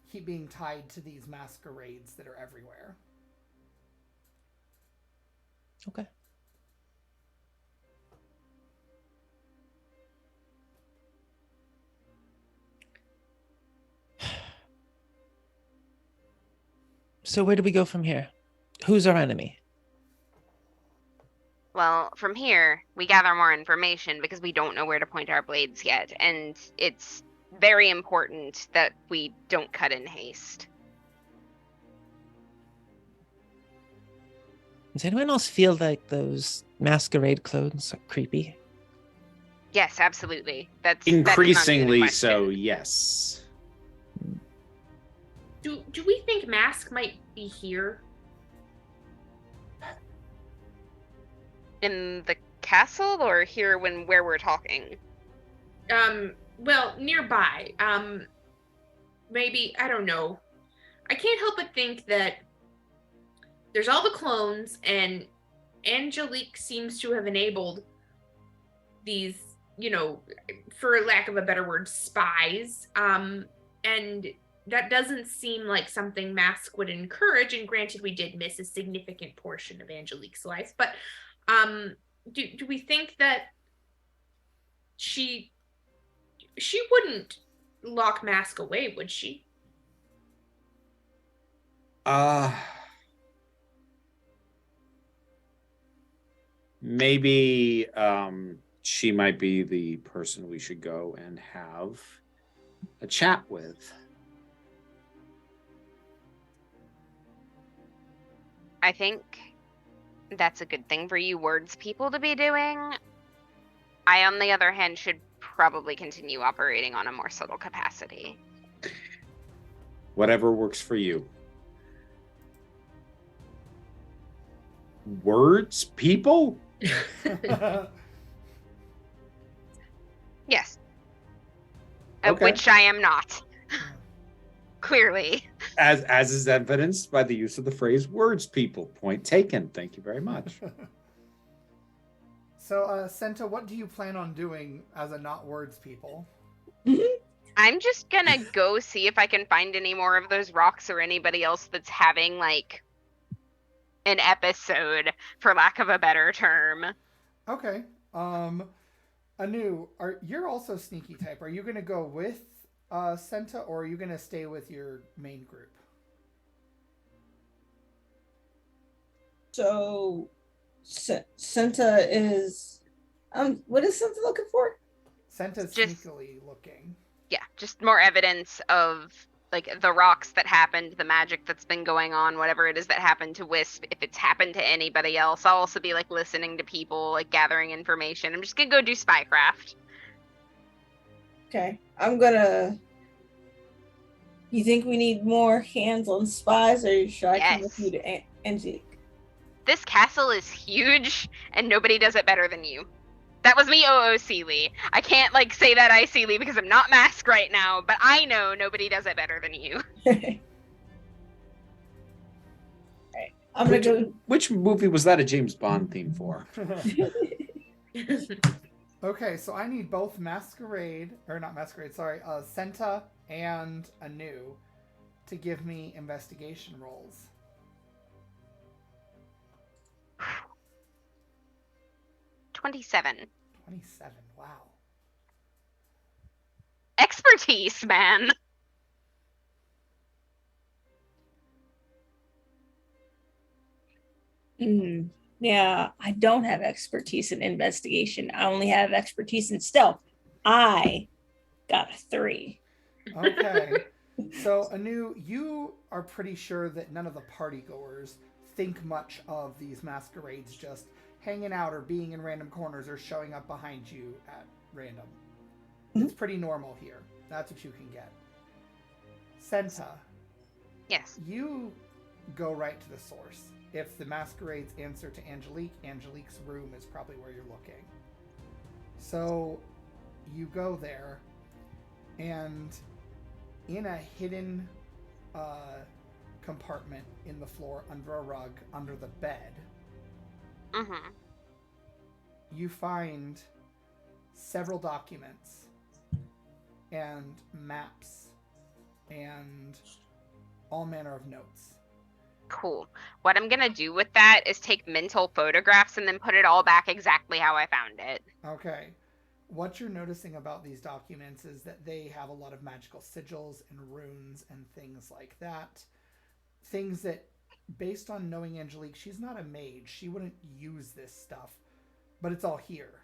keep being tied to these masquerades that are everywhere. Okay. So where do we go from here? Who's our enemy? Well, from here, we gather more information because we don't know where to point our blades yet, and it's very important that we don't cut in haste. Does anyone else feel like those masquerade clothes are creepy? Yes, absolutely. That's increasingly so, yes. Do we think Mask might be here? In the castle, or here where we're talking? Well, nearby. Maybe, I don't know. I can't help but think that there's all the clones, and Angelique seems to have enabled these, for lack of a better word, spies. And that doesn't seem like something Mask would encourage, and granted we did miss a significant portion of Angelique's life, but do we think that she wouldn't lock Mask away, would she? Maybe she might be the person we should go and have a chat with. I think that's a good thing for you words people to be doing. I, on the other hand, should probably continue operating on a more subtle capacity. Whatever works for you. Words people? Yes. Okay. Which I am not. Clearly. As is evidenced by the use of the phrase "words people." Point taken. Thank you very much. So, Senta, what do you plan on doing as a not words people? I'm just gonna go see if I can find any more of those rocks or anybody else that's having like an episode, for lack of a better term. Okay. Anu, you're also sneaky type. Are you gonna go with Senta, or are you gonna stay with your main group? So, Senta is, what is Senta looking for? Senta's Just- sneakily looking. Yeah, just more evidence of like the rocks that happened, the magic that's been going on, whatever it is that happened to Wisp. If it's happened to anybody else, I'll also be like listening to people, like gathering information. I'm just gonna go do spycraft. Okay, you think we need more hands on spies, or should I come with Yes. you to Angelique? This castle is huge, and nobody does it better than you. That was me, Sealy. I can't like say that I Sealy because I'm not masked right now, but I know nobody does it better than you. Alright, I'm gonna go. Which movie was that a James Bond theme for? Okay, so I need both Senta and Anu to give me investigation rolls. 27. 27, wow. Expertise, man. Yeah, I don't have expertise in investigation. I only have expertise in stealth. I got a 3. Okay. So, Anu, you are pretty sure that none of the partygoers think much of these masquerades just hanging out or being in random corners or showing up behind you at random. It's pretty normal here. That's what you can get. Senta, Yes. you go right to the source. If the masquerades answer to Angelique, Angelique's room is probably where you're looking. So you go there, and in a hidden compartment in the floor under a rug under the bed, Mm-hmm. you find several documents and maps and all manner of notes. Cool. What I'm gonna do with that is take mental photographs and then put it all back exactly how I found it. Okay. What you're noticing about these documents is that they have a lot of magical sigils and runes and things like that. Things that, based on knowing Angelique, she's not a mage. She wouldn't use this stuff, but it's all here.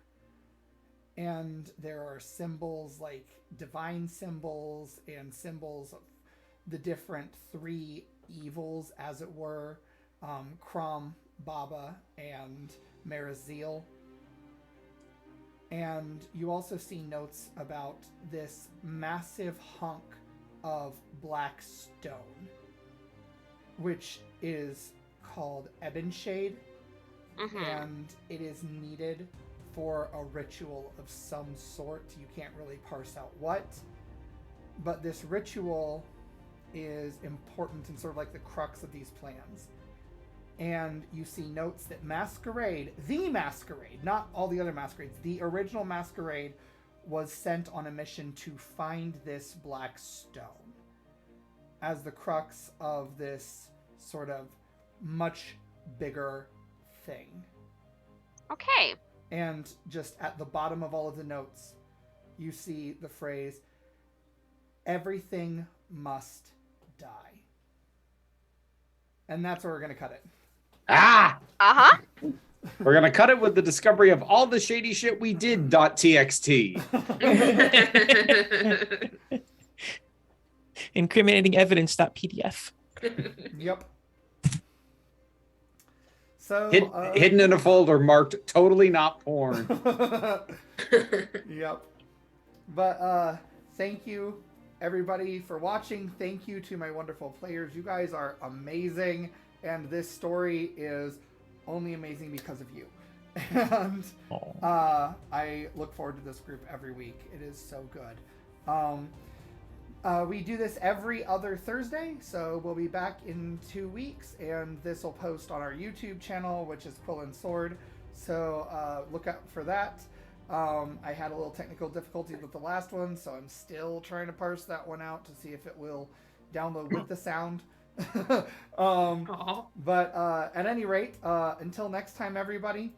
And there are symbols like divine symbols and symbols of the different 3 evils, as it were, Crom, Baba, and Marizil. And you also see notes about this massive hunk of black stone, which is called Ebonshade, Mm-hmm. and it is needed for a ritual of some sort. You can't really parse out what, but this ritual is important and sort of like the crux of these plans. And you see notes that the Masquerade, not all the other Masquerades, the original Masquerade was sent on a mission to find this black stone as the crux of this sort of much bigger thing. Okay. And just at the bottom of all of the notes, you see the phrase, "Everything must die." And that's where we're going to cut it. Ah! Uh-huh. We're going to cut it with the discovery of all the shady shit we did, .txt. Incriminating evidence.pdf. Yep. So Hidden in a folder marked totally not porn. Yep. But thank you everybody for watching. Thank you to my wonderful players. You guys are amazing, and this story is only amazing because of you. And I look forward to this group every week. It is so good. We do this every other Thursday, so we'll be back in 2 weeks, and this will post on our YouTube channel, which is Quill and Sword. So look out for that. I had a little technical difficulty with the last one, so I'm still trying to parse that one out to see if it will download with the sound. But at any rate, until next time, everybody,